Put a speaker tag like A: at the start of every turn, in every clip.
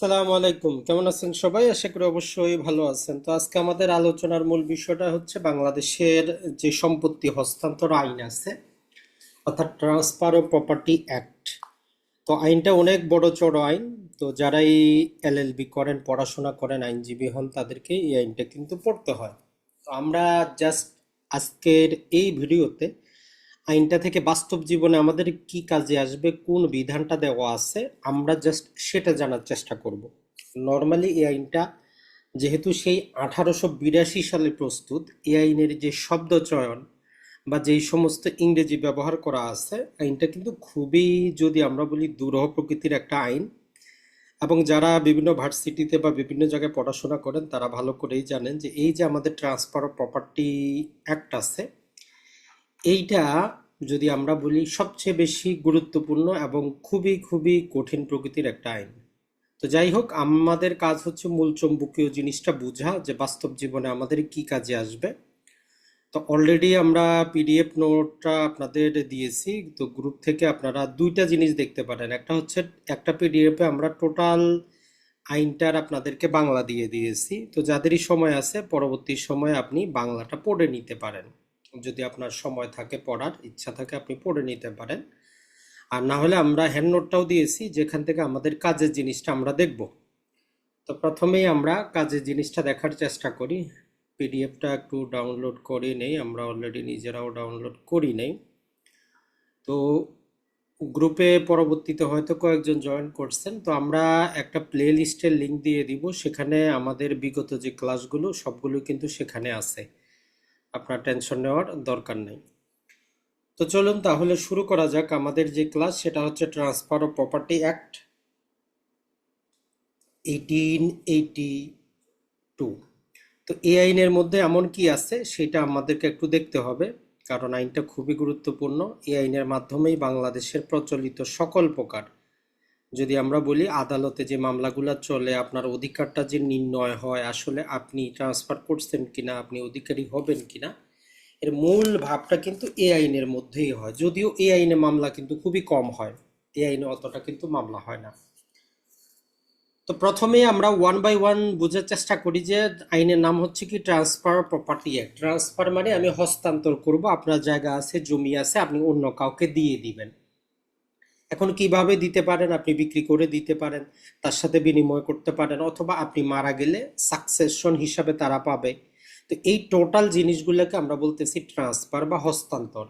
A: সালামু আলাইকুম, কেমন আছেন সবাই? আশা করি অবশ্যই ভালো আছেন। তো আজকে আমাদের আলোচনার মূল বিষয়টা হচ্ছে বাংলাদেশের যে সম্পত্তি হস্তান্তর আইন আছে, অর্থাৎ ট্রান্সফার ও প্রপার্টি অ্যাক্ট। তো আইনটা অনেক বড় চড় আইন। তো যারাই এলএলবি করেন, পড়াশোনা করেন, আইনজীবী হন, তাদেরকে এই আইনটা কিন্তু পড়তে হয়। তো আমরা জাস্ট আজকের এই ভিডিওতে আইনটা থেকে বাস্তব জীবনে আমাদের কি কাজে আসবে, কোন বিধানটা দেওয়া আছে, আমরা জাস্ট সেটা জানার চেষ্টা করব। নর্মালি এই আইনটা যেহেতু সেই 1882 সালে প্রস্তুত, এই আইনের যে শব্দ চয়ন বা যেই সমস্ত ইংরেজি ব্যবহার করা আছে, আইনটা কিন্তু খুবই, যদি আমরা বলি, দুরূহ প্রকৃতির একটা আইন। এবং যারা বিভিন্ন ভার্সিটিতে বা বিভিন্ন জায়গায় পড়াশোনা করেন তারা ভালো করেই জানেন যে এই যে আমাদের ট্রান্সফার অফ প্রপার্টি অ্যাক্ট আছে, এইটা যদি আমরা বলি সবচেয়ে বেশি গুরুত্বপূর্ণ এবং খুবই খুবই কঠিন প্রকৃতির একটা আইন। তো যাই হোক, আমাদের কাজ হচ্ছে মূল চৌম্বকীয় জিনিসটা বোঝা, যে বাস্তব জীবনে আমাদের কি কাজে আসবে। তো অলরেডি আমরা পিডিএফ নোটটা আপনাদের দিয়েছি, তো গ্রুপ থেকে আপনারা দুইটা জিনিস দেখতে পারেন। একটা হচ্ছে একটা পিডিএফে আমরা টোটাল আইনটার আপনাদেরকে বাংলা দিয়ে দিয়েছি। তো যাদেরই সময় আছে পরবর্তী সময়ে আপনি বাংলাটা পড়ে নিতে পারেন। যদি আপনার সময় থাকে, পড়ার ইচ্ছা থাকে, আপনি পড়ে নিতে পারেন। আর না হলে আমরা হ্যান্ড নোটটাও দিয়েছি, যেখান থেকে আমাদের কাজের জিনিসটা আমরা দেখব। তো প্রথমেই আমরা কাজের জিনিসটা দেখার চেষ্টা করি। পিডিএফটা একটু ডাউনলোড করে নেই, আমরা অলরেডি নিজেরাও ডাউনলোড করি নেই। তো গ্রুপে পরবর্তীতে হয়তো কয়েকজন জয়েন করছেন, তো আমরা একটা প্লে লিস্টের লিঙ্ক দিয়ে দিব, সেখানে আমাদের বিগত যে ক্লাসগুলো সবগুলো কিন্তু সেখানে আছে, আপনার টেনশন নেওয়ার দরকার নেই। তো চলুন তাহলে শুরু করা যাক। আমাদের যে ক্লাস সেটা হচ্ছে ট্রান্সফার অফ প্রপার্টি অ্যাক্ট 1882। তো এই আইনের মধ্যে এমন কি আছে সেটা আমাদেরকে একটু দেখতে হবে, কারণ আইনটা খুবই গুরুত্বপূর্ণ। এই আইনের মাধ্যমেই বাংলাদেশের প্রচলিত সকল প্রকার, যদি আমরা বলি আদালতে যে মামলাগুলো চলে, আপনার অধিকারটা যে নির্ণয় হয়, আসলে আপনি ট্রান্সফার করছেন কিনা, আপনি অধিকারী হবেন কিনা, এর মূল ভাবটা কিন্তু এই আইনের মধ্যেই হয়। যদিও এই আইনে মামলা কিন্তু খুবই কম হয়, এই আইনে অতটা কিন্তু মামলা হয় না। তো প্রথমেই আমরা ওয়ান বাই ওয়ান বোঝার চেষ্টা করি যে আইনের নাম হচ্ছে কি ট্রান্সফার প্রপার্টি অ্যাক্ট। ট্রান্সফার মানে আমি হস্তান্তর করব, আপনার জায়গা আছে, জমি আছে, আপনি অন্য কাউকে দিয়ে দিবেন। এখন কিভাবে দিতে পারেন? আপনি বিক্রি করে দিতে পারেন, তার সাথে বিনিময় করতে পারেন, অথবা আপনি মারা গেলে সাকসেশন হিসাবে তারা পাবে। তো এই টোটাল জিনিসগুলোকে আমরা বলতেছি ট্রান্সফার বা হস্তান্তর।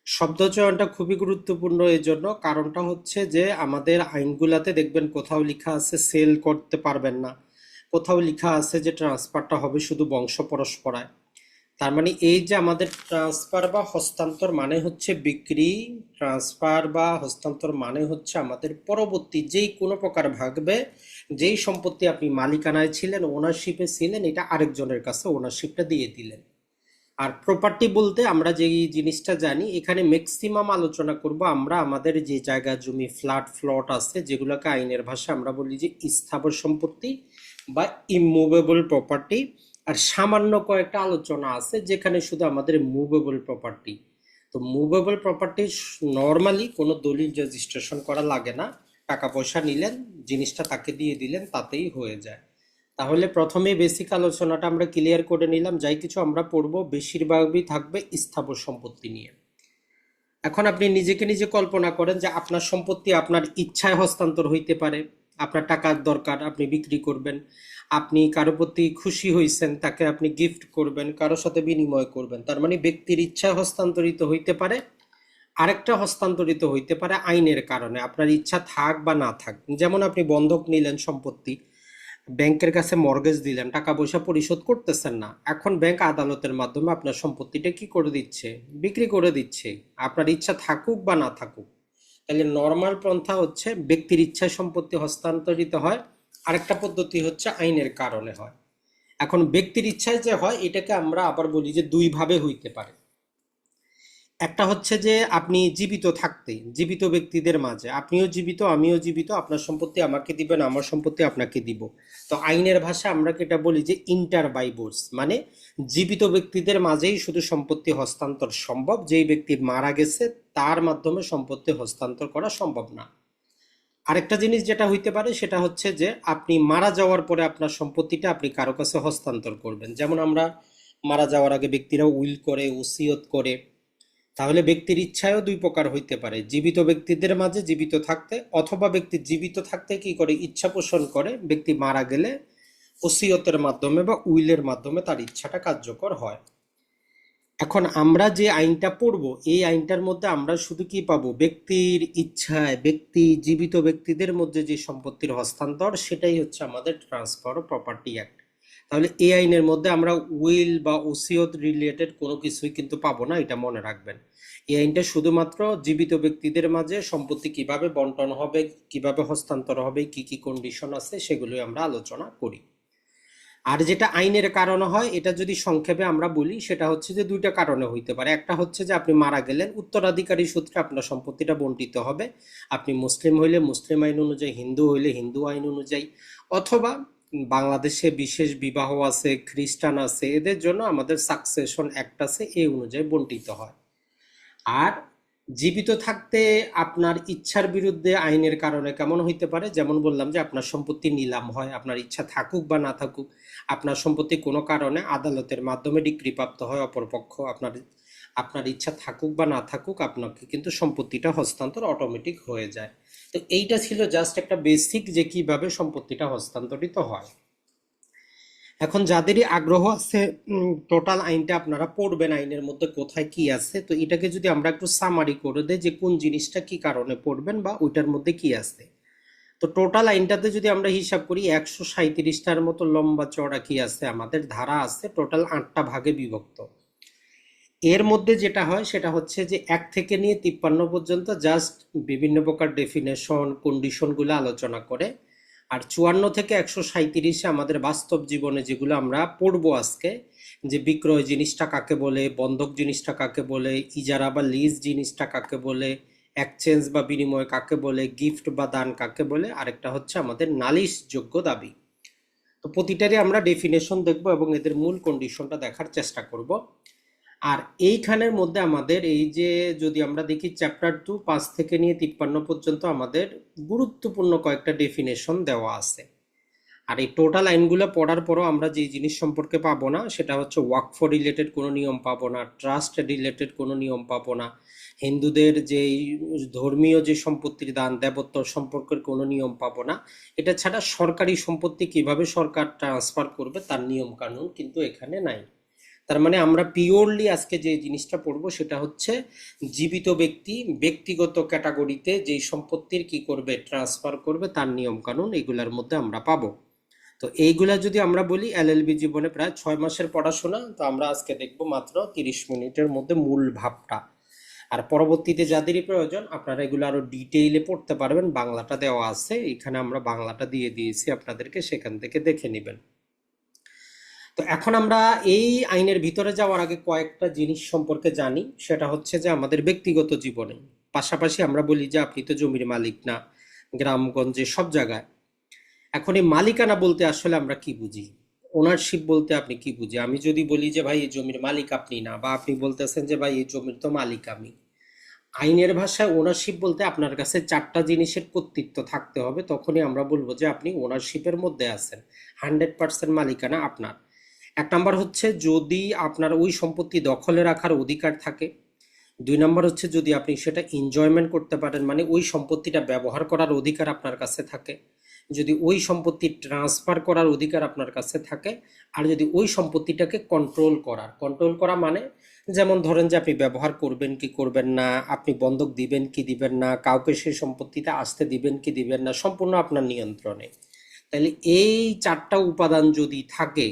A: শব্দচয়নটা খুবই গুরুত্বপূর্ণ এই জন্য, কারণটা হচ্ছে যে আমাদের আইনগুলাতে দেখবেন কোথাও লেখা আছে সেল করতে পারবেন না, কোথাও লেখা আছে যে ট্রান্সফারটা হবে শুধু বংশ পরস্পরায়। তার মানে এই যে আমাদের ট্রান্সফার বা হস্তান্তর মানে হচ্ছে বিক্রি, ট্রান্সফার বা হস্তান্তর মানে হচ্ছে আমাদের পরবর্তী যেই কোনো প্রকার ভাগবে, যেই সম্পত্তি আপনি মালিকানায় ছিলেন, ওনারশিপে ছিলেন, এটা আরেকজনের কাছে ওনারশিপটা দিয়ে দিলেন। আর প্রপার্টি বলতে আমরা যে জিনিসটা জানি, এখানে ম্যাক্সিমাম আলোচনা করব আমরা আমাদের যে জায়গা জমি ফ্ল্যাট প্লট আছে, যেগুলোকে আইনের ভাষায় আমরা বলি যে স্থাবর সম্পত্তি বা ইমুভেবল প্রপার্টি। আর সামান্য কয়েকটা আলোচনা আছে যেখানে শুধু আমাদের মুভেবল প্রপার্টি। তো মুভেবল প্রপার্টি নর্মালি কোনো দলিল রেজিস্ট্রেশন করা লাগে না, টাকা পয়সা নিলেন, জিনিসটা তাকে দিয়ে দিলেন, তাতেই হয়ে যায়। তাহলে প্রথমে বেসিক আলোচনাটা আমরা ক্লিয়ার করে নিলাম। যাই কিছু আমরা পড়বো বেশিরভাগই থাকবে স্থাবর সম্পত্তি নিয়ে। এখন আপনি নিজেকে নিজে কল্পনা করেন যে আপনার সম্পত্তি আপনার ইচ্ছায় হস্তান্তর হইতে পারে। আপনার টাকার দরকার, আপনি বিক্রি করবেন। আপনি কারো প্রতি খুশি হয়েছেন, তাকে আপনি গিফট করবেন, কারোর সাথে বিনিময় করবেন। তার মানে ব্যক্তির ইচ্ছায় হস্তান্তরিত হইতে পারে। আরেকটা হস্তান্তরিত হইতে পারে আইনের কারণে, আপনার ইচ্ছা থাক বা না থাক। যেমন আপনি বন্ধক নিলেন সম্পত্তি, ব্যাংকের কাছে মর্গেজ দিলেন, টাকা পয়সা পরিশোধ করতেছেন না, এখন ব্যাংক আদালতের মাধ্যমে আপনার সম্পত্তিটা কি করে দিচ্ছে? বিক্রি করে দিচ্ছে, আপনার ইচ্ছা থাকুক বা না থাকুক। তাহলে নর্মাল পন্থা হচ্ছে ব্যক্তির ইচ্ছায় সম্পত্তি হস্তান্তরিত হয়, আরেকটা পদ্ধতি হচ্ছে আইনের কারণে হয়। এখন ব্যক্তির ইচ্ছায় যে হয়, এটাকে আমরা আবার বলি যে দুই ভাবে হইতে পারে। একটা হচ্ছে যে আপনি জীবিত থাকতে, জীবিত ব্যক্তিদের মাঝে, আপনিও জীবিত আমিও জীবিত, আপনার সম্পত্তি আমাকে দিবেন, আমার সম্পত্তি আপনাকে দিব। তো আইনের ভাষা আমরা এটা বলি যে ইন্টার বাইবোর্স, মানে জীবিত ব্যক্তিদের মাঝেই শুধু সম্পত্তি হস্তান্তর সম্ভব, যেই ব্যক্তি মারা গেছে তার মাধ্যমে সম্পত্তি হস্তান্তর করা সম্ভব না। আরেকটা জিনিস যেটা হইতে পারে সেটা হচ্ছে যে আপনি মারা যাওয়ার পরে আপনার সম্পত্তিটা আপনি কারো কাছে হস্তান্তর করবেন। যেমন আমরা মারা যাওয়ার আগে ব্যক্তিরা উইল করে, ওসিয়ত করে। তাহলে ব্যক্তির ইচ্ছায়ও দুই প্রকার হইতে পারে, জীবিত ব্যক্তিদের মাঝে জীবিত থাকতে, অথবা ব্যক্তি জীবিত থাকতে কি করে ইচ্ছা পোষণ করে, ব্যক্তি মারা গেলে ওসিয়তের মাধ্যমে বা উইলের মাধ্যমে তার ইচ্ছাটা কার্যকর হয়। এখন আমরা যে আইনটা পড়ব, এই আইনটার মধ্যে আমরা শুধু কি পাবো, ব্যক্তির ইচ্ছায় জীবিত ব্যক্তিদের মধ্যে যে সম্পত্তির হস্তান্তর, সেটাই হচ্ছে আমাদের ট্রান্সফার অফ প্রপার্টি অ্যাক্ট। তাহলে এই আইনের মধ্যে আমরা উইল বা ওসিয়ত রিলেটেড কোনো কিছুই কিন্তু পাবো না, এটা মনে রাখবেন। এই আইনটা শুধুমাত্র জীবিত ব্যক্তিদের মাঝে সম্পত্তি কিভাবে বন্টন হবে, কিভাবে হস্তান্তর হবে, কি কি কন্ডিশন আছে, সেগুলোই আমরা আলোচনা করি। আর যেটা আইনের কারণে হয়, এটা যদি সংক্ষেপে আমরা বলি, সেটা হচ্ছে যে দুইটা কারণে হইতে পারে। একটা হচ্ছে যে আপনি মারা গেলেন, উত্তরাধিকারী সূত্রে আপনার সম্পত্তিটা বন্টিত হবে। আপনি মুসলিম হইলে মুসলিম আইন অনুযায়ী, হিন্দু হইলে হিন্দু আইন অনুযায়ী, অথবা বাংলাদেশে বিশেষ বিবাহ আছে, খ্রিস্টান আছে, এদের জন্য আমাদের সাকসেশন অ্যাক্ট আছে, এই অনুযায়ী বন্টিত হয়। আর জীবিত থাকতে আপনার ইচ্ছার বিরুদ্ধে আইনের কারণে কেমন হইতে পারে, যেমন বললাম যে আপনার সম্পত্তি নিলাম হয়, আপনার ইচ্ছা থাকুক বা না থাকুক, আপনার সম্পত্তি কোনো কারণে আদালতের মাধ্যমে ডিক্রিপ্রাপ্ত হয়, অপরপক্ষ আপনার আপনার ইচ্ছা থাকুক বা না থাকুক, আপনাকে কিন্তু সম্পত্তিটা হস্তান্তর অটোমেটিক হয়ে যায়। তো এইটা ছিল জাস্ট একটা বেসিক যে কিভাবে সম্পত্তিটা হস্তান্তরিত হয়। এখন যাদেরই আগ্রহ আছে টোটাল আইনটা আপনারা পড়বেন, আইনের মধ্যে কোথায় কি আছে, তো এটাকে যদি আমরা একটু সামারি করে দেই যে কোন জিনিসটা কি কারণে পড়বেন বা ওইটার মধ্যে কি আছে। তো টোটাল আইনটাতে যদি আমরা হিসাব করি 137টার মতো লম্বা চওড়া কি আছে, আমাদের ধারা আছে, টোটাল 8টা ভাগে বিভক্ত। এর মধ্যে যেটা হয় সেটা হচ্ছে যে 1 থেকে নিয়ে 53 পর্যন্ত জাস্ট বিভিন্ন প্রকার ডেফিনেশন কন্ডিশনগুলো আলোচনা করে। আর 54 থেকে 137 আমাদের বাস্তব জীবনে যেগুলো আমরা পড়বো আজকে, যে বিক্রয় জিনিসটা কাকে বলে, বন্ধক জিনিসটা কাকে বলে, ইজারা বা লিজ জিনিসটা কাকে বলে, এক্সচেঞ্জ বা বিনিময় কাকে বলে, গিফট বা দান কাকে বলে, আরেকটা হচ্ছে আমাদের নালিশ যোগ্য দাবি। তো প্রতিটারই আমরা ডেফিনেশন দেখব এবং এদের মূল কন্ডিশনটা দেখার চেষ্টা করব। আর এইখানের মধ্যে আমাদের এই যে যদি আমরা দেখি চ্যাপ্টার 2 5 থেকে নিয়ে 53 পর্যন্ত আমাদের গুরুত্বপূর্ণ কয়েকটা ডেফিনেশন দেওয়া আছে। আর এই টোটাল আইনগুলো পড়ার পরও আমরা যে জিনিস সম্পর্কে পাবো না সেটা হচ্ছে ওয়াকফ রিলেটেড কোনো নিয়ম পাবো না, ট্রাস্ট রিলেটেড কোনো নিয়ম পাবো না, হিন্দুদের যে ধর্মীয় যে সম্পত্তির দান দেবত্ব সম্পর্কের কোনো নিয়ম পাবো না। এটা ছাড়া সরকারি সম্পত্তি কিভাবে সরকার ট্রান্সফার করবে তার নিয়ম কানুন কিন্তু এখানে নাই। তার মানে আমরা পিওরলি আজকে যে জিনিসটা পড়বো সেটা হচ্ছে জীবিত ব্যক্তি ব্যক্তিগত ক্যাটাগরিতে যেই সম্পত্তির কি করবে, ট্রান্সফার করবে, তার নিয়ম কানুন এগুলার মধ্যে আমরা পাবো। তো এইগুলা যদি আমরা বলি এলএলবি জীবনে প্রায় 6 মাসের পড়াশোনা, তো আমরা আজকে দেখবো মাত্র 30 মিনিটের মধ্যে মূল ভাবটা। আর পরবর্তীতে যাদেরই প্রয়োজন আপনারা এগুলো আরো ডিটেইলে পড়তে পারবেন, বাংলাটা দেওয়া আছে এখানে, আমরা বাংলাটা দিয়ে দিয়েছি আপনাদেরকে, সেখান থেকে দেখে নেবেন। তো এখন আমরা এই আইনের ভিতরে যাওয়ার আগে কয়েকটা জিনিস সম্পর্কে জানি, সেটা হচ্ছে যে আমাদের ব্যক্তিগত জীবনে পাশাপাশি আমরা বলি যে আপনি তো জমির মালিক না, গ্রামগঞ্জে সব জায়গায়। এখন এই মালিকানা বলতে আসলে আমরা কি বুঝি, ওনারশিপ বলতে আপনি কি বুঝি? আমি যদি বলি যে ভাই এই জমির মালিক আপনি না, বা আপনি বলতেছেন যে ভাই এই জমির তো মালিক আমি, আইনের ভাষায় ওনারশিপ বলতে আপনার কাছে 4টা জিনিসের কর্তৃত্ব থাকতে হবে, তখনই আমরা বলবো যে আপনি ওনারশিপের মধ্যে আছেন, 100% মালিকানা আপনার। 1 নম্বর হচ্ছে যদি আপনার ওই সম্পত্তি দখলে রাখার অধিকার থাকে। 2 নম্বর হচ্ছে যদি আপনি সেটা এনজয়মেন্ট করতে পারেন, মানে ওই সম্পত্তিটা ব্যবহার করার অধিকার আপনার কাছে থাকে। যদি ওই সম্পত্তি ট্রান্সফার করার অধিকার আপনার কাছে থাকে। আর যদি ওই সম্পত্তিটাকে কন্ট্রোল করা মানে যেমন ধরেন যে আপনি ব্যবহার করবেন কি করবেন না, আপনি বন্ধক দিবেন কি দিবেন না, কাউকে সেই সম্পত্তিতে আসতে দিবেন কি দিবেন না, সম্পূর্ণ আপনার নিয়ন্ত্রণে। তাহলে এই 4টা উপাদান যদি থাকে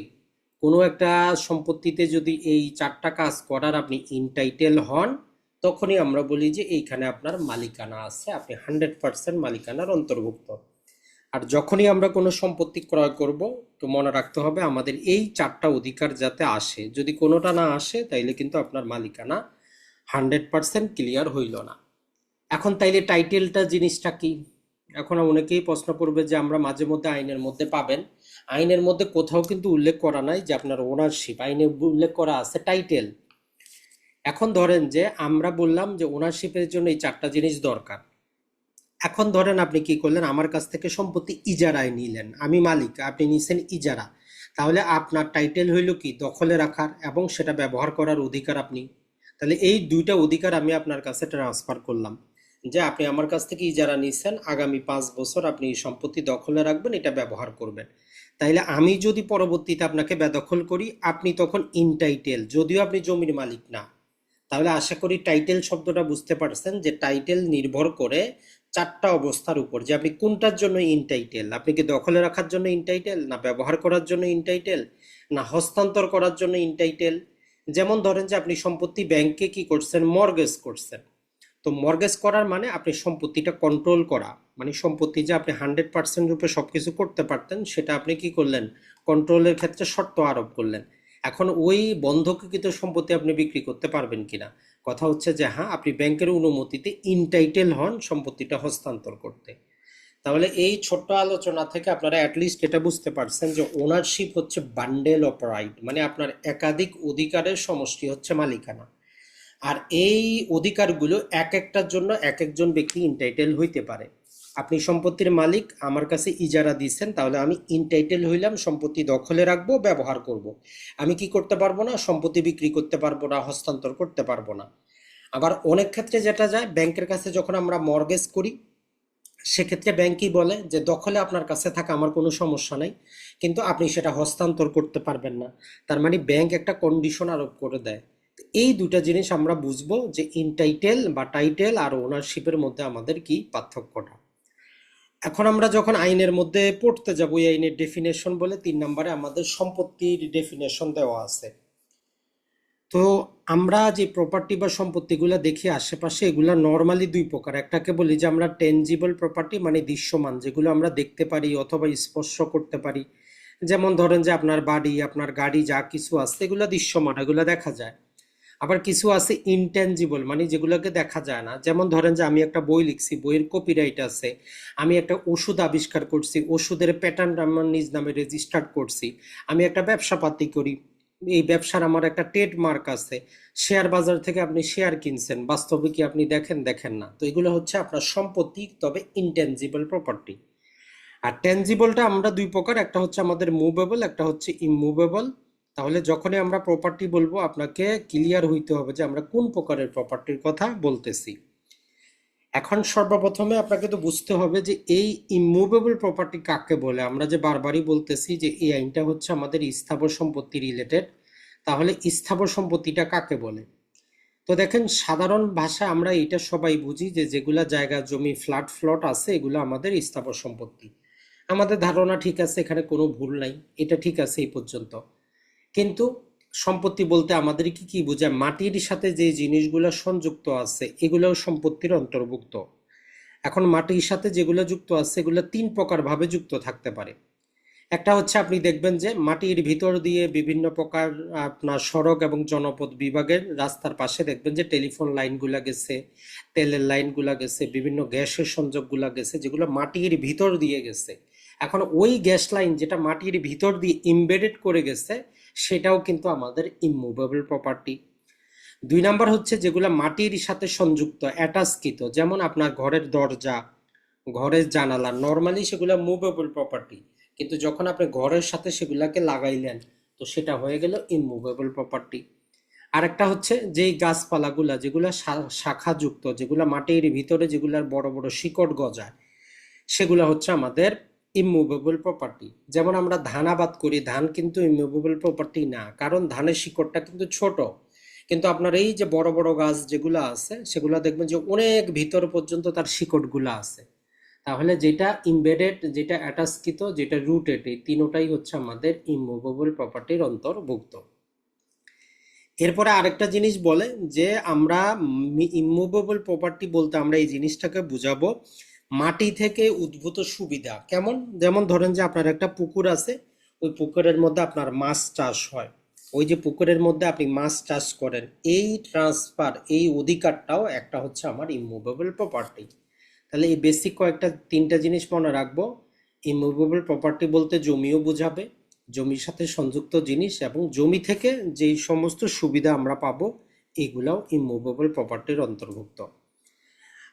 A: কোনো একটা সম্পত্তিতে, যদি এই 4টা কাজ করার আপনি ইনটাইটেল হন, তখনই আমরা বলি যে এইখানে আপনার মালিকানা আছে, আপনি 100% মালিকানার অন্তর্ভুক্ত। আর যখনই আমরা কোনো সম্পত্তি ক্রয় করব, তো মনে রাখতে হবে আমাদের এই 4টা অধিকার যাতে আসে, যদি কোনোটা না আসে তাইলে কিন্তু আপনার মালিকানা 100% ক্লিয়ার হইল না। এখন তাইলে টাইটেলটা জিনিসটা কি? এখন অনেকেই প্রশ্ন করবে যে আমরা মাঝে মধ্যে আইনের মধ্যে পাবেন, আইনের মধ্যে কোথাও কিন্তু উল্লেখ করা নাই যে আপনার ওনারশিপ, আইনে উল্লেখ করা আছে টাইটেল। এখন ধরেন যে আমরা বললাম যে ওনারশিপের জন্য এই 4টা জিনিস দরকার। এখন ধরেন আপনি কি করলেন, আমার কাছ থেকে সম্পত্তি ইজারায় নিলেন, আমি মালিক, আপনি নিছেন ইজারা। তাহলে আপনার টাইটেল হইল কি, দখলে রাখার এবং সেটা ব্যবহার করার অধিকার আপনি। তাহলে এই দুইটা অধিকার আমি আপনার কাছে ট্রান্সফার করলাম, যে আপনি আমার কাছ থেকে ইজারা নিছেন, আগামী 5 বছর আপনি এই সম্পত্তি দখলে রাখবেন, এটা ব্যবহার করবেন। তাইলে আমি যদি পরবর্তীতে আপনাকে বেদখল করি, আপনি তখন ইনটাইটেল, যদিও আপনি জমির মালিক না। তাহলে আশা করি টাইটেল শব্দটা বুঝতে পারছেন, যে টাইটেল নির্ভর করে চারটা অবস্থার উপর, যে আপনি কোনটার জন্য ইনটাইটেল। আপনি কি দখলে রাখার জন্য ইনটাইটেল, না ব্যবহার করার জন্য ইনটাইটেল, না হস্তান্তর করার জন্য ইনটাইটেল। যেমন ধরেন যে আপনি সম্পত্তি ব্যাংকে কি করছেন, মর্গেজ করছেন। তো মর্গেজ করার মানে আপনি সম্পত্তিটা কন্ট্রোল করা, মানে সম্পত্তি যে আপনি 100% রূপে সবকিছু করতে পারতেন, সেটা আপনি কি করলেন, কন্ট্রোলের ক্ষেত্রে শর্ত আরোপ করলেন। এখন ওই বন্ধককৃত সম্পত্তি আপনি বিক্রি করতে পারবেন কিনা, কথা হচ্ছে যে হ্যাঁ, আপনি ব্যাংকের অনুমতিতে ইনটাইটেল হন সম্পত্তিটা হস্তান্তর করতে। তাহলে এই ছোট্ট আলোচনা থেকে আপনারা অ্যাটলিস্ট এটা বুঝতে পারছেন যে ওনারশিপ হচ্ছে বান্ডেল অফ রাইট, মানে আপনার একাধিক অধিকারের সমষ্টি হচ্ছে মালিকানা। আর এই অধিকারগুলো এক একটার জন্য এক একজন ব্যক্তি ইনটাইটেল হইতে পারে। আপনি সম্পত্তির মালিক, আমার কাছে ইজারা দিচ্ছেন, তাহলে আমি ইনটাইটেল হইলাম, সম্পত্তি দখলে রাখবো, ব্যবহার করব। আমি কি করতে পারবো না, সম্পত্তি বিক্রি করতে পারবো না, হস্তান্তর করতে পারবো না। আবার অনেক ক্ষেত্রে যেটা যায়, ব্যাংকের কাছে যখন আমরা মর্গেজ করি, সেক্ষেত্রে ব্যাংক কি বলে, যে দখলে আপনার কাছে থাকা আমার কোনো সমস্যা নাই, কিন্তু আপনি সেটা হস্তান্তর করতে পারবেন না। তার মানে ব্যাংক একটা কন্ডিশন আরোপ করে দেয়। এই দুটা জিনিস আমরা বুঝবো, যে ইনটাইটেল বা টাইটেল আর ওনারশিপের মধ্যে আমাদের কি পার্থক্যটা। এখন আমরা যখন আইনের মধ্যে পড়তে যাব, এই আইনের ডেফিনেশন বলে 3 নম্বরে আমাদের সম্পত্তির ডেফিনেশন দেওয়া আছে। তো আমরা যে প্রপার্টি বা সম্পত্তিগুলো দেখি আশেপাশে, এগুলা নর্মালি দুই প্রকার। একটাকে বলি যে আমরা টেনজিবল প্রপার্টি, মানে দৃশ্যমান, যেগুলো আমরা দেখতে পারি অথবা স্পর্শ করতে পারি। যেমন ধরেন যে আপনার বাড়ি, আপনার গাড়ি, যা কিছু আছে এগুলো দৃশ্যমান, এগুলো দেখা যায়। আবার কিছু আছে ইনটেনজিবল, মানে যেগুলোকে দেখা যায় না। যেমন ধরেন যে আমি একটা বই লিখছি, বইয়ের কপিরাইট আছে। আমি একটা ওষুধ আবিষ্কার করছি, ওষুধের প্যাটার্ন আমার নিজ নামে রেজিস্টার্ড করছি। আমি একটা ব্যবসা পাতি করি, এই ব্যবসার আমার একটা ট্রেডমার্ক আছে। শেয়ার বাজার থেকে আপনি শেয়ার কিনছেন, বাস্তবে কি আপনি দেখেন, দেখেন না। তো এগুলো হচ্ছে আপনার সম্পত্তি, তবে ইনটেনজিবল প্রপার্টি। আর টেনজিবলটা আমরা দুই প্রকার, একটা হচ্ছে আমাদের মুভেবল, একটা হচ্ছে ইমুভেবল। তাহলে যখনই আমরা প্রপার্টি বলবো, আপনাকে ক্লিয়ার হইতে হবে যে আমরা কোন প্রকারের প্রপার্টির কথা বলতেছি। এখন সর্বপ্রথমে আপনাকে তো বুঝতে হবে যে এই ইমুভেবল প্রপার্টি কাকে বলে। আমরা যে বারবারই বলতেছি যে এই আইনটা হচ্ছে আমাদের স্থাবর সম্পত্তি রিলেটেড, তাহলে স্থাবর সম্পত্তিটা কাকে বলে। তো দেখেন, সাধারণ ভাষায় আমরা এটা সবাই বুঝি যে যেগুলা জায়গা জমি ফ্ল্যাট ফ্লট আছে, এগুলো আমাদের স্থাবর সম্পত্তি। আমাদের ধারণা ঠিক আছে, এখানে কোনো ভুল নাই, এটা ঠিক আছে এই পর্যন্ত। কিন্তু সম্পত্তি বলতে আমাদের কি কি বোঝায়, মাটির সাথে যে জিনিসগুলো সংযুক্ত আছে এগুলোও সম্পত্তির অন্তর্ভুক্ত। এখন মাটির সাথে যেগুলো যুক্ত আছে এগুলো 3 প্রকার ভাবে যুক্ত থাকতে পারে। একটা হচ্ছে আপনি দেখবেন যে মাটির ভিতর দিয়ে বিভিন্ন প্রকার আপনার সড়ক এবং জনপথ বিভাগের রাস্তার পাশে দেখবেন যে টেলিফোন লাইনগুলা গেছে, তেলের লাইনগুলা গেছে, বিভিন্ন গ্যাসের সংযোগগুলা গেছে, যেগুলো মাটির ভিতর দিয়ে গেছে। এখন ওই গ্যাস লাইন যেটা মাটির ভিতর দিয়ে ইমবেডেড করে গেছে, সেটাও কিন্তু আমাদের ইমুভেবল প্রপার্টি। 2 নাম্বার হচ্ছে যেগুলো মাটির সাথে সংযুক্ত, অ্যাটাচকৃত, যেমন আপনার ঘরের দরজা, ঘরের জানালা, নর্মালি সেগুলো মুভেবল প্রপার্টি। কিন্তু যখন আপনি ঘরের সাথে সেগুলাকে লাগাইলেন, তো সেটা হয়ে গেল ইমুভেবল প্রপার্টি। আরেকটা হচ্ছে যেই গাছপালাগুলা যেগুলা শাখাযুক্ত, যেগুলা মাটির ভিতরে, যেগুলার বড় বড় শিকড় গজায়, সেগুলা হচ্ছে আমাদের ইমুভেবল প্রপার্টি। যেমন আমরা ধান আবাদ করি, ধান কিন্তু ইমুভেবল প্রপার্টি না, কারণ ধানের শিকড়টা কিন্তু ছোট। কিন্তু আপনার এই যে বড় বড় গাছ যেগুলো আছে, সেগুলো দেখবেন যে অনেক ভিতর পর্যন্ত তার শিকড়গুলো আছে। তাহলে যেটা ইমবেডেড, যেটা অ্যাটাচকৃত, যেটা রুটেড, এই তিনোটাই হচ্ছে আমাদের ইমুভেবল প্রপার্টির অন্তর্ভুক্ত। এরপরে আরেকটা জিনিস বলে যে আমরা ইমুভেবল প্রপার্টি বলতে আমরা এই জিনিসটাকে বুঝাবো মাটি থেকে উদ্ভূত সুবিধা। কেমন, যেমন ধরেন যে আপনার একটা পুকুর আছে, ওই পুকুরের মধ্যে আপনার মাছ চাষ হয়, ওই যে পুকুরের মধ্যে আপনি মাছ চাষ করেন, এই ট্রান্সফার, এই অধিকারটাও একটা হচ্ছে আমার ইমুভেবল প্রপার্টি। তাহলে এই বেসিক কয়েকটা 3টা জিনিস মনে রাখবো। ইমুভেবল প্রপার্টি বলতে জমিও বোঝাবে, জমির সাথে সংযুক্ত জিনিস, এবং জমি থেকে যেই সমস্ত সুবিধা আমরা পাবো, এগুলাও ইমুভেবল প্রপার্টির অন্তর্ভুক্ত।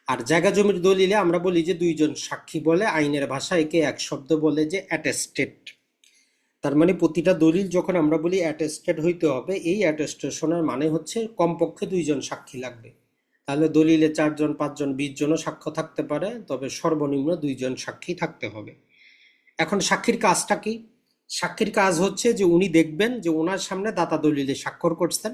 A: আর জায়গা জমির দলিলে আমরা বলি যে দুইজন সাক্ষী বলে, আইনের ভাষা একে এক শব্দ বলে যে অ্যাটেস্টেড। তার মানে প্রতিটা দলিল যখন আমরা বলি অ্যাটেস্টেড হইতে হবে, এই অ্যাটেস্টেশনের মানে হচ্ছে কমপক্ষে দুইজন সাক্ষী লাগবে। তাহলে দলিলে 4 জন 5 জন 20 জনও সাক্ষ্য থাকতে পারে, তবে সর্বনিম্ন 2 জন সাক্ষী থাকতে হবে। এখন সাক্ষীর কাজটা কি? সাক্ষীর কাজ হচ্ছে যে উনি দেখবেন যে ওনার সামনে দাতা দলিলে স্বাক্ষর করছেন,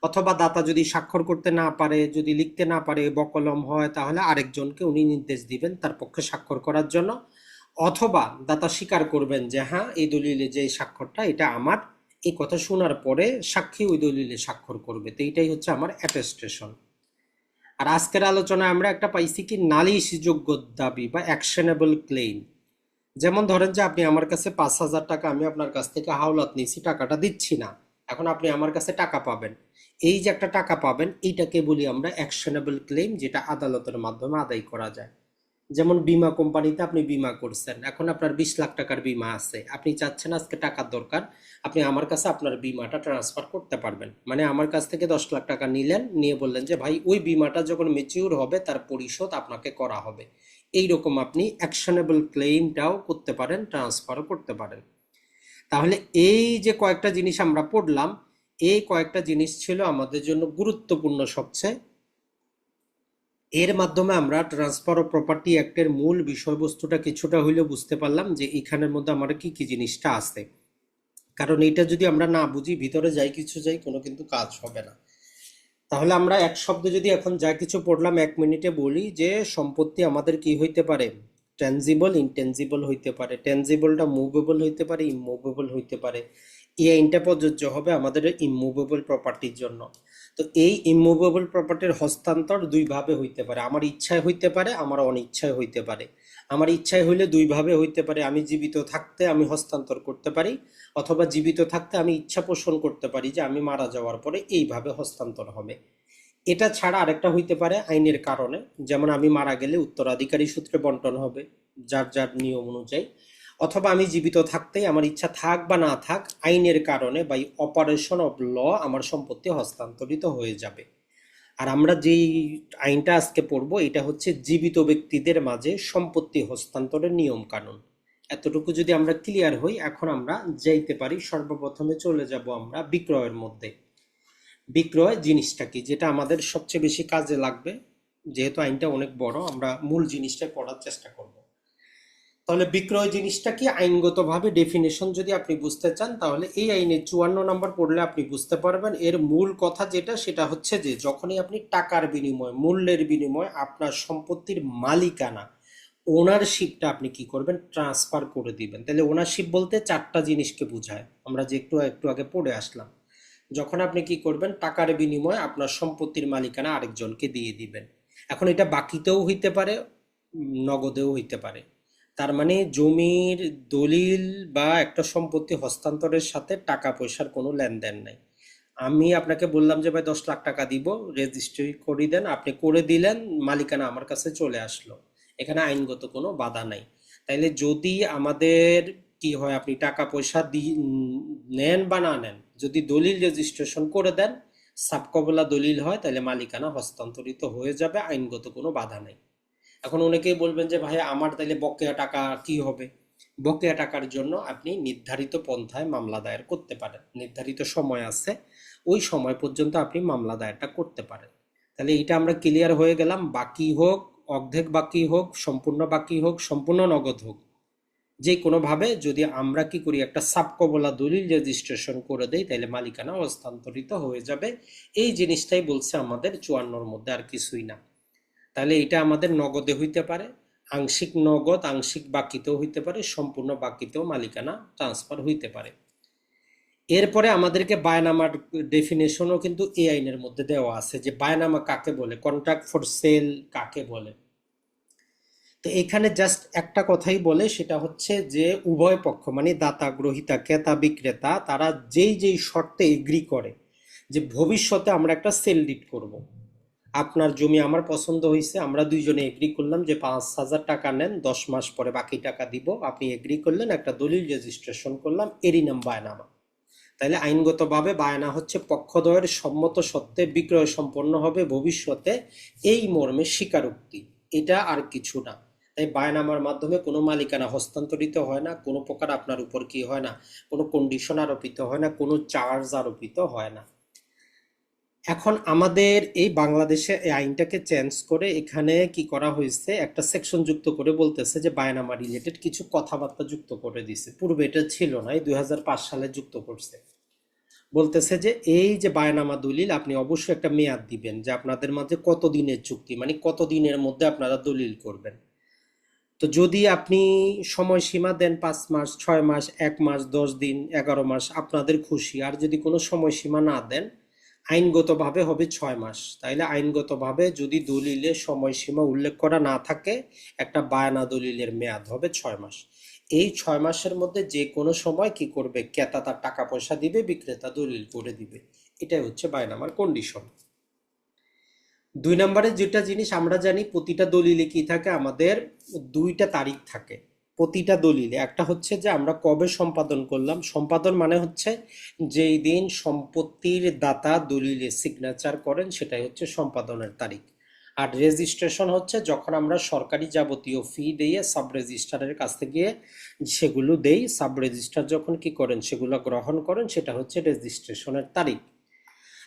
A: অথবা দাতা যদি স্বাক্ষর করতে না পারে, যদি লিখতে না পারে, বকলম হয়, তাহলে আরেকজনকে উনি নির্দেশ দিবেন তার পক্ষে স্বাক্ষর করার জন্য। অথবা দাতা স্বীকার করবেন যে হ্যাঁ, এই দলিলে যে স্বাক্ষরটা এটা আমার, এই কথা শোনার পরে সাক্ষী ওই দলিলে স্বাক্ষর করবে। তো এইটাই হচ্ছে আমার অ্যাটেস্টেশন। আর আজকের আলোচনায় আমরা একটা পাইছি কি, নালিশযোগ্য দাবি বা অ্যাকশনেবল ক্লেইম। যেমন ধরেন যে আপনি আমার কাছে 5,000 টাকা, আমি আপনার কাছ থেকে হাওলাত নিয়েছি, টাকাটা দিচ্ছি না, এখন আপনি আমার কাছে টাকা পাবেন। এই যে একটা টাকা পাবেন, এইটাকে বলি আমরা অ্যাকশনেবল ক্লেম, যেটা আদালতের মাধ্যমে আদায় করা যায়। যেমন বীমা কোম্পানিতে আপনি বীমা করছেন, এখন আপনার 20 লাখ টাকার বীমা আছে, আপনি চাচ্ছেন আজকে টাকার দরকার, আপনি আমার কাছে আপনার বীমাটা ট্রান্সফার করতে পারবেন। মানে আমার কাছ থেকে 10 লাখ টাকা নিলেন, নিয়ে বললেন যে ভাই ওই বীমাটা যখন ম্যাচিউর হবে তার পরিশোধ আপনাকে করা হবে। এইরকম আপনি অ্যাকশনেবল ক্লেইমটাও করতে পারেন, ট্রান্সফারও করতে পারেন। তাহলে এই যে কয়েকটা জিনিস আমরা পড়লাম, এই কয়েকটা জিনিস ছিল আমাদের জন্য গুরুত্বপূর্ণ সবচেয়ে। এর মাধ্যমে আমরা ট্রান্সফার অফ প্রপার্টি অ্যাক্টের মূল বিষয়বস্তুটা কিছুটা হইলেও বুঝতে পারলাম যে এখানের মধ্যে আমার কি কি জিনিসটা আছে। কারণ এটা যদি আমরা না বুঝি, ভিতরে যাই কিছু যাই, কোনো কিন্তু কাজ হবে না। তাহলে আমরা এক শব্দে যদি এখন যা কিছু পড়লাম 1 মিনিটে বলি যে সম্পত্তি আমাদের কি হইতে পারে, ট্যানজিবল, ইনটেনজিবল হইতে পারে। ট্যানজিবলটা মুভেবল হইতে পারে, ইমুভেবল হইতে পারে। এই আইনটা প্রযোজ্য হবে আমাদের ইমুভেবল প্রপার্টির জন্য। তো এই ইমুভেবল প্রপার্টির হস্তান্তর দুইভাবে হইতে পারে, আমার ইচ্ছায় হইতে পারে, আমার অনিচ্ছায় হইতে পারে। আমার ইচ্ছায় হইলে দুইভাবে হইতে পারে, আমি জীবিত থাকতে আমি হস্তান্তর করতে পারি, অথবা জীবিত থাকতে আমি ইচ্ছা পোষণ করতে পারি যে আমি মারা যাওয়ার পরে এইভাবে হস্তান্তর হবে। এটা ছাড়া আরেকটা হইতে পারে আইনের কারণে, যেমন আমি মারা গেলে উত্তরাধিকারী সূত্রে বন্টন হবে যার যার নিয়ম অনুযায়ী। অথবা আমি জীবিত থাকতেই আমার ইচ্ছা থাক বা না থাক, আইনের কারণে বাই অপারেশন অফ ল আমার সম্পত্তি হস্তান্তরিত হয়ে যাবে। আর আমরা যেই আইনটা আজকে পড়বো, এটা হচ্ছে জীবিত ব্যক্তিদের মাঝে সম্পত্তি হস্তান্তরের নিয়ম কানুন। এতটুকু যদি আমরা ক্লিয়ার হই, এখন আমরা যাইতে পারি, সর্বপ্রথমে চলে যাব আমরা বিক্রয়ের মধ্যে। বিক্রয় জিনিসটা কি, যেটা আমাদের সবচেয়ে বেশি কাজে লাগবে। যেহেতু আইনটা অনেক বড়, আমরা মূল জিনিসটাই পড়ার চেষ্টা করব। তাহলে বিক্রয় জিনিসটা কি, আইনগতভাবে ডেফিনেশন যদি আপনি বুঝতে চান, তাহলে এই আইনের 54 নম্বর পড়লে আপনি বুঝতে পারবেন। এর মূল কথা যেটা, সেটা হচ্ছে যে যখনই আপনি টাকার বিনিময়, মূল্যের বিনিময় আপনার সম্পত্তির মালিকানা, ওনারশিপটা আপনি কি করবেন, ট্রান্সফার করে দিবেন। তাহলে ওনারশিপ বলতে 4টা জিনিসকে বোঝায়, আমরা যে একটু একটু আগে পড়ে আসলাম। যখন আপনি কি করবেন, টাকার বিনিময়ে আপনার সম্পত্তির মালিকানা আরেকজনকে দিয়ে দিবেন। এখন এটা বাকিতেও হইতে পারে, নগদেও হইতে পারে। তার মানে জমির দলিল বা একটা সম্পত্তি হস্তান্তরের সাথে টাকা পয়সার কোনো লেনদেন নাই। আমি আপনাকে বললাম যে ভাই 10 লাখ টাকা দিব, রেজিস্ট্রি করে দেন, আপনি করে দিলেন, মালিকানা আমার কাছে চলে আসলো, এখানে আইনগত কোনো বাধা নাই। তাইলে যদি আমাদের কি হয়, আপনি টাকা পয়সা নেন বা না নেন, যদি দলিল রেজিস্ট্রেশন করে দেন, সাবকবলা দলিল হয়, তাহলে মালিকানা হস্তান্তরিত হয়ে যাবে, আইনগত কোনো বাধা নেই। এখন অনেকেই বলবেন যে ভাই আমার তাহলে বকেয়া টাকা কি হবে? বকেয়া টাকার জন্য আপনি নির্ধারিত পন্থায় মামলা দায়ের করতে পারেন, নির্ধারিত সময় আছে, ওই সময় পর্যন্ত আপনি মামলা দায়েরটা করতে পারেন। তাহলে এটা আমরা ক্লিয়ার হয়ে গেলাম। বাকি হোক, অর্ধেক বাকি হোক, সম্পূর্ণ বাকি হোক, সম্পূর্ণ নগদ হোক, যে কোনোভাবে যদি আমরা কি করি, একটা সাবকবলা দলিল রেজিস্ট্রেশন করে দেই, তাহলে মালিকানা হস্তান্তরিত হয়ে যাবে। এই জিনিসটাই বলছে আমাদের 54-র মধ্যে, আর কিছুই না। তাহলে এটা আমাদের নগদে হইতে পারে, আংশিক নগদ, আংশিক বাকিতেও হইতে পারে, সম্পূর্ণ বাকিতেও মালিকানা ট্রান্সফার হইতে পারে। এরপরে আমাদেরকে বায়নামার ডেফিনেশনও কিন্তু এই আইনের মধ্যে দেওয়া আছে, যে বায়নামা কাকে বলে, কন্ট্রাক্ট ফর সেল কাকে বলে। তো এখানে জাস্ট একটা কথাই বলে, সেটা হচ্ছে যে উভয় পক্ষ মানে দাতা গ্রহীতা, ক্রেতা বিক্রেতা, তারা যেই যেই শর্তে এগ্রি করে যে ভবিষ্যতে আমরা একটা সেল ডিড করব। আপনার জমি আমার পছন্দ হয়েছে, আমরা দুইজনে এগ্রি করলাম যে 5,000 টাকা নেন, 10 মাস পরে বাকি টাকা দিব, আপনি এগ্রি করলেন, একটা দলিল রেজিস্ট্রেশন করলাম, এরই নাম বায়নামা। তাইলে আইনগতভাবে বায়না হচ্ছে পক্ষদ্বয়ের সম্মত সত্ত্বে বিক্রয় সম্পন্ন হবে ভবিষ্যতে, এই মর্মে স্বীকারোক্তি, এটা আর কিছু না। তাই বায়নামার মাধ্যমে কোনো মালিকানা হস্তান্তরিত হয় না, কোনো প্রকার আপনার উপর কি হয় না, কোনো কন্ডিশন আরোপিত হয় না, কোনো চার্জ আরোপিত হয় না। এখন আমাদের এই বাংলাদেশে এই আইনটাকে চেঞ্জ করে এখানে কি করা হয়েছে, একটা সেকশন যুক্ত করে বলতেছে যে বায়নামা রিলেটেড কিছু কথাবার্তা যুক্ত করে দিছে। পূর্বে এটা ছিল না, এই 2005 সালে যুক্ত করছে। বলতেছে যে এই যে বায়নামা দলিল আপনি অবশ্যই একটা মেয়াদ দিবেন, যে আপনাদের মাঝে কত দিনের চুক্তি, মানে কত দিনের মধ্যে আপনারা দলিল করবেন। তো যদি আপনি সময়সীমা দেন 5 মাস, 6 মাস, 1 মাস, 10 দিন, 11 মাস, আপনাদের খুশি। আর যদি কোনো সময়সীমা না দেন, আইনগতভাবে হবে 6 মাস। তাইলে আইনগতভাবে যদি দলিলে সময়সীমা উল্লেখ করা না থাকে, একটা বায়না দলিলের মেয়াদ হবে 6 মাস। এই 6 মাসের মধ্যে যে কোনো সময় কি করবে, ক্রেতা তার টাকা পয়সা দিবে, বিক্রেতা দলিল করে দিবে। এটাই হচ্ছে বায়নামার কন্ডিশন। 2 নম্বরে যেটা জিনিস আমরা জানি, প্রতিটা দলিলে কি থাকে, আমাদের 2টা তারিখ থাকে প্রতিটা দলিলে। একটা হচ্ছে যে আমরা কবে সম্পাদন করলাম, সম্পাদন মানে হচ্ছে যেই দিন সম্পত্তির দাতা দলিলে সিগনেচার করেন, সেটাই হচ্ছে সম্পাদনের তারিখ। আর রেজিস্ট্রেশন হচ্ছে যখন আমরা সরকারি যাবতীয় ফি দিয়ে সাব রেজিস্ট্রারের কাছ থেকে সেগুলো দেই, সাব রেজিস্ট্রার যখন কি করেন সেগুলো গ্রহণ করেন, সেটা হচ্ছে রেজিস্ট্রেশনের তারিখ।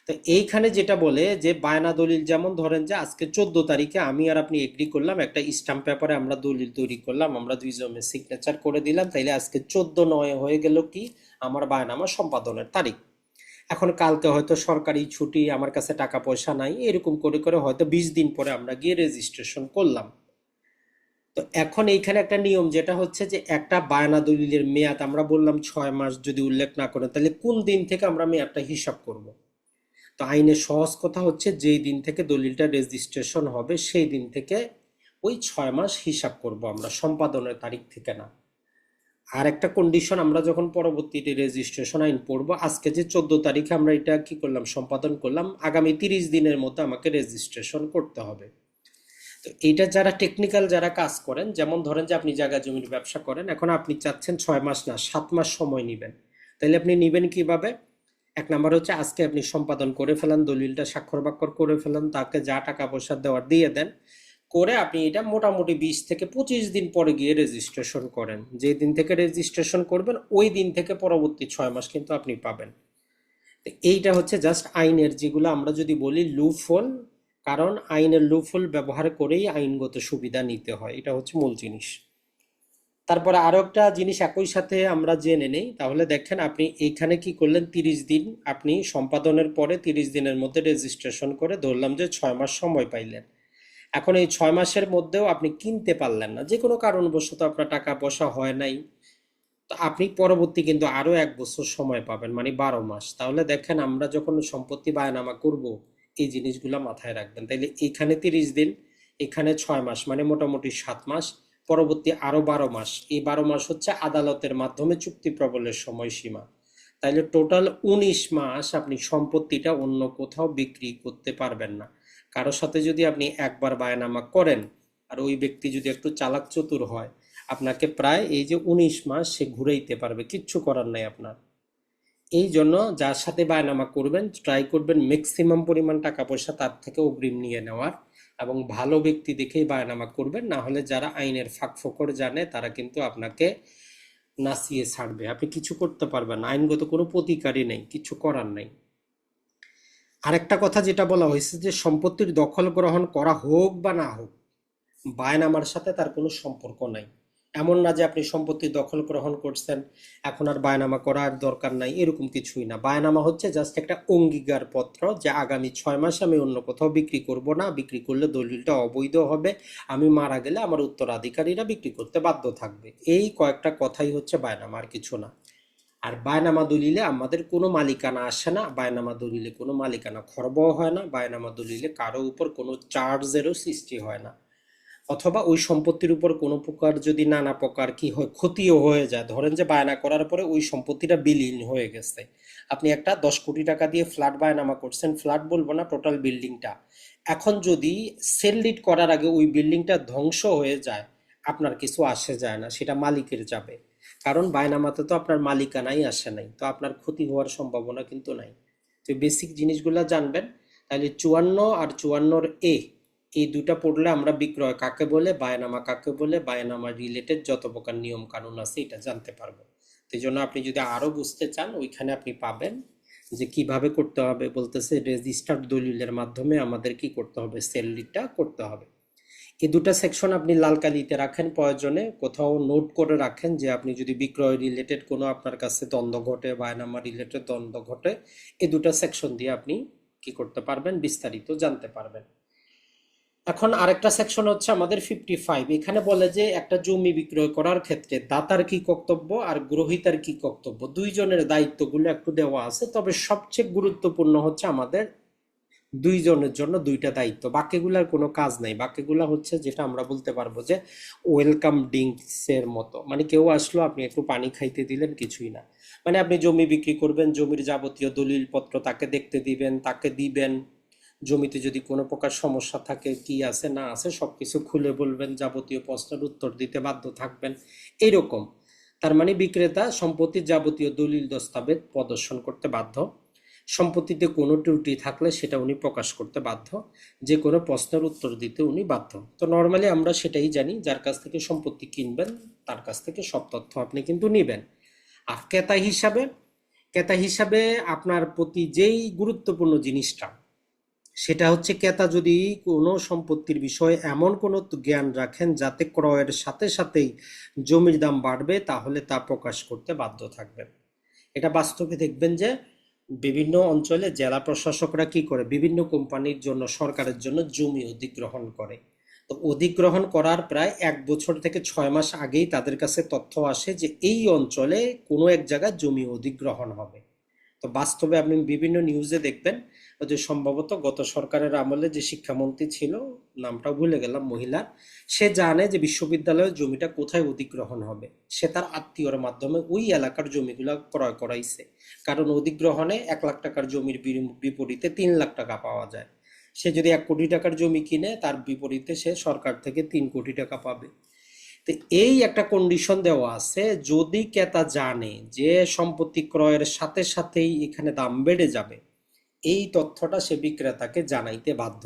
A: তো এইখানে যেটা বলে যে বায়না দলিল, যেমন ধরেন যে আজকে 14 তারিখে আমি আর আপনি এগ্রি করলাম, একটা স্ট্যাম্প পেপারে আমরা দলিল তৈরি করলাম, আমরা দুইজনে সিগনেচার করে দিলাম, তাইলে আজকে 14/9 হয়ে গেল কি আমার বায়নামা সম্পাদনের তারিখ। এখন কালকে হয়তো সরকারি ছুটি, আমার কাছে টাকা পয়সা নাই, এরকম করে করে হয়তো 20 দিন পরে আমরা গিয়ে রেজিস্ট্রেশন করলাম। তো এখন এইখানে একটা নিয়ম যেটা হচ্ছে যে একটা বায়না দলিলের মেয়াদ আমরা বললাম 6 মাস, যদি উল্লেখ না করেন তাহলে কোন দিন থেকে আমরা মেয়াদটা হিসাব করব। তো আইনের সহজ কথা হচ্ছে যেই দিন থেকে দলিলটা রেজিস্ট্রেশন হবে সেই দিন থেকে ওই 6 মাস হিসাব করব আমরা, সম্পাদনের তারিখ থেকে না। আর একটা কন্ডিশন, আমরা যখন পরবর্তীতে রেজিস্ট্রেশন আইন পড়বো, আজকে যে 14 তারিখে আমরা এটা কি করলাম, সম্পাদন করলাম, আগামী 30 দিনের মধ্যে আমাকে রেজিস্ট্রেশন করতে হবে। তো এইটা যারা টেকনিক্যাল যারা কাজ করেন, যেমন ধরেন যে আপনি জায়গা জমির ব্যবসা করেন, এখন আপনি চাচ্ছেন 6 মাস না 7 মাস সময় নেবেন, তাহলে আপনি নেবেন কিভাবে? এক নাম্বার হচ্ছে আজকে আপনি সম্পাদন করে ফেলেন, দলিলটা স্বাক্ষর বাক্ষর করে ফেলেন, তাকে যা টাকা পয়সা দেওয়ার দিয়ে দেন, করে আপনি এটা মোটামুটি 20 থেকে 25 দিন পরে গিয়ে রেজিস্ট্রেশন করেন। যে দিন থেকে রেজিস্ট্রেশন করবেন ওই দিন থেকে পরবর্তী 6 মাস কিন্তু আপনি পাবেন। তো এইটা হচ্ছে জাস্ট আইনের, যেগুলো আমরা যদি বলি লুপ হোল, কারণ আইনের লুপ হোল ব্যবহার করেই আইনগত সুবিধা নিতে হয়, এটা হচ্ছে মূল জিনিস। তারপরে আরো একটা জিনিস একই সাথে আমরা জেনে নেই। তাহলে দেখেন আপনি এইখানে কি করলেন, 30 দিন আপনি সম্পাদনের পরে 30 দিনের মধ্যে রেজিস্ট্রেশন করে ধরলাম যে 6 মাস সময় পাইলেন। এখন এই 6 মাসের মধ্যেও আপনি কিনতে পারলেন না, যে কোনো কারণবশত আপনার টাকা পয়সা হয় নাই, তো আপনি পরবর্তী কিন্তু আরো 1 বছর সময় পাবেন, মানে 12 মাস। তাহলে দেখেন আমরা যখন সম্পত্তি বায়নামা করব, এই জিনিসগুলো মাথায় রাখবেন। তাইলে এখানে 30 দিন, এখানে 6 মাস, মানে মোটামুটি 7 মাস, পরবর্তী আরো 12 মাস। এই 12 মাস হচ্ছে আদালতের মাধ্যমে চুক্তি প্রবলের সময়সীমা। তাইলে টোটাল 19 মাস আপনি সম্পত্তিটা অন্য কোথাও বিক্রি করতে পারবেন না। কারোর সাথে যদি আপনি একবার বায়নামা করেন, আর ওই ব্যক্তি যদি একটু চালাক চতুর হয়, আপনাকে প্রায় এই যে 19 মাস সে ঘুরাইতে পারবে, কিচ্ছু করার নাই আপনার। এই জন্য যার সাথে বায়নামা করবেন ট্রাই করবেন ম্যাক্সিমাম পরিমাণ টাকা পয়সা তার থেকে অগ্রিম নিয়ে নেওয়ার, এবং ভালো ব্যক্তি দেখেই বায়নামা করবেন। না হলে যারা আইনের ফাঁক ফোকর জানে তারা কিন্তু আপনাকে নাচিয়ে ছাড়বে, আপনি কিছু করতে পারবেন না, আইনগত কোনো প্রতিকারই নেই, কিছু করার নেই। আরেকটা কথা যেটা বলা হয়েছে যে সম্পত্তির দখল গ্রহণ করা হোক বা না হোক, বায়নামার সাথে তার কোনো সম্পর্ক নাই। এমন না যে আপনি সম্পত্তি দখল গ্রহণ করছেন, এখন আর বায়নামা করার দরকার নাই, এরকম কিছুই না। বায়নামা হচ্ছে জাস্ট একটা অঙ্গীকার পত্র যে আগামী 6 মাস আমি অন্য কোথাও বিক্রি করব না, বিক্রি করলে দলিলটা অবৈধ হবে, আমি মারা গেলে আমার উত্তরাধিকারীরা বিক্রি করতে বাধ্য থাকবে। এই কয়েকটা কথাই হচ্ছে বায়নামা, আর কিছু না। আর বায়নামা দলিলে আমাদের কোনো মালিকানা আসে না, বায়নামা দলিলে কোনো মালিকানা খরবও হয় না, বায়নামা দলিলে কারো উপর কোনো চার্জেরও সৃষ্টি হয় না। অথবা ওই সম্পত্তির উপর কোনো প্রকার যদি নানা প্রকার কি হয়, ক্ষতিও হয়ে যায়, ধরেন যে বায়না করার পরে ওই সম্পত্তিটা বিলীন হয়ে গেছে, আপনি একটা 10 কোটি টাকা দিয়ে ফ্ল্যাট বায়নামা করছেন, ফ্ল্যাট বলবো না, টোটাল বিল্ডিংটা, এখন যদি সেল ডিড করার আগে ওই বিল্ডিংটা ধ্বংস হয়ে যায়, আপনার কিছু আসে যায় না, সেটা মালিকের যাবে। কারণ বায়নামাতে তো আপনার মালিকানাই আসে নাই, তো আপনার ক্ষতি হওয়ার সম্ভাবনা কিন্তু নাই। তো বেসিক জিনিসগুলো জানবেন। তাহলে 54 আর 54A এই দুটা পড়লে আমরা বিক্রয় কাকে বলে, বায়নামা কাকে বলে, বায়নামা রিলেটেড যত প্রকার নিয়ম কানুন আছে এটা জানতে পারবো। তো এই জন্য আপনি যদি আরো বুঝতে চান ওইখানে আপনি পাবেন যে কিভাবে করতে হবে। বলতেছে রেজিস্টার্ড দলিলের মাধ্যমে আমাদের কি করতে হবে, সেল ডিডটা করতে হবে। এই দুটা সেকশন আপনি লাল কালিতে রাখেন, প্রয়োজনে কোথাও নোট করে রাখেন যে আপনি যদি বিক্রয় রিলেটেড কোনো আপনার কাছে দ্বন্দ্ব ঘটে, বায়নামা রিলেটেড দ্বন্দ্ব ঘটে, এই দুটা সেকশন দিয়ে আপনি কি করতে পারবেন, বিস্তারিত জানতে পারবেন। এখন আরেকটা সেকশন হচ্ছে আমাদের 55। এখানে বলে যে একটা জমি বিক্রয় করার ক্ষেত্রে দাতার কি কর্তব্য আর গ্রহীতার কি কর্তব্য, দুইজনের দায়িত্বগুলো একটু দেওয়া আছে। তবে সবচেয়ে গুরুত্বপূর্ণ হচ্ছে আমাদের দুইজনের জন্য দুইটা দায়িত্ব, বাকিগুলার কোনো কাজ নাই। বাকিগুলা হচ্ছে যেটা আমরা বলতে পারবো যে ওয়েলকাম ড্রিঙ্কস এর মতো, মানে কেউ আসলো আপনি একটু পানি খাইতে দিলেন, কিছুই না। মানে আপনি জমি বিক্রি করবেন, জমির যাবতীয় দলিল পত্র তাকে দেখতে দিবেন, তাকে দিবেন। জমিতে যদি কোনো প্রকার সমস্যা থাকে, কি আছে না আছে সবকিছু খুলে বলবেন, যাবতীয় প্রশ্নের উত্তর দিতে বাধ্য থাকবেন, এইরকম। তার মানে বিক্রেতা সম্পত্তির যাবতীয় দলিল দস্তাবেজ প্রদর্শন করতে বাধ্য। সম্পত্তিতে কোনো ত্রুটি থাকলে সেটা উনি প্রকাশ করতে বাধ্য। যে কোনো প্রশ্নের উত্তর দিতে উনি বাধ্য। তো নর্মালি আমরা সেটাই জানি, যার কাছ থেকে সম্পত্তি কিনবেন তার কাছ থেকে সব তথ্য আপনি কিন্তু নিবেন। আর ক্রেতা হিসাবে আপনার প্রতি যেই গুরুত্বপূর্ণ জিনিসটা, সেটা হচ্ছে ক্রেতা যদি কোনো সম্পত্তির বিষয়ে এমন কোনো জ্ঞান রাখেন যাতে ক্রয়ের সাথে সাথেই জমির দাম বাড়বে, তাহলে তা প্রকাশ করতে বাধ্য থাকবেন। এটা বাস্তবে দেখবেন যে বিভিন্ন অঞ্চলে জেলা প্রশাসকরা কি করে, বিভিন্ন কোম্পানির জন্য, সরকারের জন্য জমি অধিগ্রহণ করে। তো অধিগ্রহণ করার প্রায় 1 বছর থেকে 6 মাস আগেই তাদের কাছে তথ্য আসে যে এই অঞ্চলে কোনো এক জায়গায় জমি অধিগ্রহণ হবে। তো বাস্তবে আপনি বিভিন্ন নিউজে দেখবেন যে সম্ভবত গত সরকারের আমলে যে শিক্ষামন্ত্রী ছিল, নামটা ভুলে গেলাম মহিলার, সে জানে যে বিশ্ববিদ্যালয়ের জমিটা কোথায় অধিগ্রহণ হবে। সে তার আত্মীয়র মাধ্যমে ওই এলাকার জমিগুলা ক্রয় করাইছে। কারণ অধিগ্রহণে 1 লাখ টাকার জমির বিপরীতে 3 লাখ টাকা পাওয়া যায়। সে যদি 1 কোটি টাকার জমি কিনে, তার বিপরীতে সে সরকার থেকে 3 কোটি টাকা পাবে। তো এই একটা কন্ডিশন দেওয়া আছে, যদি ক্রেতা জানে যে সম্পত্তি ক্রয়ের সাথে সাথেই এখানে দাম বেড়ে যাবে, এই তথ্যটা সে বিক্রেতাকে জানাইতে বাধ্য।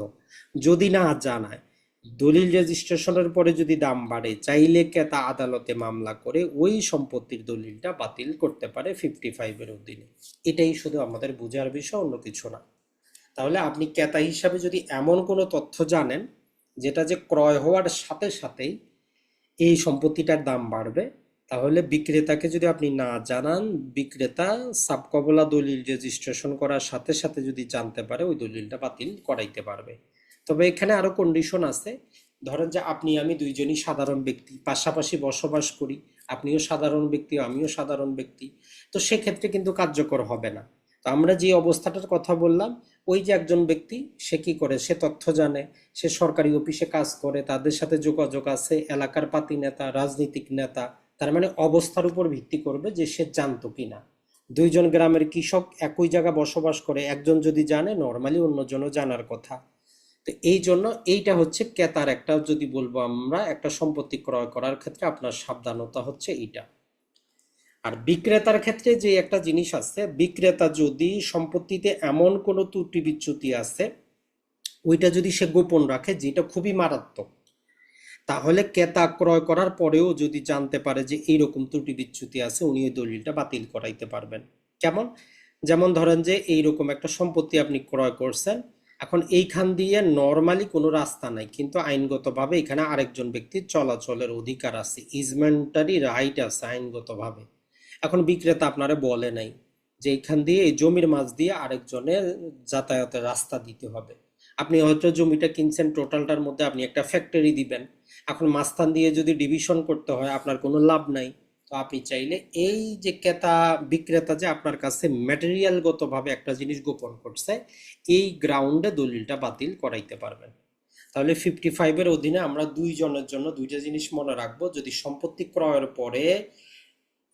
A: যদি না জানায়, দলিল রেজিস্ট্রেশনের পরে যদি দাম বাড়ে, চাইলে ক্রেতা আদালতে মামলা করে ওই সম্পত্তির দলিলটা বাতিল করতে পারে 55-এর অধীনে। এটাই শুধু আমাদের বোঝার বিষয়, অন্য কিছু না। তাহলে আপনি ক্রেতা হিসাবে যদি এমন কোনো তথ্য জানেন যেটা যে ক্রয় হওয়ার সাথে সাথেই এই সম্পত্তিটার দাম বাড়বে, তাহলে বিক্রেতাকে যদি আপনি না জানান, বিক্রেতা সাবকবলা দলিল রেজিস্ট্রেশন করার সাথে সাথে যদি জানতে পারে, ওই দলিলটা বাতিল করাইতে পারবে। তবে এখানে আরো কন্ডিশন আছে। ধরেন যে আপনি আমি দুইজনই সাধারণ ব্যক্তি, পাশাপাশি বসবাস করি, আপনিও সাধারণ ব্যক্তি আমিও সাধারণ ব্যক্তি, তো সেক্ষেত্রে কিন্তু কার্যকর হবে না। তো আমরা যে অবস্থাটার কথা বললাম, ওই যে একজন ব্যক্তি, সে কি করে, সে তথ্য জানে, সে সরকারি অফিসে কাজ করে, তাদের সাথে যোগাযোগ আছে, এলাকার পাতি নেতা, রাজনৈতিক নেতা, তার মানে অবস্থার উপর ভিত্তি করবে যে সে জানতো কিনা। দুইজন গ্রামের কৃষক একই জায়গা বসবাস করে, একজন যদি জানে, নর্মালি অন্যজনও জানার কথা। তো এই জন্য এইটা হচ্ছে ক্রেতার একটা, যদি বলবো আমরা, একটা সম্পত্তি ক্রয় করার ক্ষেত্রে আপনার সাবধানতা হচ্ছে এইটা। আর বিক্রেতার ক্ষেত্রে যে একটা জিনিস আছে, বিক্রেতা যদি সম্পত্তিতে এমন কোনো ত্রুটি বিচ্যুতি আছে, ওইটা যদি সে গোপন রাখে, যেটা খুবই মারাত্মক, তাহলে ক্রেতা ক্রয় করার পরেও যদি জানতে পারে যে এইরকম ত্রুটি বিচ্যুতি আছে, উনি ওই দলিলটা বাতিল করাইতে পারবেন। কেমন? যেমন ধরেন যে এইরকম একটা সম্পত্তি আপনি ক্রয় করছেন, এখন এইখান দিয়ে নর্মালি কোনো রাস্তা নাই, কিন্তু আইনগতভাবে এখানে আরেকজন ব্যক্তির চলাচলের অধিকার আছে, ইজমেন্টারি রাইট আছে আইনগতভাবে। এখন বিক্রেতা আপনারে বলে নাই যে এইখান দিয়ে, এই জমির মাঝ দিয়ে আরেকজনের যাতায়াতের রাস্তা দিতে হবে। আপনি হয়তো জমিটা কিনছেন, টোটালটার মধ্যে আপনি একটা ফ্যাক্টরি দিবেন। এখন মাঝখান দিয়ে যদি ডিভিশন করতে হয়, আপনার কোনো লাভ নাই। তো আপনি চাইলে এই যে বিক্রেতা যে আপনার কাছে ম্যাটেরিয়ালগত ভাবে একটা জিনিস গোপন করছে, এই গ্রাউন্ডে দলিলটা বাতিল করাইতে পারবেন। তাহলে 55-এর অধীনে আমরা দুইজনের জন্য দুইটা জিনিস মনে রাখবো। যদি সম্পত্তি ক্রয়ের পরে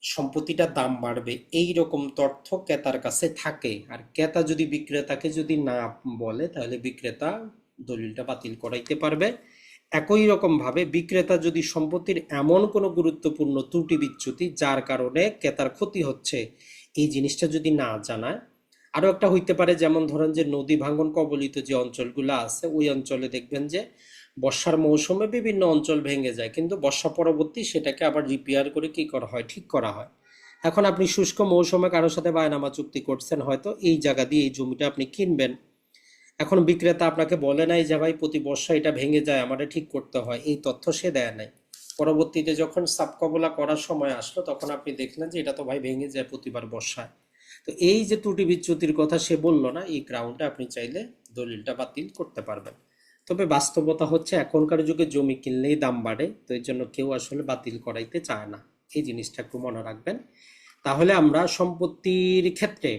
A: সম্পত্তিটার দাম বাড়বে এই রকম তথ্য ক্রেতার কাছে থাকে, আর ক্রেতা যদি বিক্রেতাকে যদি না বলে, তাহলে বিক্রেতা দলিলটা বাতিল করাইতে পারবে। একই রকম ভাবে বিক্রেতা যদি সম্পত্তির এমন কোনো গুরুত্বপূর্ণ ত্রুটি বিচ্যুতি যার কারণে ক্রেতার ক্ষতি হচ্ছে এই জিনিসটা যদি না জানায়, আরো একটা হইতে পারে যেমন ধরেন যে নদী ভাঙ্গন কবলিত যে অঞ্চলগুলো আছে ওই অঞ্চলে দেখবেন যে বর্ষার মৌসুমে বিভিন্ন অঞ্চল ভেঙে যায়, কিন্তু বর্ষা পরবর্তী সেটাকে আবার রিপেয়ার করে কি করা হয়, ঠিক করা হয়। এখন আপনি শুষ্ক মৌসুমে কারোর সাথে বায়নামা চুক্তি করছেন, হয়তো এই জায়গা দিয়ে এই জমিটা আপনি কিনবেন। এখন বিক্রেতা আপনাকে বলে নাই যে ভাই প্রতি বর্ষা এটা ভেঙে যায়, আমাদের ঠিক করতে হয়, এই তথ্য সে দেয় নাই। পরবর্তীতে যখন সাবকবলা করার সময় আসলো তখন আপনি দেখলেন যে এটা তো ভাই ভেঙে যায় প্রতিবার বর্ষায়। তো এই যে ত্রুটি বিচ্যুতির কথা সে বললো না, এই গ্রাউন্ডে আপনি চাইলে দলিলটা বাতিল করতে পারবেন। তবে বাস্তবতা হচ্ছে এখনকার যুগে জমি কিনলেই দাম বাড়ে, তো এই জন্য কেউ আসলে বাতিল করাইতে চায় না। এই জিনিসটা একটু মনে রাখবেন। তাহলে আমরা সম্পত্তির ক্ষেত্রে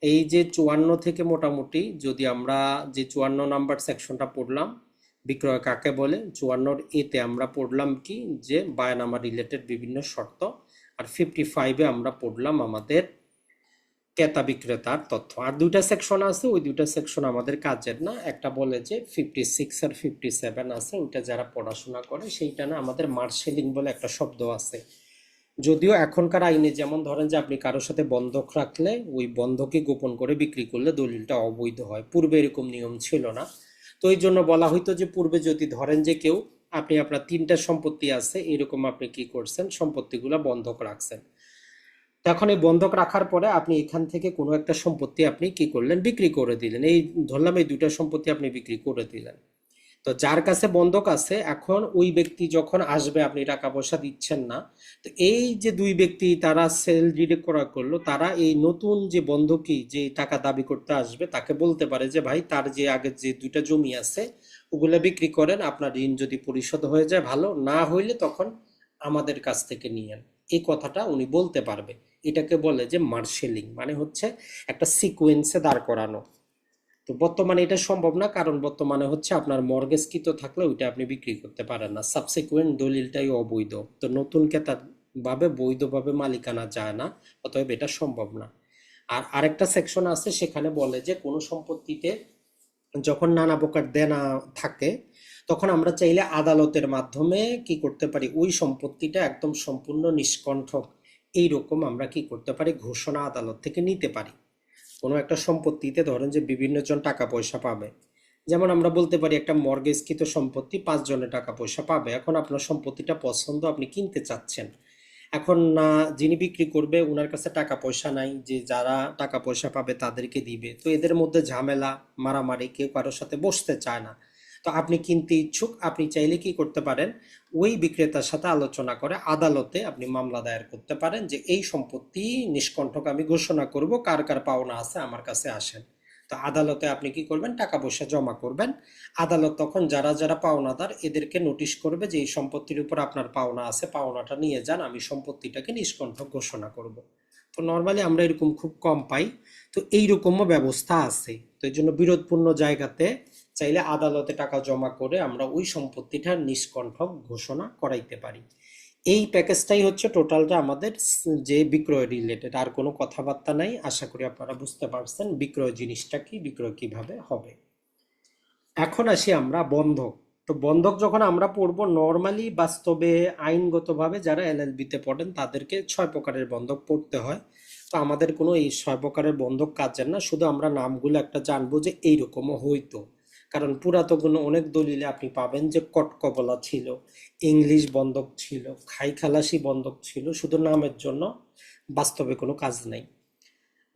A: এই যে 54 থেকে মোটামুটি যদি আমরা যে 54 নাম্বার সেকশনটা পড়লাম বিক্রয় কাকে বলে, 54 এতে আমরা পড়লাম কি যে বায়নামা রিলেটেড বিভিন্ন শর্ত, আর 55-এ আমরা পড়লাম আমাদের ক্রেতা বিক্রেতার তথ্য। আর দুইটা সেকশন আছে, ওই দুইটা সেকশন আমাদের কাজের না। একটা বলে যে 56 আর 57 আছে, ওইটা যারা পড়াশোনা করে সেইটা না, আমাদের মার্শেলিং বলে একটা শব্দ আছে। যদিও এখনকার আইনে যেমন ধরেন যে আপনি কারোর সাথে বন্ধক রাখলে ওই বন্ধকে গোপন করে বিক্রি করলে দলিলটা অবৈধ হয়, পূর্বে এরকম নিয়ম ছিল না। তো এই জন্য বলা হইতো যে পূর্বে যদি ধরেন যে কেউ, আপনি আপনার 3টা সম্পত্তি আছে এরকম, আপনি কি করছেন সম্পত্তিগুলো বন্ধক রাখছেন, তখন এই বন্ধক রাখার পরে আপনি এখান থেকে কোনো একটা সম্পত্তি আপনি কি করলেন, বিক্রি করে দিলেন। এই ধরলাম এই দুইটা সম্পত্তি আপনি বিক্রি করে দিলেন। তো যার কাছে বন্ধক আছে এখন ওই ব্যক্তি যখন আসবে আপনি টাকা পয়সা দিচ্ছেন না, তো এই যে দুই ব্যক্তি তারা সেল ডিড করা করলো, তারা এই নতুন যে বন্ধকি যে টাকা দাবি করতে আসবে তাকে বলতে পারে যে ভাই তার যে আগের যে দুইটা জমি আছে ওগুলা বিক্রি করেন, আপনার ঋণ যদি পরিশোধ হয়ে যায় ভালো, না হইলে তখন আমাদের কাছ থেকে নিয়েন। এই কথাটা উনি বলতে পারবে। এটাকে বলে যে মার্শেলিং, মানে হচ্ছে একটা সিকোয়েন্সে দাঁড় করানো। তো বর্তমানে এটা সম্ভব না, কারণ বর্তমানে হচ্ছে আপনার মর্গেজকৃত থাকলে ওইটা আপনি বিক্রি করতে পারেন না, সাবসিকুয়েন্ট দলিলটাই অবৈধ। তো নতুন ক্রেতা ভাবে বৈধভাবে মালিকানা যায় না, অতএব এটা সম্ভব না। আর আরেকটা সেকশন আছে সেখানে বলে যে কোনো সম্পত্তিতে যখন নানা প্রকার দেনা থাকে তখন আমরা চাইলে আদালতের মাধ্যমে কি করতে পারি, ওই সম্পত্তিটা একদম সম্পূর্ণ নিষ্কণ্ঠক এইরকম আমরা কি করতে পারি, ঘোষণা আদালত থেকে নিতে পারি। কোনো একটা সম্পত্তিতে ধরেন যে বিভিন্ন জন টাকা পয়সা পাবে, যেমন আমরা বলতে পারি একটা মর্গেজকৃত সম্পত্তি 5 জনের টাকা পয়সা পাবে। এখন আপনার সম্পত্তিটা পছন্দ, আপনি কিনতে চাচ্ছেন, এখন না যিনি বিক্রি করবে ওনার কাছে টাকা পয়সা নাই যে যারা টাকা পয়সা পাবে তাদেরকে দিবে, তো এদের মধ্যে ঝামেলা মারামারি, কেউ কারোর সাথে বসতে চায় না। তো আপনি কিনতে ইচ্ছুক, আপনি চাইলে কি করতে পারেন, ওই বিক্রেতার সাথে আলোচনা করে আদালতে আপনি মামলা দায়ের করতে পারেন যে এই সম্পত্তি নিষ্কণ্ঠক আমি ঘোষণা করব, কার কার পাওনা আছে আমার কাছে আসেন। তো আদালতে আপনি কি করবেন, টাকা পয়সা জমা করবেন। আদালত তখন যারা যারা পাওনাদার এদেরকে নোটিশ করবে যে এই সম্পত্তির উপর আপনার পাওনা আছে, পাওনাটা নিয়ে যান, আমি সম্পত্তিটাকে নিষ্কণ্ঠক ঘোষণা করব। তো নর্মালি আমরা এরকম খুব কম পাই। তো এইরকমও ব্যবস্থা আছে। তো এই জন্য বিরোধপূর্ণ জায়গাতে চাইলে আদালতে টাকা জমা করে আমরা ওই সম্পত্তিটা নিষ্কণ্ঠক ঘোষণা করাইতে পারি। এই প্যাকেজটাই হচ্ছে টোটালটা আমাদের যে বিক্রয় রিলেটেড, আর কোনো কথাবার্তা নাই। আশা করি আপনারা বুঝতে পারছেন বিক্রয় জিনিসটা কি, বিক্রয় কিভাবে হবে। এখন আসি আমরা বন্ধক। তো বন্ধক যখন আমরা পড়বো নর্মালি বাস্তবে আইনগতভাবে যারা এলএলবি তে পড়েন তাদেরকে 6 প্রকারের বন্ধক পড়তে হয়। তো আমাদের কোনো এই 6 প্রকারের বন্ধক কাজের না, শুধু আমরা নামগুলো একটা জানবো যে এইরকমও হইতো। কারণ পুরাতন অনেক দলিলে আপনি পাবেন যে কটকবলা ছিল, ইংলিশ বন্ধক ছিল, খাই খালাসি বন্ধক ছিল, শুধু নামের জন্য, বাস্তবে কোনো কাজ নেই।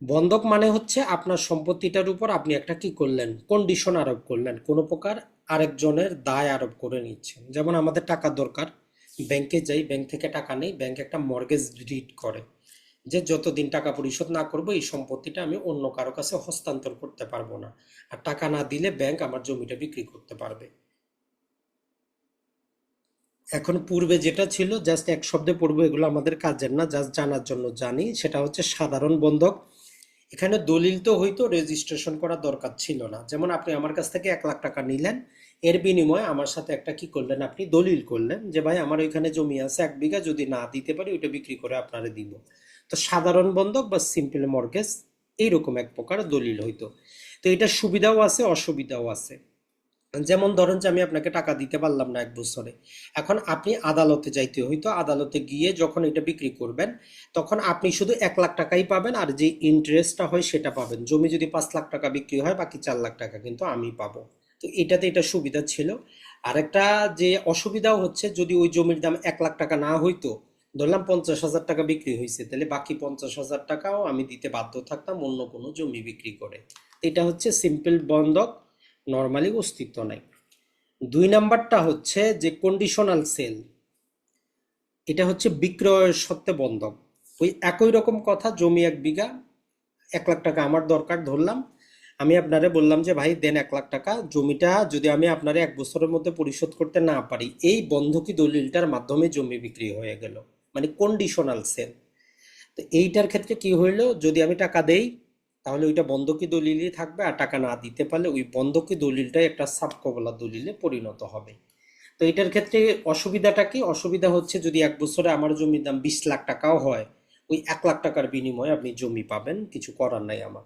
A: বন্ধক মানে হচ্ছে আপনার সম্পত্তিটার উপর আপনি একটা কি করলেন, কন্ডিশন আরোপ করলেন, কোনো প্রকার আরেকজনের দায় আরোপ করে নিচ্ছেন। যেমন আমাদের টাকা দরকার, ব্যাংকে যাই, ব্যাংক থেকে টাকা নেই, ব্যাংক একটা মর্গেজ ডিড করে যে যতদিন টাকা পরিশোধ না করবো এই সম্পত্তিটা আমি অন্য কারো কাছে হস্তান্তর করতে পারবো না, আর টাকা না দিলে ব্যাংক আমার জমিটা বিক্রি করতে পারবে। এখন পূর্বে যেটা ছিল জাস্ট এক শব্দে পড়বো, এগুলো আমাদের কাজের না, জাস্ট জানার জন্য জানি, সেটা হচ্ছে সাধারণ বন্ধক। এখানে দলিল তো হয়তো রেজিস্ট্রেশন করা দরকার ছিল না। যেমন আপনি আমার কাছ থেকে 1 লাখ টাকা নিলেন, এর বিনিময়ে আমার সাথে একটা কি করলেন, আপনি দলিল করলেন যে ভাই আমার ওইখানে জমি আছে 1 বিঘা, যদি না দিতে পারি ওইটা বিক্রি করে আপনারে দিব। তো সাধারণ বন্ধক বা সিম্পল মর্গেজ এইরকম এক প্রকার দলিল হইতো। তো এটা সুবিধাও আছে অসুবিধাও আছে। যেমন ধরেন যে আমি আপনাকে টাকা দিতে পারলাম না 1 বছরে, এখন আপনি আদালতে যাইতে হইতো, আদালতে গিয়ে যখন এটা বিক্রি করবেন তখন আপনি শুধু 1 লাখ টাকাই পাবেন, আর যে ইন্টারেস্টটা হয় সেটা পাবেন। জমি যদি 5 লাখ টাকা বিক্রি হয়, বাকি 4 লাখ টাকা কিন্তু আমি পাবো। তো এটাতে এটা সুবিধা ছিল। আরেকটা যে অসুবিধাও হচ্ছে, যদি ওই জমির দাম 1 লাখ টাকা না হইতো, ধরলাম 50,000 টাকা বিক্রি হয়েছে, তাহলে বাকি 50,000 টাকাও আমি দিতে বাধ্য থাকতাম অন্য কোনো জমি বিক্রি করে। এটা হচ্ছে সিম্পল বন্ধক, নর্মালি অস্তিত্ব নাই। 2 নাম্বারটা হচ্ছে যে কন্ডিশনাল সেল, এটা হচ্ছে বিক্রয়ের সত্ত্বে বন্ধক। ওই একই রকম কথা, জমি 1 বিঘা, 1 লাখ টাকা আমার দরকার ধরলাম, আমি আপনারে বললাম যে ভাই দেন 1 লাখ টাকা, জমিটা যদি আমি আপনারে 1 বছরের মধ্যে পরিশোধ করতে না পারি, এই বন্ধকি দলিলটার মাধ্যমে জমি বিক্রি হয়ে গেল, মানে কন্ডিশনাল সেল। তো এইটার ক্ষেত্রে কি হইলো, যদি আমি টাকা দেই তাহলে ওইটা বন্ধকি দলিলই থাকবে, আর টাকা না দিতে পারলে ওই বন্ধকি দলিলটাই একটা সাবকবলা দলিলে পরিণত হবে। তো এটার ক্ষেত্রে অসুবিধাটা কি, অসুবিধা হচ্ছে যদি 1 বছরে আমার জমির দাম 20 লাখ টাকাও হয়, ওই 1 লাখ টাকার বিনিময়ে আপনি জমি পাবেন, কিছু করার নাই আমার।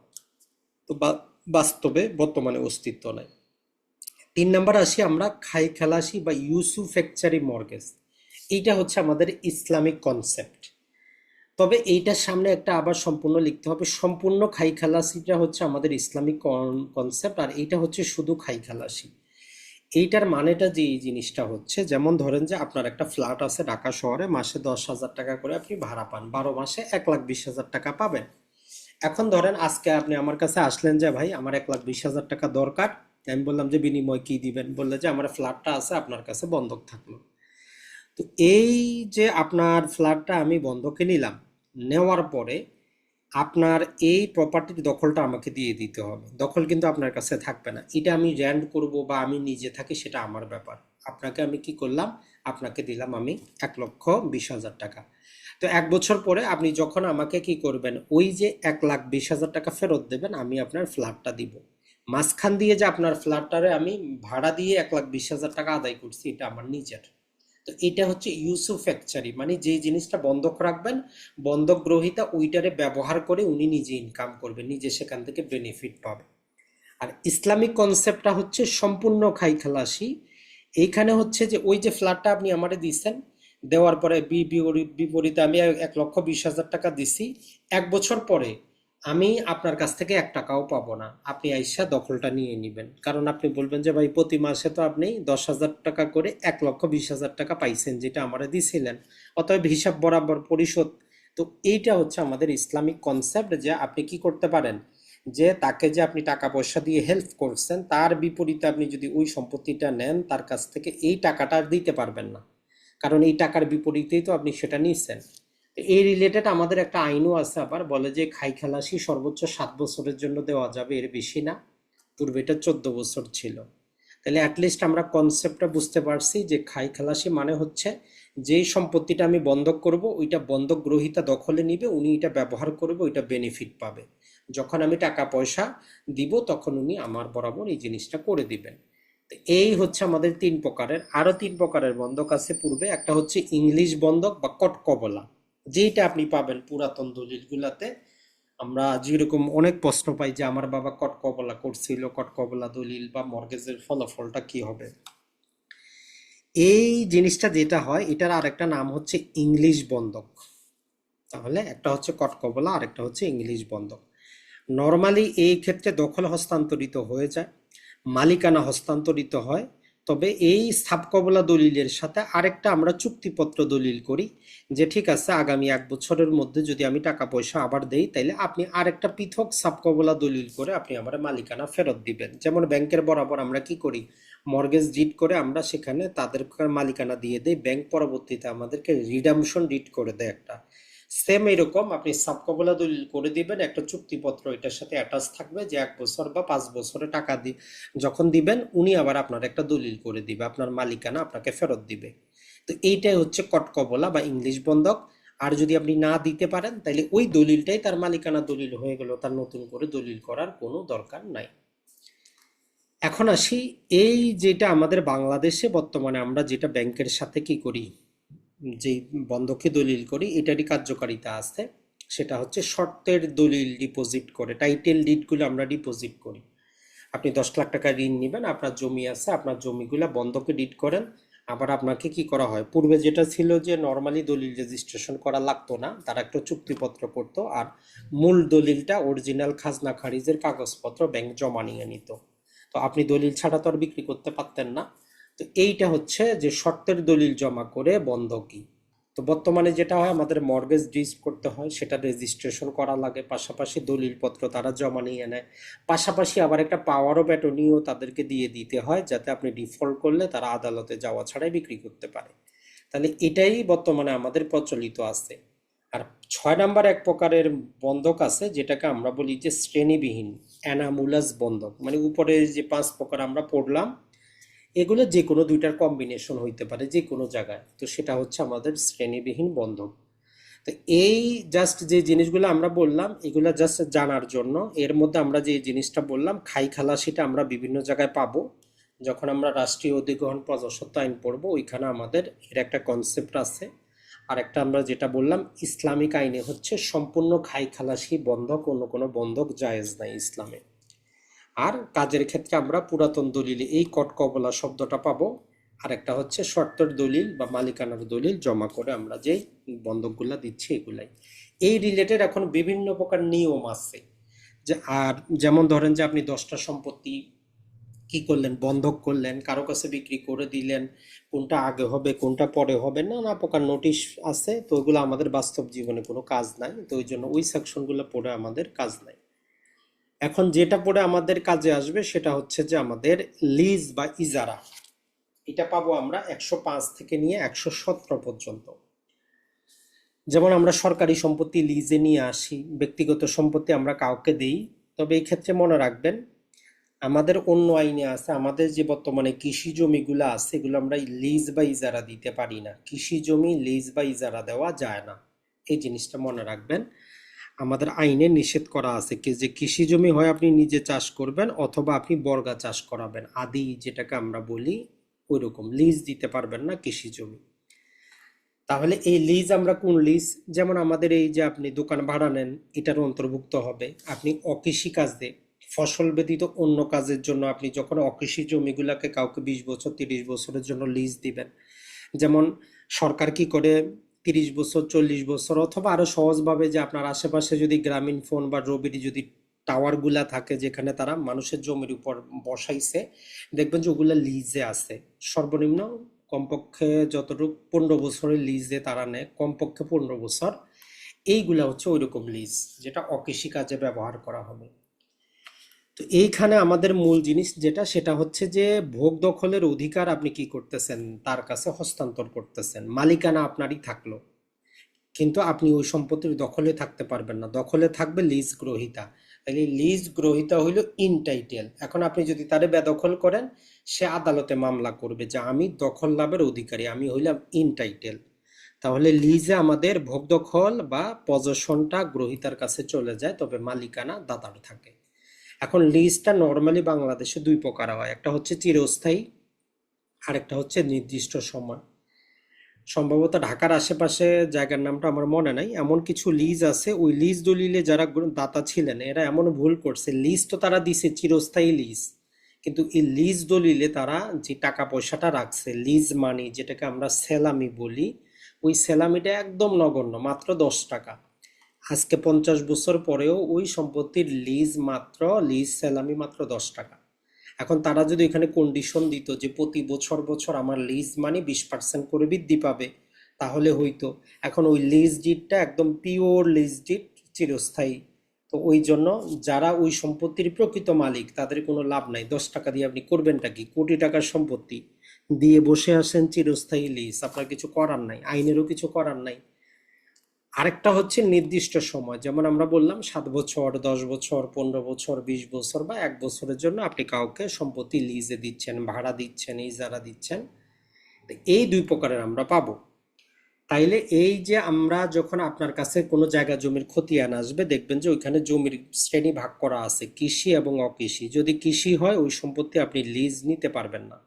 A: তো বাস্তবে বর্তমানে অস্তিত্ব নাই। 3 নাম্বার আসি আমরা খাই খালাসি বা ইউসুফেকচারি মর্গেজ। এইটা হচ্ছে আমাদের ইসলামিক কনসেপ্ট। তবে এইটার সামনে একটা আবার সম্পূর্ণ লিখতে হবে, সম্পূর্ণ খাই খালাসিটা হচ্ছে আমাদের ইসলামিক কনসেপ্ট, আর এইটা হচ্ছে শুধু খাই খালাসি। এইটার মানেটা যে এই জিনিসটা হচ্ছে, যেমন ধরেন যে আপনার একটা ফ্ল্যাট আছে ঢাকা শহরে, মাসে 10,000 টাকা করে আপনি ভাড়া পান, 12 মাসে 1,20,000 টাকা পাবেন। এখন ধরেন আজকে আপনি আমার কাছে আসলেন যে ভাই আমার 1,20,000 টাকা দরকার। আমি বললাম যে বিনিময় কি দিবেন, বললে যে আমার ফ্ল্যাটটা আছে আপনার কাছে বন্ধক থাকলো। তো এই যে আপনার ফ্ল্যাটটা আমি বন্ধকে নিলাম, নেওয়ার পরে আপনার এই প্রপার্টির দখলটা আমাকে দিয়ে দিতে হবে। দখল কিন্তু আপনার কাছে থাকবে না, এটা আমি র্যান্ট করব বা আমি নিজে থাকি সেটা আমার ব্যাপার। আপনাকে আমি কি করলাম, আপনাকে দিলাম আমি 1,20,000 টাকা। তো 1 বছর পরে আপনি যখন আমাকে কি করবেন, ওই যে 1,20,000 টাকা ফেরত দেবেন, আমি আপনার ফ্ল্যাটটা দিব। মাঝখান দিয়ে যে আপনার ফ্ল্যাটটারে আমি ভাড়া দিয়ে 1,20,000 টাকা আদায় করছি, এটা আমার নিজের। তো এটা হচ্ছে ইউসুফ্যাকচারি, মানে যে জিনিসটা বন্ধক রাখবেন, বন্ধক গ্রহীতা ওইটারে ব্যবহার করে উনি নিজে ইনকাম করবে, নিজে সেখান থেকে বেনিফিট পাবে। আর ইসলামিক কনসেপ্টটা হচ্ছে সম্পূর্ণ খাই খালাসি। এইখানে হচ্ছে যে ওই যে ফ্ল্যাটটা আপনি আমারে দিচ্ছেন, দেওয়ার পরে বিপরীতে আমি 1,20,000 টাকা দিছি, 1 বছর পরে আমি আপনার কাছ থেকে 1 টাকাও পাবো না, আপনি আইসা দখলটা নিয়ে নেবেন। কারণ আপনি বলবেন যে ভাই প্রতি মাসে তো আপনি 10,000 টাকা করে 1,20,000 টাকা পাইছেন, যেটা আমারে দিছিলেন, অতএব হিসাব বরাবর পরিশোধ। তো এইটা হচ্ছে আমাদের ইসলামিক কনসেপ্ট, যে আপনি কি করতে পারেন, যে তাকে যে আপনি টাকা পয়সা দিয়ে হেল্প করছেন, তার বিপরীতে আপনি যদি ওই সম্পত্তিটা নেন তার কাছ থেকে, এই টাকাটা আর দিতে পারবেন না, কারণ এই টাকার বিপরীতেই তো আপনি সেটা নিচ্ছেন। তো এই রিলেটেড আমাদের একটা আইনও আছে, আবার বলে যে খাই খালাসি সর্বোচ্চ 7 বছরের জন্য দেওয়া যাবে, এর বেশি না। পূর্বে এটা 14 বছর ছিল। তাহলে অ্যাটলিস্ট আমরা কনসেপ্টটা বুঝতে পারছি যে খাই খালাসি মানে হচ্ছে, যেই সম্পত্তিটা আমি বন্ধক করব ওইটা বন্ধক গ্রহীতা দখলে নিবে, উনি এটা ব্যবহার করবে, ওইটা বেনিফিট পাবে। যখন আমি টাকা পয়সা দিব তখন উনি আমার বরাবর এই জিনিসটা করে দিবেন। তো এই হচ্ছে আমাদের 3 প্রকারের। আরো 3 প্রকারের বন্ধক আছে পূর্বে, একটা হচ্ছে ইংলিশ বন্ধক বা কটকবলা, যেটা আপনি পাবেন পুরাতন দলিলগুলাতে। আমরা যেরকম অনেক প্রশ্ন পাই যে আমার বাবা কটকবলা করছিল, কটকবলা দলিল বা মর্গেজের ফলাফলটা কি হবে। এই জিনিসটা যেটা হয়, এটার আরেকটা নাম হচ্ছে ইংলিশ বন্ধক। তাহলে একটা হচ্ছে কটকবলা, আরেকটা হচ্ছে ইংলিশ বন্ধক। নর্মালি এই ক্ষেত্রে দখল হস্তান্তরিত হয়ে যায়, মালিকানা হস্তান্তরিত হয়। তবে এই সাবকবলা দলিলের সাথে আরেকটা আমরা চুক্তিপত্র দলিল করি, যে ঠিক আছে আগামী 1 বছরের মধ্যে যদি আমি টাকা পয়সা আবার দেই, তাইলে আপনি আরেকটা পৃথক সাবকবলা দলিল করে আপনি আমার মালিকানা ফেরত দিবেন। যেমন ব্যাংকের বরাবর আমরা কি করি, মর্গেজ ডিড করে আমরা সেখানে তাদের মালিকানা দিয়ে দেই, ব্যাংক পরবর্তীতে আমাদেরকে রিডামশন ডিড করে দেয় একটা। সেম এরকম আপনি সাবকবলা দলিল করে দিবেন, একটা চুক্তিপত্র এটার সাথে অ্যাটাচ থাকবে, যে 1 বছর বা 5 বছরে টাকা যখন দিবেন উনি আবার আপনার একটা দলিল করে দিবে, আপনার মালিকানা আপনাকে ফেরত দিবে। তো এইটাই হচ্ছে কটকবলা বা ইংলিশ বন্ধক। আর যদি আপনি না দিতে পারেন তাহলে ওই দলিলটাই তার মালিকানা দলিল হয়ে গেল, তার নতুন করে দলিল করার কোনো দরকার নাই। এখন আসি, এই যেটা আমাদের বাংলাদেশে বর্তমানে আমরা যেটা ব্যাংকের সাথে কি করি, যে বন্ধকি দলিল করি, এটারই কার্যকারিতা আছে। সেটা হচ্ছে শর্তের দলিল ডিপোজিট করে, টাইটেল ডিডগুলো আমরা ডিপোজিট করি। আপনি 10 লাখ টাকা ঋণ নেবেন, আপনার জমি আছে, আপনার জমিগুলা বন্ধকে ডিড করেন। আবার আপনাকে কি করা হয়, পূর্বে যেটা ছিল যে নর্মালি দলিল রেজিস্ট্রেশন করা লাগতো না, তারা একটা চুক্তিপত্র করতো আর মূল দলিলটা অরিজিনাল খাজনা খারিজের কাগজপত্র ব্যাংক জমা নিয়ে নিত। তো আপনি দলিল ছাড়া তো আর বিক্রি করতে পারতেন না। তো এইটা হচ্ছে যে শর্তের দলিল জমা করে বন্ধকি। তো বর্তমানে যেটা হয়, আমাদের মর্গেজ ডিজ করতে হয়, সেটা রেজিস্ট্রেশন করা লাগে, পাশাপাশি দলিলপত্র তারা জমা নিয়ে নেয়, পাশাপাশি আবার একটা পাওয়ার অফ অ্যাটর্নিও তাদেরকে দিয়ে দিতে হয়, যাতে আপনি ডিফল্ট করলে তারা আদালতে যাওয়া ছাড়াই বিক্রি করতে পারে। তাহলে এটাই বর্তমানে আমাদের প্রচলিত আছে। আর 6 নাম্বার এক প্রকারের বন্ধক আছে, যেটাকে আমরা বলি যে শ্রেণীবিহীন অ্যানামুলাস বন্ধক, মানে উপরে যে 5 প্রকার আমরা পড়লাম, এগুলো যে কোনো দুইটার কম্বিনেশন হইতে পারে যে কোনো জায়গায়, তো সেটা হচ্ছে আমাদের শ্রেণীবিহীন বন্ধক। তো এই জাস্ট যে জিনিসগুলো আমরা বললাম, এগুলো জাস্ট জানার জন্য। এর মধ্যে আমরা যে জিনিসটা বললাম খাই খালাসিটা আমরা বিভিন্ন জায়গায় পাবো। যখন আমরা রাষ্ট্রীয় অধিগ্রহণ প্রজাস্বত্ব আইন পড়বো, ওইখানে আমাদের এর একটা কনসেপ্ট আছে। আর একটা আমরা যেটা বললাম ইসলামিক আইনে হচ্ছে সম্পূর্ণ খাই খালাসি বন্ধক, অন্য কোনো বন্ধক জায়েজ নাই ইসলামে। আর কাজের ক্ষেত্রে আমরা পুরাতন দলিলে এই কটকবলা শব্দটা পাবো। আর একটা হচ্ছে শর্তের দলিল বা মালিকানার দলিল জমা করে আমরা যেই বন্ধকগুলা দিচ্ছি এগুলাই। এই রিলেটেড এখন বিভিন্ন প্রকার নিয়ম আছে। যে আর যেমন ধরেন যে আপনি 10টা সম্পত্তি কি করলেন, বন্ধক করলেন, কারো কাছে বিক্রি করে দিলেন, কোনটা আগে হবে কোনটা পরে হবে, নানা প্রকার নোটিশ আছে। তো ওগুলো আমাদের বাস্তব জীবনে কোনো কাজ নাই, তো ওই জন্য ওই সেকশনগুলো পড়ে আমাদের কাজ নাই। এখন যেটা পড়ে আমাদের কাজে আসবে সেটা হচ্ছে যে আমাদের লিজ বা ইজারা। এটা পাবো আমরা 105 থেকে নিয়ে 117 পর্যন্ত। যেমন আমরা সরকারি সম্পত্তি লিজে নিয়ে আসি, ব্যক্তিগত সম্পত্তি আমরা কাউকে দেই। তবে এই ক্ষেত্রে মনে রাখবেন, আমাদের অন্য আইনে আছে, আমাদের যে বর্তমানে কৃষি জমিগুলো আছে এগুলো আমরা লিজ বা ইজারা দিতে পারি না। কৃষি জমি লিজ বা ইজারা দেওয়া যায় না, এই জিনিসটা মনে রাখবেন। আমাদের আইনে নিষেধ করা আছে কি যে কৃষি জমি হয় আপনি নিজে চাষ করবেন, অথবা আপনি বর্গা চাষ করাবেন, আদি যেটাকে আমরা বলি, ওইরকম লিজ দিতে পারবেন না কৃষি জমি। তাহলে এই লিজ আমরা কোন লিজ, যেমন আমাদের এই যে আপনি দোকান ভাড়া নেন, এটার অন্তর্ভুক্ত হবে। আপনি অকৃষি কাজে, ফসল ব্যতীত অন্য কাজের জন্য আপনি যখন অকৃষি জমিগুলোকে কাউকে 20 বছর 30 বছরের জন্য লিজ দিবেন, যেমন সরকার কি করে 30 বছর 40 বছর, অথবা আরো সহজভাবে যে আপনার আশেপাশে যদি গ্রামীণ ফোন বা রবির যদি টাওয়ার গুলা থাকে, যেখানে তারা মানুষের জমির উপর বসাইছে, দেখবেন যে ওগুলা লিজে আছে। সর্বনিম্ন কমপক্ষে যতটুকু 15 বছরের লিজে তারা নেয়, কমপক্ষে 15 বছর। এইগুলা হচ্ছে ওইরকম লিজ, যেটা অকৃষি কাজে ব্যবহার করা হবে। তো এইখানে আমাদের মূল জিনিস যেটা, সেটা হচ্ছে যে ভোগ দখলের অধিকার আপনি কি করতেছেন, তার কাছে হস্তান্তর করতেছেন। মালিকানা আপনারই থাকলো, কিন্তু আপনি ওই সম্পত্তির দখলে থাকতে পারবেন না, দখলে থাকবে লিজ গ্রহীতা। তাহলে লিজ গ্রহীতা হইল ইনটাইটেল। এখন আপনি যদি তারে বেদখল করেন, সে আদালতে মামলা করবে যে আমি দখল লাভের অধিকারী, আমি হইলাম ইনটাইটেল। তাহলে লিজে আমাদের ভোগ দখল বা পজেশনটা গ্রহীতার কাছে চলে যায়, তবে মালিকানা দাতার থাকে। এখন লিজটা নর্মালি বাংলাদেশে 2 প্রকার হয়, একটা হচ্ছে চিরস্থায়ী, আর একটা হচ্ছে নির্দিষ্ট সময়। সম্ভবত ঢাকার আশেপাশে জায়গার নামটা আমার মনে নাই, এমন কিছু লিজ আছে। ওই লিজ দলিলে যারা দাতা ছিলেন এরা এমন ভুল করছে, লিজ তো তারা দিছে চিরস্থায়ী লিজ, কিন্তু এই লিজ দলিলে তারা যে টাকা পয়সাটা রাখছে, লিজ মানি যেটাকে আমরা সেলামি বলি, ওই সেলামিটা একদম নগণ্য, মাত্র 10 টাকা। আজকে 50 বছর পরেও ওই সম্পত্তির লিজ মাত্র, লিজ সেলামি মাত্র 10 টাকা। এখন তারা যদি এখানে কন্ডিশন দিত যে প্রতি বছর বছর আমার লিজ মানে 20% করে বৃদ্ধি পাবে, তাহলে হইতো। এখন ওই লিজ ডিডটা একদম পিওর লিজ ডিড, চিরস্থায়ী। তো ওই জন্য যারা ওই সম্পত্তির প্রকৃত মালিক তাদের কোনো লাভ নাই। 10 টাকা দিয়ে আপনি করবেনটা কি, কোটি টাকার সম্পত্তি দিয়ে বসে আসেন চিরস্থায়ী লিজ, আপনার কিছু করার নাই, আইনেরও কিছু করার নাই। আরেকটা হচ্ছে নির্দিষ্ট সময়, যেমন আমরা বললাম 7 বছর 10 বছর 15 বছর 20 বছর বা 1 বছরের জন্য আপনি কাউকে সম্পত্তি লিজে দিচ্ছেন, ভাড়া দিচ্ছেন, ইজারা দিচ্ছেন। তো এই 2 প্রকারের আমরা পাবো। তাইলে এই যে আমরা যখন আপনার কাছে কোনো জায়গা জমির খতিয়ান আসবে, দেখবেন যে ওইখানে জমির শ্রেণী ভাগ করা আছে, কৃষি এবং অকৃষি। যদি কৃষি হয় ওই সম্পত্তি আপনি লিজ নিতে পারবেন না,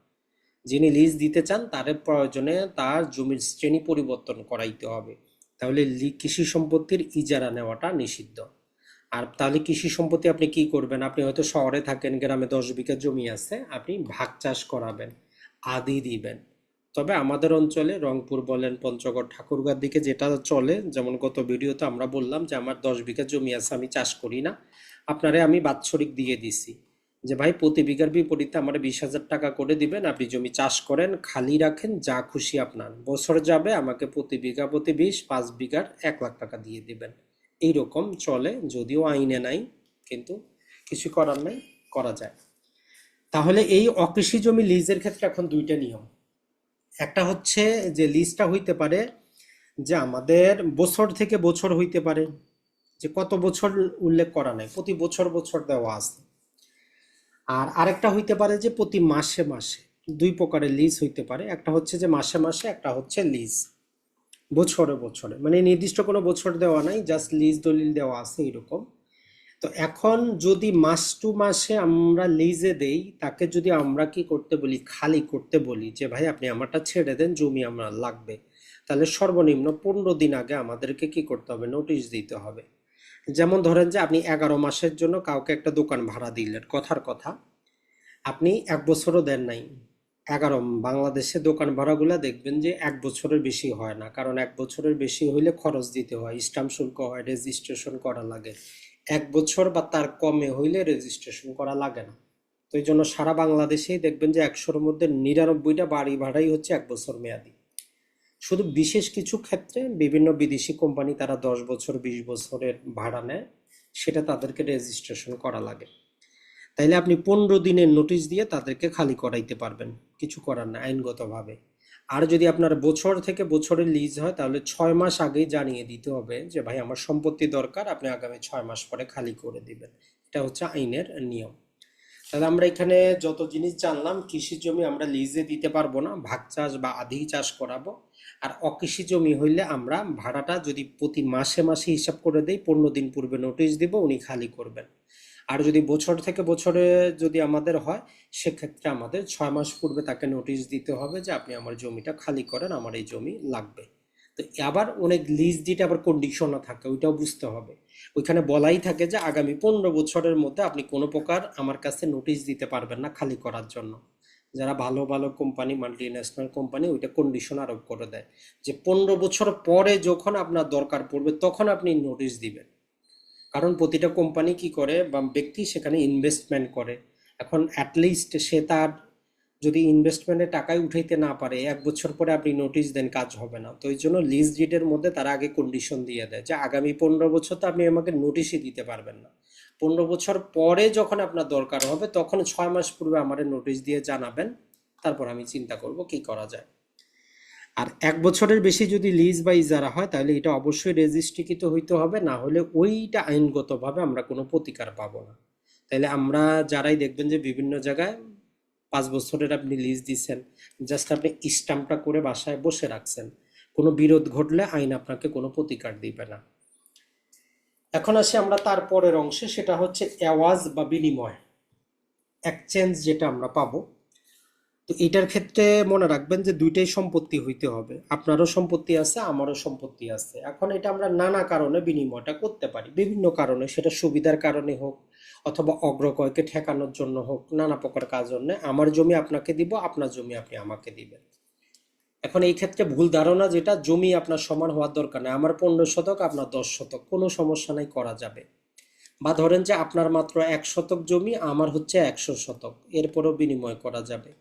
A: যিনি লিজ দিতে চান তার প্রয়োজনে তার জমির শ্রেণী পরিবর্তন করাইতে হবে। তাহলে কৃষি সম্পত্তির ইজারা নেওয়াটা নিষিদ্ধ। আর তাহলে কৃষি সম্পত্তি আপনি কি করবেন? আপনি হয়তো শহরে থাকেন, গ্রামে 10 বিঘা জমি আছে, আপনি ভাগ চাষ করাবেন, আদি দিবেন। তবে আমাদের অঞ্চলে রংপুর বলেন, পঞ্চগড়, ঠাকুরগাঁর দিকে যেটা চলে, যেমন গত ভিডিওতে আমরা বললাম যে আমার 10 বিঘা জমি আছে, আমি চাষ করি না, আপনারে আমি বাৎসরিক দিয়ে দিছি যে ভাই প্রতি বিঘার বিপরীতে আমার 20,000 টাকা করে দিবেন, আপনি জমি চাষ করেন, খালি রাখেন, যা খুশি আপনার, বছর যাবে আমাকে প্রতি বিঘা প্রতি 5 বিঘার 1 লাখ টাকা দিয়ে দিবেন। এইরকম চলে, যদিও আইনে নাই, কিন্তু কিছু করার নাই, করা যায়। তাহলে এই অকৃষি জমি লিজের ক্ষেত্রে এখন দুইটা নিয়ম। একটা হচ্ছে যে লিজটা হইতে পারে যে আমাদের বছর থেকে বছর হইতে পারে, যে কত বছর উল্লেখ করা নাই, প্রতি বছর বছর দেওয়া আছে। আর আরেকটা হইতে পারে যে প্রতি মাসে মাসে। দুই প্রকারের লিজ হইতে পারে, একটা হচ্ছে যে মাসে মাসে, একটা হচ্ছে লিজ বছরে বছরে, মানে নির্দিষ্ট কোনো বছর দেওয়া নাই, জাস্ট লিজ দলিল দেওয়া আছে এরকম। তো এখন যদি মাস টু মাসে আমরা লিজে দেই, তাকে যদি আমরা কি করতে বলি, খালি করতে বলি যে ভাই আপনি আমারটা ছেড়ে দেন, জমি আমার লাগবে, তাহলে সর্বনিম্ন 15 দিন আগে আমাদেরকে কি করতে হবে, নোটিশ দিতে হবে। যেমন ধরেন যে আপনি 11 মাসের জন্য কাউকে একটা দোকান ভাড়া দিলেন, কথার কথা, আপনি 1 বছরও দেন নাই। 11, বাংলাদেশে দোকান ভাড়াগুলা দেখবেন যে 1 বছরের বেশি হয় না, কারণ 1 বছরের বেশি হইলে খরচ দিতে হয়, স্টাম্প শুল্ক হয়, রেজিস্ট্রেশন করা লাগে। 1 বছর বা তার কমে হইলে রেজিস্ট্রেশন করা লাগে না। তো এই জন্য সারা বাংলাদেশেই দেখবেন যে 100-র মধ্যে 99টা বাড়ি ভাড়াই হচ্ছে 1 বছর মেয়াদি। শুধু বিশেষ কিছু ক্ষেত্রে বিভিন্ন বিদেশি কোম্পানি তারা 10 বছর 20 বছরের ভাড়া নেয়, সেটা তাদেরকে রেজিস্ট্রেশন করা লাগে। তাইলে আপনি 15 দিনের নোটিশ দিয়ে তাদেরকে খালি করাইতে পারবেন, কিছু করার না আইনগতভাবে। আর যদি আপনার বছর থেকে বছরের লিজ হয়, তাহলে 6 মাস আগেই জানিয়ে দিতে হবে যে ভাই আমার সম্পত্তি দরকার, আপনি আগামী 6 মাস পরে খালি করে দিবেন। এটা হচ্ছে আইনের নিয়ম। তাহলে আমরা এখানে যত জিনিস জানলাম, কৃষি জমি আমরা লিজে দিতে পারবো না, ভাগ চাষ বা আধি চাষ করাবো। আর অকৃষি জমি হইলে আমরা ভাড়াটা যদি প্রতি মাসে মাসে হিসাব করে দেই, 15 দিন পূর্বে নোটিশ দিব, উনি খালি করবেন। আর যদি বছর থেকে বছরে যদি আমাদের হয়, সেক্ষেত্রে আমাদের 6 মাস পূর্বে তাকে নোটিশ দিতে হবে যে আপনি আমার জমিটা খালি করেন, আমার এই জমি লাগবে। তো আবার অনেক লিজ দিতে আবার কন্ডিশনও থাকে, ওইটাও বুঝতে হবে। ওইখানে বলাই থাকে যে আগামী 15 বছরের মধ্যে আপনি কোনো প্রকার আমার কাছে নোটিশ দিতে পারবেন না খালি করার জন্য। যারা ভালো ভালো কোম্পানি, মাল্টি ন্যাশনাল কোম্পানি, ওইটা কন্ডিশন আরোপ করে দেয় যে 15 বছর পরে যখন আপনার দরকার পড়বে তখন আপনি নোটিশ দিবেন। কারণ প্রতিটা কোম্পানি কি করে বা ব্যক্তি সেখানে ইনভেস্টমেন্ট করে। এখন অ্যাটলিস্ট সে তার যদি ইনভেস্টমেন্টে টাকাই উঠাইতে না পারে, 1 বছর পরে আপনি নোটিশ দেন, কাজ হবে না। তো এই জন্য লিজ ডিডের মধ্যে তারা আগে কন্ডিশন দিয়ে দেয় যে আগামী 15 বছর তো আপনি আমাকে নোটিশই দিতে পারবেন না, 15 বছর পরে যখন আপনার দরকার হবে তখন 6 মাস পূর্বে আমার নোটিশ দিয়ে জানাবেন, তারপর আমি চিন্তা করব কি করা যায়। আর 1 বছরের বেশি যদি লিজ বা ইজারা হয়, তাহলে এটা অবশ্যই রেজিস্ট্রিকৃত হইতে হবে, না হলে ওইটা আইনগতভাবে আমরা কোনো প্রতিকার পাবো না। তাহলে আমরা যারাই দেখবেন যে বিভিন্ন জায়গায় 5 বছরের আপনি লিজ দিচ্ছেন, জাস্ট আপনি স্ট্যাম্পটা করে বাসায় বসে রাখছেন, কোনো বিরোধ ঘটলে আইন আপনাকে কোনো প্রতিকার দিবে না। এখন আসি আমরা তার পরের অংশে, সেটা হচ্ছে এওয়াজ বা বিনিময়, এক্সচেঞ্জ, যেটা আমরা পাবো। তো এটার ক্ষেত্রে মনে রাখবেন যে দুইটাই সম্পত্তি হইতে হবে, আপনারও সম্পত্তি আছে, আমারও সম্পত্তি আছে। এখন এটা আমরা নানা কারণে বিনিময়টা করতে পারি, বিভিন্ন কারণে, সেটা সুবিধার কারণে হোক অথবা অগ্রক্রয়কে ঠেকানোর জন্য হোক, নানা প্রকার কারণে আমার জমি আপনাকে দিব, আপনার জমি আপনি আমাকে দিবেন। এখন এই ক্ষেত্রে ভুল ধারণা যেটা, জমি আপনার সমান হওয়ার দরকার নেই, আমার 15 শতক আপনার 10 শতক, কোনো সমস্যা নাই, করা যাবে। বা ধরেন যে আপনার মাত্র 1 শতক জমি, আমার হচ্ছে 100 শতক, এরপরও বিনিময় করা যাবে।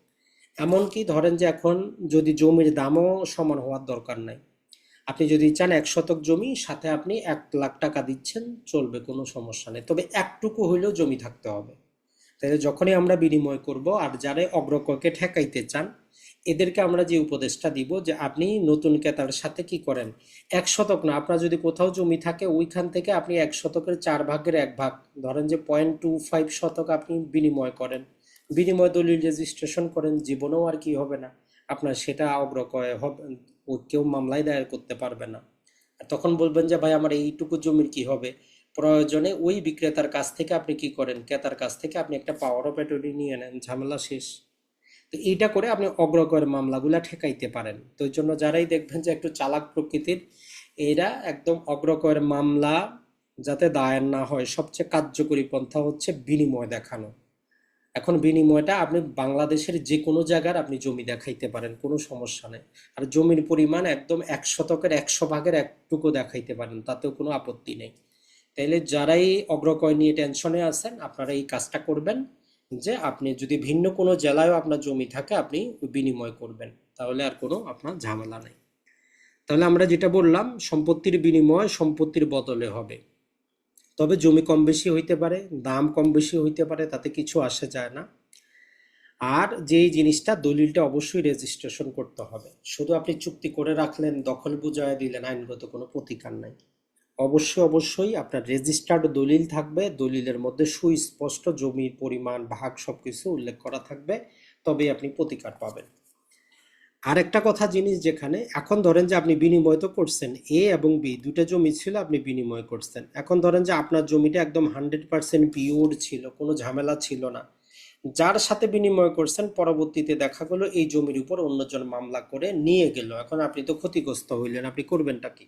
A: এমনকি ধরেন যে এখন যদি জমির দামও সমান হওয়ার দরকার নাই, আপনি যদি চান 1 শতক জমি সাথে আপনি 1 লাখ টাকা দিচ্ছেন, চলবে, কোনো সমস্যা নেই, তবে একটুকু হইলেও জমি থাকতে হবে। তাহলে যখনই আমরা বিনিময় করব, আর যারা অগ্রক্রয়কে ঠেকাইতে চান, এদেরকে আমরা যে উপদেশটা দিব যে আপনি নতুন ক্রেতার সাথে কি করেন, 1 শতক না, আপনার যদি কোথাও জমি থাকে ওইখান থেকে আপনি 1 শতকের 4 ভাগের 1 ভাগ, ধরেন যে 0.25 শতক আপনি বিনিময় করেন, বিনিময় দলিল রেজিস্ট্রেশন করেন, জীবনেও আর কি হবে না আপনার, সেটা অগ্রক্রয় হবে, ও কেউ মামলায় দায়ের করতে পারবে না। আর তখন বলবেন যে ভাই আমার এইটুকু জমির কি হবে, প্রয়োজনে ওই বিক্রেতার কাছ থেকে আপনি কি করেন, ক্রেতার কাছ থেকে আপনি একটা পাওয়ার অফ অ্যাটর্নি নিয়ে নেন, ঝামেলা শেষ। তো এইটা করে আপনি অগ্রগয়ের মামলাগুলা ঠেকাইতে পারেন। তো এই জন্য যারাই দেখবেন যে একটু চালাক প্রকৃতির, এরা একদম অগ্রগয়ের মামলা যাতে দায়ের না হয় সবচেয়ে কার্যকরী পন্থা হচ্ছে বিনিময় দেখানো। এখন বিনিময়টা আপনি বাংলাদেশের যে কোনো জায়গার আপনি জমি দেখাইতে পারেন, কোনো সমস্যা নেই। আর জমির পরিমাণ একদম 1 শতকের 100 ভাগের একটুকু দেখাইতে পারেন, তাতেও কোনো আপত্তি নেই। তাইলে যারাই অগ্রকয় নিয়ে টেনশনে আছেন আপনারা এই কাজটা করবেন, যে আপনি যদি ভিন্ন কোনো জেলায়ও আপনার জমি থাকে আপনি বিনিময় করবেন, তাহলে আর কোনো আপনার ঝামেলা নেই। তাহলে আমরা যেটা বললাম, সম্পত্তির বিনিময় সম্পত্তির বদলে হবে। তবে জমি কম বেশি হইতে পারে, দাম কম বেশি হইতে পারে, তাতে কিছু আসে যায় না। আর যেই জিনিসটা, দলিলটা অবশ্যই রেজিস্ট্রেশন করতে হবে। শুধু আপনি চুক্তি করে রাখলেন, দখল বুঝায় দিলেন, আইনগত কোনো প্রতিকার নাই। অবশ্যই অবশ্যই আপনার রেজিস্টার্ড দলিল থাকবে, দলিলের মধ্যে সুস্পষ্ট জমির পরিমাণ ভাগ সবকিছু উল্লেখ করা থাকবে, তবেই আপনি প্রতিকার পাবেন। আর একটা কথা জিনিস, যেখানে এখন ধরেন যে আপনি বিনিময় তো করছেন, এ এবং বি দুটো জমি ছিল, আপনি বিনিময় করছেন। এখন ধরেন যে আপনার জমিটা একদম 100% পিওর ছিল, কোনো ঝামেলা ছিল না। যার সাথে বিনিময় করছেন পরবর্তীতে দেখা গেলো এই জমির উপর অন্যজন মামলা করে নিয়ে গেল, এখন আপনি তো ক্ষতিগ্রস্ত হইলেন, আপনি করবেনটা কি?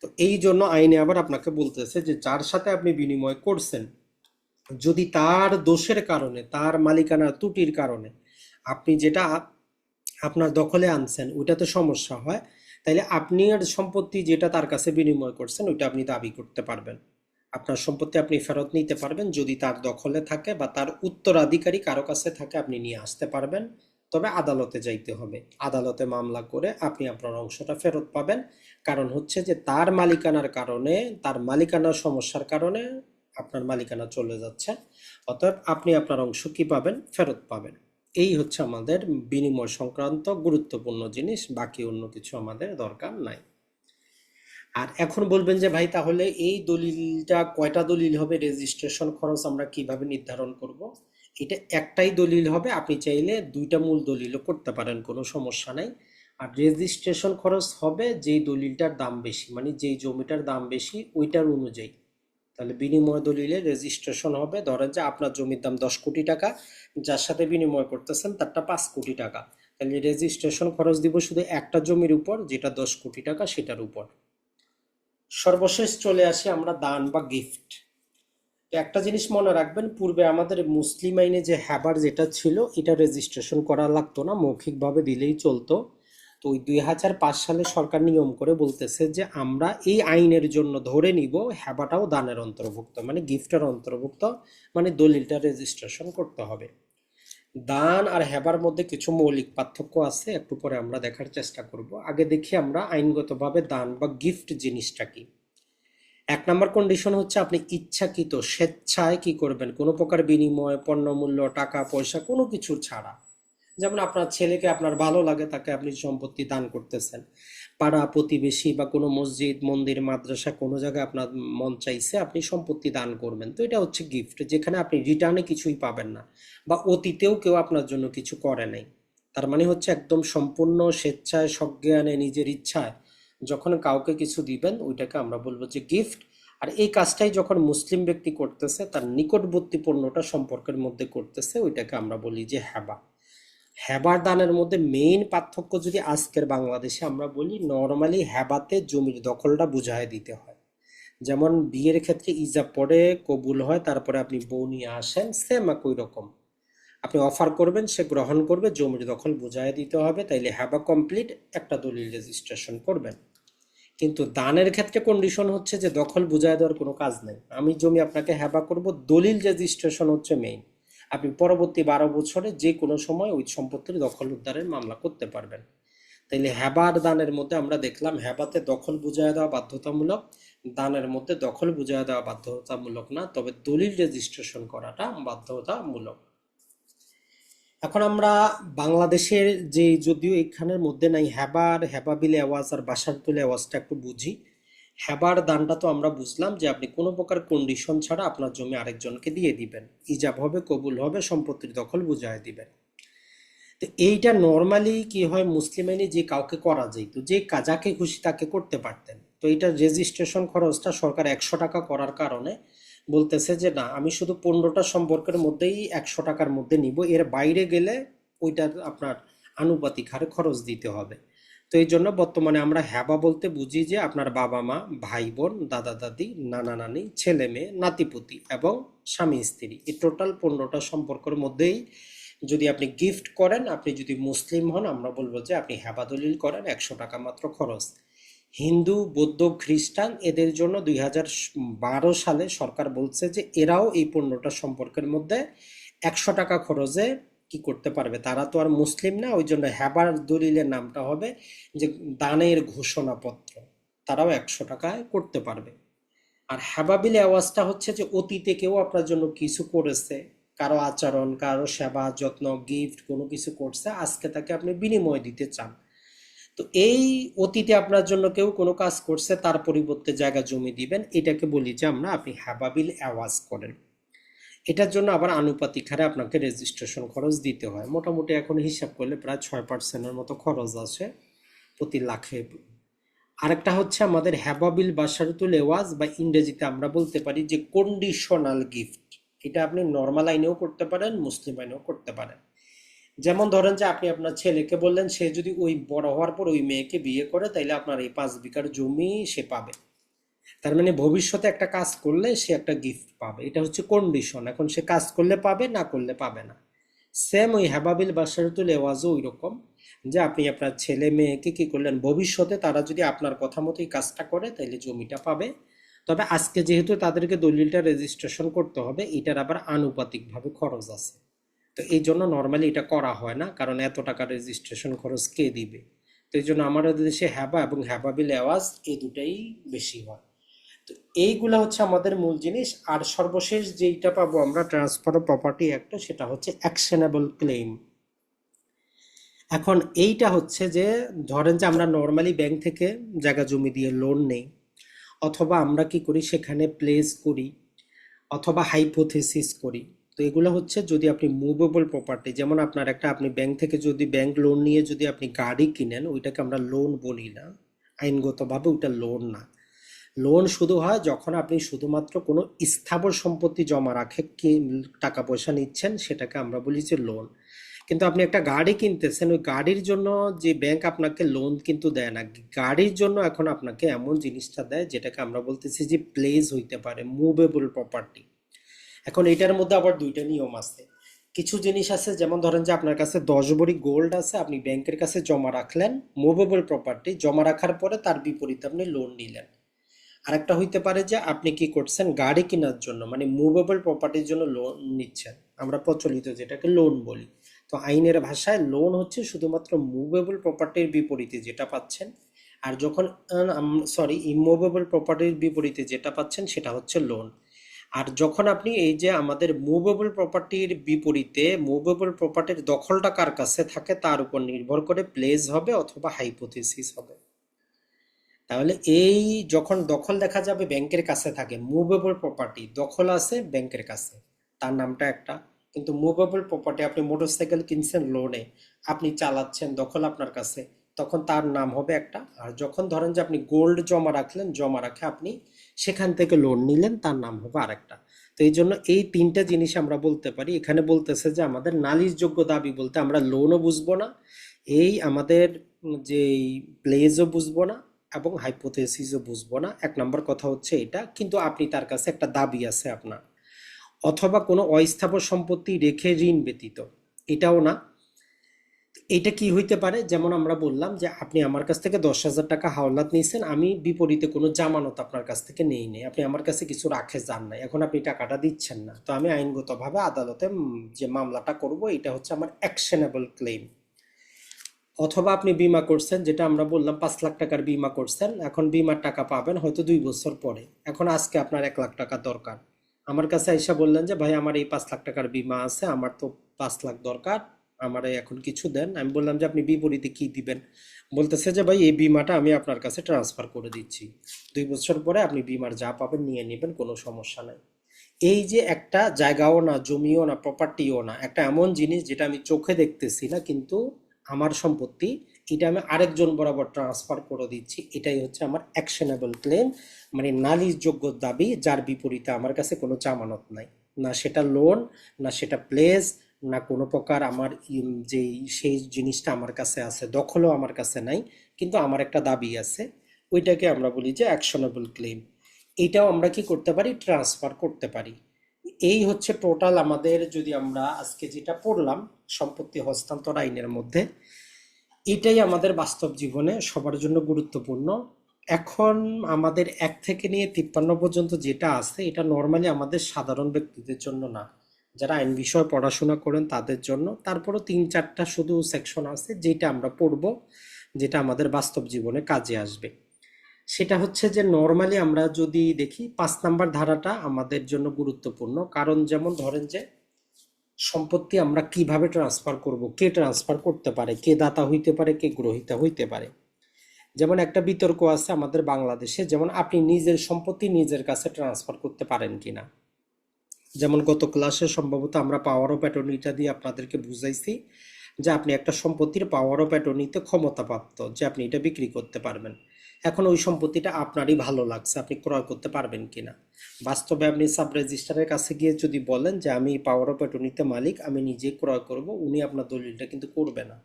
A: তো এই জন্য আইনে আবার আপনাকে বলতেছে যে যার সাথে আপনি বিনিময় করছেন, যদি তার দোষের কারণে, তার মালিকানার ত্রুটির কারণে আপনি যেটা আপনার দখলে আনছেন ওইটাতে সমস্যা হয়, তাইলে আপনার সম্পত্তি যেটা তার কাছে বিনিময় করছেন ওইটা আপনি দাবি করতে পারবেন। আপনার সম্পত্তি আপনি ফেরত নিতে পারবেন, যদি তার দখলে থাকে বা তার উত্তরাধিকারী কারো কাছে থাকে আপনি নিয়ে আসতে পারবেন। তবে আদালতে যাইতে হবে, আদালতে মামলা করে আপনি আপনার অংশটা ফেরত পাবেন। কারণ হচ্ছে যে তার মালিকানার কারণে, তার মালিকানার সমস্যার কারণে আপনার মালিকানা চলে যাচ্ছে, অতএব আপনি আপনার অংশ কি পাবেন? ফেরত পাবেন। এই হচ্ছে আমাদের বিনিময় সংক্রান্ত গুরুত্বপূর্ণ জিনিস, বাকি অন্য কিছু আমাদের দরকার নাই। আর এখন বলবেন যে ভাই তাহলে এই দলিলটা কয়টা দলিল হবে, রেজিস্ট্রেশন খরচ আমরা কিভাবে নির্ধারণ করব? এটা একটাই দলিল হবে, আপনি চাইলে দুইটা মূল দলিলও করতে পারেন, কোনো সমস্যা নাই। আর রেজিস্ট্রেশন খরচ হবে যেই দলিলটার দাম বেশি, মানে যেই জমিটার দাম বেশি ওইটার অনুযায়ী। তাহলে বিনিময় দলিলে রেজিস্ট্রেশন হবে, ধরেন যে আপনার জমির দাম 10 কোটি টাকা, যার সাথে বিনিময় করতেছেন তারটা 5 কোটি টাকা, তাহলে রেজিস্ট্রেশন খরচ দিব শুধু একটা জমির উপর যেটা 10 কোটি টাকা, সেটার উপর। সর্বশেষ চলে আসি আমরা দান বা গিফট। তো একটা জিনিস মনে রাখবেন, পূর্বে আমাদের মুসলিম আইনে যে হ্যাবার যেটা ছিল, এটা রেজিস্ট্রেশন করা লাগতো না, মৌখিকভাবে দিলেই চলতো। তো ওই 2005 সালে সরকার নিয়ম করে বলতেছে যে আমরা এই আইনের জন্য ধরে নিব হ্যাবাটাও দানের অন্তর্ভুক্ত, মানে গিফটের অন্তর্ভুক্ত, মানে দলিলটা রেজিস্ট্রেশন করতে হবে। দান আর হেবার মধ্যে কিছু মৌলিক পার্থক্য আছে, একটু পরে আমরা দেখার চেষ্টা করব। আগে দেখি আমরা আইনগতভাবে দান বা গিফট জিনিসটা কি। 1 নম্বর কন্ডিশন হচ্ছে আপনি ইচ্ছাকৃত স্বেচ্ছায় কি করবেন, কোনো প্রকার বিনিময়, পণ্যমূল্য, টাকা পয়সা কোনো কিছু ছাড়া। যেমন আপনার ছেলেকে আপনার ভালো লাগে, তাকে আপনি সম্পত্তি দান করতেছেন। পাড়া প্রতিবেশী বা কোনো মসজিদ, মন্দির, মাদ্রাসা, কোনো জায়গায় আপনার মন চাইছে আপনি সম্পত্তি দান করবেন, তো এটা হচ্ছে গিফট, যেখানে আপনি রিটার্নে কিছুই পাবেন না, বা অতীতেও কেউ আপনার জন্য কিছু করে নাই। তার মানে হচ্ছে একদম সম্পূর্ণ স্বেচ্ছায়, সজ্ঞানে, নিজের ইচ্ছায় যখন কাউকে কিছু দিবেন ওইটাকে আমরা বলবো যে গিফট। আর এই কাজটাই যখন মুসলিম ব্যক্তি করতেছে, তার নিকটবর্তী পণ্যটা সম্পর্কের মধ্যে করতেছে, ওইটাকে আমরা বলি যে হেবা। হেবার দানের মধ্যে মেইন পার্থক্য যদি আজকের বাংলাদেশে আমরা বলি, নর্মালি হেবাতে জমির দখলটা বুঝায় দিতে হয়। যেমন বিয়ের ক্ষেত্রে ইজাব পড়ে, কবুল হয়, তারপরে আপনি বউ নিয়ে আসেন, সেম একই রকম। আপনি অফার করবেন, সে গ্রহণ করবে, জমির দখল বুঝায় দিতে হবে, তাইলে হেবা কমপ্লিট, একটা দলিল রেজিস্ট্রেশন করবেন। কিন্তু দানের ক্ষেত্রে কন্ডিশন হচ্ছে যে দখল বুঝায় দেওয়ার কোনো কাজ নেই, আমি জমি আপনাকে হেবা করব, দলিল রেজিস্ট্রেশন হচ্ছে মেইন। আপনি পরবর্তী 12 বছরে যে কোনো সময় ওই সম্পত্তির দখল উদ্ধারের মামলা করতে পারবেন। তাইলে হেবার দানের মধ্যে আমরা দেখলাম, হেবাতে দখল বুঝায় দেওয়া বাধ্যতামূলক, দানের মধ্যে দখল বুঝায় দেওয়া বাধ্যতামূলক না, তবে দলিল রেজিস্ট্রেশন করাটা বাধ্যতামূলক। এখন আমরা বাংলাদেশের যে, যদিও এখানের মধ্যে নাই হেবার, হেবা বিল আওয়াজ আর বাসারতুল আওয়াজটা একটু বুঝি। হেবার দানটা তো আমরা বুঝলাম যে আপনি কোনো প্রকার কন্ডিশন ছাড়া আপনার জমি আরেকজনকে দিয়ে দিবেন, ইজাব হবে, কবুল হবে, সম্পত্তির দখল বুঝায় দিবেন। তো এইটা নর্মালি কি হয়, মুসলিম আইনে যে কাউকে করা যেত, যে যাকে খুশি তাকে করতে পারতেন। তো এইটা রেজিস্ট্রেশন খরচটা সরকার 100 টাকা করার কারণে বলতেছে যে না, আমি শুধু 15টা সম্পর্কের মধ্যেই 100 টাকার মধ্যে নিব, এর বাইরে গেলে ওইটার আপনার আনুপাতিক হারে খরচ দিতে হবে। তো তো এই জন্য বর্তমানে আমরা হ্যাবা বলতে বুঝি যে আপনার বাবা মা, ভাই বোন, দাদা দাদি, নানা নানি, ছেলে মেয়ে, নাতিপুতি এবং স্বামী স্ত্রী, এই টোটাল 15টা সম্পর্কের মধ্যেই যদি আপনি গিফট করেন, আপনি যদি মুসলিম হন, আমরা বলবো যে আপনি হ্যাবা দলিল করেন, 100 টাকা মাত্র খরচ। হিন্দু, বৌদ্ধ, খ্রিস্টান এদের জন্য 2012 সালে সরকার বলছে যে এরাও এই 15টা সম্পর্কের মধ্যে 100 টাকা খরচে কি করতে পারবে। তারা তো আর মুসলিম না, ওই জন্য হ্যাবার দলিলের নামটা হবে যে দানের ঘোষণাপত্র। তারাও 100 টাকায় করতে পারবে। আর হ্যাবাবিল আওয়াজটা হচ্ছে যে অতীতে কেউ আপনার জন্য কিছু করেছে, কারো আচরণ, কারো সেবা যত্ন, গিফট কোনো কিছু করছে, আজকে তাকে আপনি বিনিময় দিতে চান। তো এই অতীতে আপনার জন্য কেউ কোনো কাজ করছে, তার পরিবর্তে জায়গা জমি দিবেন, এটাকে বলি যে আমরা আপনি হ্যাবাবিল আওয়াজ করেন। এটার জন্য আবার আনুপাতিক হারে আপনাকে রেজিস্ট্রেশন খরচ দিতে হয়। মোটামুটি এখন হিসাব করলে প্রায় 6%-এর মতো খরচ আছে প্রতি লাখে। আরেকটা হচ্ছে আমাদের হ্যাবাবিল বাশারতুল এওয়াজ, বা ইংরেজিতে আমরা বলতে পারি যে কন্ডিশনাল গিফট। এটা আপনি নর্মাল আইনেও করতে পারেন, মুসলিম আইনেও করতে পারেন। যেমন ধরেন যে আপনি আপনার ছেলেকে বললেন সে যদি ওই বড় হওয়ার পর ওই মেয়েকে বিয়ে করে, তাইলে আপনার এই 5 বিঘার জমি সে পাবে। তার মানে ভবিষ্যতে একটা কাজ করলে সে একটা গিফট পাবে, এটা হচ্ছে কন্ডিশন। এখন সে কাজ করলে পাবে, না করলে পাবে না। সেম ওই হ্যাবাবিল বাশারতুল এওয়াজও ওই রকম, যে আপনি আপনার ছেলে মেয়েকে কি করলেন, ভবিষ্যতে তারা যদি আপনার কথা মতোই কাজটা করে তাইলে জমিটা পাবে। তবে আজকে যেহেতু তাদেরকে দলিলটা রেজিস্ট্রেশন করতে হবে, এটার আবার আনুপাতিকভাবে খরচ আছে। তো এই জন্য নর্মালি এটা করা হয় না, কারণ এত টাকা রেজিস্ট্রেশন খরচ কে দিবে। তো এই জন্য আমাদের দেশে হ্যাবা এবং হ্যাবাবিল আওয়াজ এই দুটাই বেশি হয়। তো এইগুলা হচ্ছে আমাদের মূল জিনিস। আর সর্বশেষ যেইটা পাবো আমরা ট্রান্সফার অফ প্রপার্টি একটা, সেটা হচ্ছে অ্যাকশনেবল ক্লেম। এখন এইটা হচ্ছে যে ধরেন যে আমরা নর্মালি ব্যাংক থেকে জায়গা জমি দিয়ে লোন নেই, অথবা আমরা কি করি সেখানে প্লেস করি, অথবা হাইপোথেসিস করি। তো এগুলো হচ্ছে যদি আপনি মুভেবল প্রপার্টি, যেমন আপনার একটা, আপনি ব্যাংক থেকে যদি ব্যাংক লোন নিয়ে যদি আপনি গাড়ি কিনেন, ওইটাকে আমরা লোন বলি না, আইনগতভাবে ওইটা লোন না। লোন শুধু হয় যখন আপনি শুধুমাত্র কোনো স্থাবর সম্পত্তি জমা রাখে কি টাকা পয়সা নিচ্ছেন, সেটাকে আমরা বলি যে লোন। কিন্তু আপনি একটা গাড়ি কিনতেছেন, ওই গাড়ির জন্য যে ব্যাংক আপনাকে লোন কিন্তু দেয় না। গাড়ির জন্য এখন আপনাকে এমন জিনিসটা দেয় যেটাকে আমরা বলতেছি যে প্লেস হইতে পারে, মুভেবল প্রপার্টি। এখন এটার মধ্যে আবার দুইটা নিয়ম আছে। কিছু জিনিস আছে, যেমন ধরেন যে আপনার কাছে 10 ভরি গোল্ড আছে, আপনি ব্যাংকের কাছে জমা রাখলেন, মুভেবল প্রপার্টি। জমা রাখার পরে তার বিপরীতে আপনি লোন নিলেন। আরেকটা হইতে পারে যে আপনি কি করছেন, গাড়ি কেনার জন্য মানে মুভেবল প্রপার্টির জন্য লোন নিচ্ছেন, আমরা প্রচলিত যেটাকে লোন বলি। তো আইনের ভাষায় লোন হচ্ছে শুধুমাত্র মুভেবল প্রপার্টির বিপরীতে যেটা পাচ্ছেন। আর যখন সরি, ইমুভেবল প্রপার্টির বিপরীতে যেটা পাচ্ছেন সেটা হচ্ছে লোন। আর যখন আপনি এই যে আমাদের মুভেবল প্রপার্টির বিপরীতে, মুভেবল প্রপার্টির দখলটা কার কাছে থাকে তার উপর নির্ভর করে প্লেস হবে অথবা হাইপোথিসিস হবে। তাহলে এই যখন দখল দেখা যাবে ব্যাংকের কাছে থাকে, মুভেবল প্রপার্টি দখল আছে ব্যাংকের কাছে, তার নামটা একটা। কিন্তু মুভেবল প্রপার্টি, আপনি মোটরসাইকেল কিনছেন লোনে, আপনি চালাচ্ছেন, দখল আপনার কাছে, তখন তার নাম হবে একটা। আর যখন ধরেন যে আপনি গোল্ড জমা রাখলেন, জমা রাখে আপনি সেখান থেকে লোন নিলেন, তার নাম হবে আরেকটা। তো এই জন্য এই তিনটা জিনিস আমরা বলতে পারি। এখানে বলতেছে যে আমাদের নালিশযোগ্য দাবি বলতে আমরা লোনও বুঝবো না, এই আমাদের যে প্লেজও বুঝবো না, এবং হাইপোথেসিসও বুঝবো না। 1 নম্বর কথা হচ্ছে এটা। কিন্তু আপনি তার কাছে একটা দাবি আছে আপনার, অথবা কোনো অস্থাবর সম্পত্তি রেখে ঋণ ব্যতীত, এটাও না। এটা কি হইতে পারে, যেমন আমরা বললাম যে আপনি আমার কাছ থেকে 10,000 টাকা হাওলাত নিয়েছেন, আমি বিপরীতে কোনো জামানত আপনার কাছ থেকে নেই নেই, আপনি আমার কাছে কিছু রাখে যান নাই, এখন আপনি টাকাটা দিচ্ছেন না, তো আমি আইনগতভাবে আদালতে যে মামলাটা করব, এটা হচ্ছে আমার অ্যাকশনেবল ক্লেম। অথবা আপনি বীমা করছেন, যেটা আমরা বললাম 5 লাখ টাকার বীমা করছেন, এখন বীমার টাকা পাবেন হয়তো 2 বছর পরে, এখন আজকে আপনার 1 লাখ টাকা দরকার, আমার কাছে আইসা বললেন যে ভাই আমার এই 5 লাখ টাকার বীমা আছে, আমার তো 5 লাখ দরকার, আমার এখন কিছু দেন। আমি বললাম যে আপনি বিপরীতে কি দিবেন, বলতেছে যে ভাই এই বীমাটা আমি আপনার কাছে ট্রান্সফার করে দিচ্ছি, 2 বছর পরে আপনি বীমার যা পাবেন নিয়ে নেবেন, কোনো সমস্যা নাই। এই যে একটা জায়গাও না, জমিও না, প্রপার্টিও না, একটা এমন জিনিস যেটা আমি চোখে দেখতেছি না কিন্তু আমার সম্পত্তি, এটা আমি আরেকজন বরাবর ট্রান্সফার করে দিচ্ছি, এটাই হচ্ছে আমার অ্যাকশনেবল ক্লেম, মানে নালিশযোগ্য দাবি, যার বিপরীতে আমার কাছে কোনো জামানত নাই, না সেটা লোন, না সেটা প্লেস, না কোনো প্রকার আমার যে সেই জিনিসটা আমার কাছে আছে, দখলও আমার কাছে নাই, কিন্তু আমার একটা দাবি আছে, ওইটাকে আমরা বলি যে অ্যাকশনেবল ক্লেম। এটাও আমরা কি করতে পারি, ট্রান্সফার করতে পারি। এই হচ্ছে টোটাল আমাদের, যদি আমরা আজকে যেটা পড়লাম সম্পত্তি হস্তান্তর আইনের মধ্যে, এটাই আমাদের বাস্তব জীবনে সবার জন্য গুরুত্বপূর্ণ। এখন আমাদের 1 থেকে নিয়ে 53 পর্যন্ত যেটা আছে, এটা নর্মালি আমাদের সাধারণ ব্যক্তিদের জন্য না, যারা আইন বিষয়ে পড়াশোনা করেন তাদের জন্য। তারপরও 3-4টা শুধু সেকশন আছে যেটা আমরা পড়ব, যেটা আমাদের বাস্তব জীবনে কাজে আসবে। সেটা হচ্ছে যে নর্মালি আমরা যদি দেখি 5 নাম্বার ধারাটা আমাদের জন্য গুরুত্বপূর্ণ, কারণ যেমন ধরেন যে সম্পত্তি আমরা কিভাবে ট্রান্সফার করব, কে ট্রান্সফার করতে পারে, কে দাতা হইতে পারে, কে গ্রহীতা হইতে পারে। যেমন একটা বিতর্ক আছে আমাদের বাংলাদেশে, যেমন আপনি নিজের সম্পত্তি নিজের কাছে ট্রান্সফার করতে পারেন কিনা। যেমন গত ক্লাসে সম্ভবত আমরা পাওয়ার অফ অ্যাটর্নিটা দিয়ে আপনাদেরকে বুঝাইছি যে আপনি একটা সম্পত্তির পাওয়ার অফ অ্যাটর্নিতে ক্ষমতাপ্রাপ্ত, যে আপনি এটা বিক্রি করতে পারবেন। এখন ওই সম্পত্তিটা আপনারই ভালো লাগছে, আপনি ক্রয় করতে পারবেন কিনা। বাস্তবে আপনি সাব রেজিস্ট্রারের কাছে গিয়ে যদি বলেন যে আমি পাওয়ার অফ অ্যাটর্নিতে মালিক, আমি নিজেই ক্রয় করব, উনি আপনার দলিলটা কিন্তু করবে না।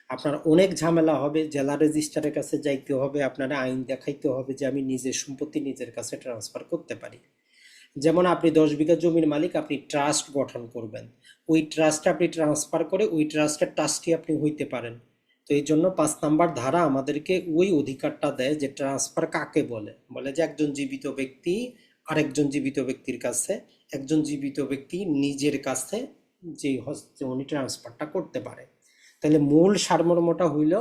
A: আপনার অনেক ঝামেলা হবে, জেলা রেজিস্ট্রারের কাছে যাইতে হবে, আপনার আইন দেখাইতে হবে যে আমি নিজের সম্পত্তি নিজের কাছে ট্রান্সফার করতে পারি। যেমন আপনি 10 বিঘা জমির মালিক, আপনি ট্রাস্ট গঠন করবেন, ওই ট্রাস্টে আপনি ট্রান্সফার করে ওই ট্রাস্টের ট্রাস্টি আপনি হইতে পারেন। তো এই জন্য 5 নাম্বার ধারা আমাদেরকে ওই অধিকারটা দেয় যে ট্রান্সফার কাকে বলে, বলে যে একজন জীবিত ব্যক্তি আরেকজন জীবিত ব্যক্তির কাছে, একজন জীবিত ব্যক্তি নিজের কাছে যে হচ্ছে উনি ট্রান্সফারটা করতে পারে। তাহলে মূল সারমর্মটা হইল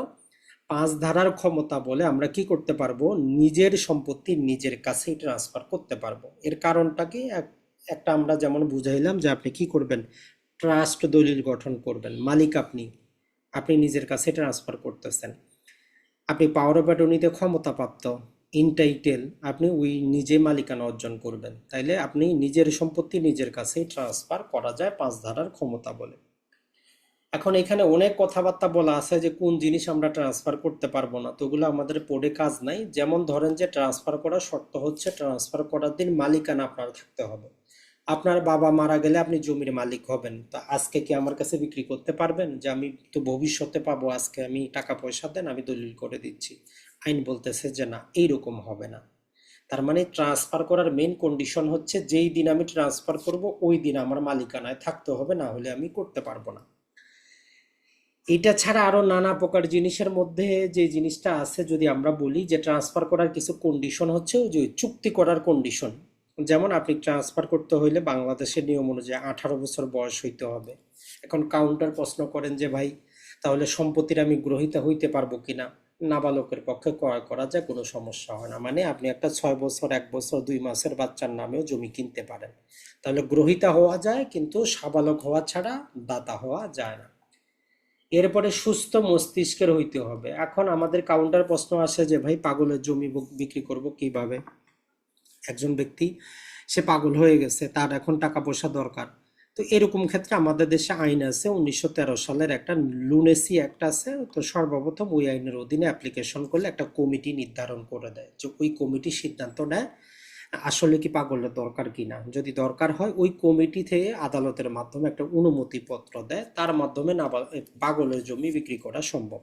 A: 5 ধারার ক্ষমতা বলে আমরা কি করতে পারবো, নিজের সম্পত্তি নিজের কাছেই ট্রান্সফার করতে পারবো। এর কারণটা কি, একটা আমরা যেমন বুঝাইলাম যে আপনি কি করবেন, ট্রাস্ট দলিল গঠন করবেন, মালিক আপনি, আপনি নিজের কাছে ট্রান্সফার করতেছেন। আপনি পাওয়ার অফ অ্যাটর্নিতে ক্ষমতাপ্রাপ্ত, ইনটাইটেল, আপনি ওই নিজে মালিকানা অর্জন করবেন। তাইলে আপনি নিজের সম্পত্তি নিজের কাছেই ট্রান্সফার করা যায় 5 ধারার ক্ষমতা বলে। এখন এখানে অনেক কথাবার্তা বলা আছে যে কোন জিনিস আমরা ট্রান্সফার করতে পারবো না, তো ওগুলো আমাদের পড়ে কাজ নাই। যেমন ধরেন যে ট্রান্সফার করার শর্ত হচ্ছে ট্রান্সফার করার দিন মালিকানা আপনার থাকতে হবে। আপনার বাবা মারা গেলে আপনি জমির মালিক হবেন, তা আজকে কি আমার কাছে বিক্রি করতে পারবেন যে আমি তো ভবিষ্যতে পাবো, আজকে আমি টাকা পয়সা দেন আমি দলিল করে দিচ্ছি। আইন বলতেছে যে না, এইরকম হবে না। তার মানে ট্রান্সফার করার মেইন কন্ডিশন হচ্ছে যেই দিন আমি ট্রান্সফার করব ওই দিন আমার মালিকানায় থাকতে হবে, না হলে আমি করতে পারবো না। এটা ছাড়া আরো নানা প্রকার জিনিসের মধ্যে যে জিনিসটা আছে, যদি আমরা বলি যে ট্রান্সফার করার কিছু কন্ডিশন হচ্ছে ওই যে চুক্তি করার কন্ডিশন। যেমন আপনি ট্রান্সফার করতে হইলে বাংলাদেশের নিয়ম অনুযায়ী 18 বছর বয়স হইতে হবে। এখন কাউন্টার প্রশ্ন করেন যে ভাই তাহলে সম্পত্তির আমি গ্রহীতা হইতে পারবো কিনা। নাবালকের পক্ষে ক্রয় করা যায়, কোনো সমস্যা হয় না। মানে আপনি একটা 6 বছর 1 বছর 2 মাসের বাচ্চার নামেও জমি কিনতে পারেন। তাহলে গ্রহীতা হওয়া যায়, কিন্তু সাবালক হওয়া ছাড়া দাতা হওয়া যায় না। এরপরে সুস্থ মস্তিষ্কের হইতে হবে। এখন আমাদের কাউন্টার প্রশ্ন আসে যে ভাই পাগলের জমি বিক্রি করব কিভাবে। একজন ব্যক্তি সে পাগল হয়ে গেছে, তার এখন টাকা পয়সা দরকার। তো এরকম ক্ষেত্রে আমাদের দেশে আইন আছে, 1913 সালের একটা লুনেসি অ্যাক্ট আছে। তো সর্বপ্রথম ওই আইনের অধীনে অ্যাপ্লিকেশন করলে একটা কমিটি নির্ধারণ করে দেয়, যে ওই কমিটি সিদ্ধান্ত নেয় আসলে কি পাগলের দরকার কিনা। যদি দরকার হয় ওই কমিটি থেকে আদালতের মাধ্যমে একটা অনুমতি পত্র দেয়, তার মাধ্যমে পাগলের জমি বিক্রি করা সম্ভব।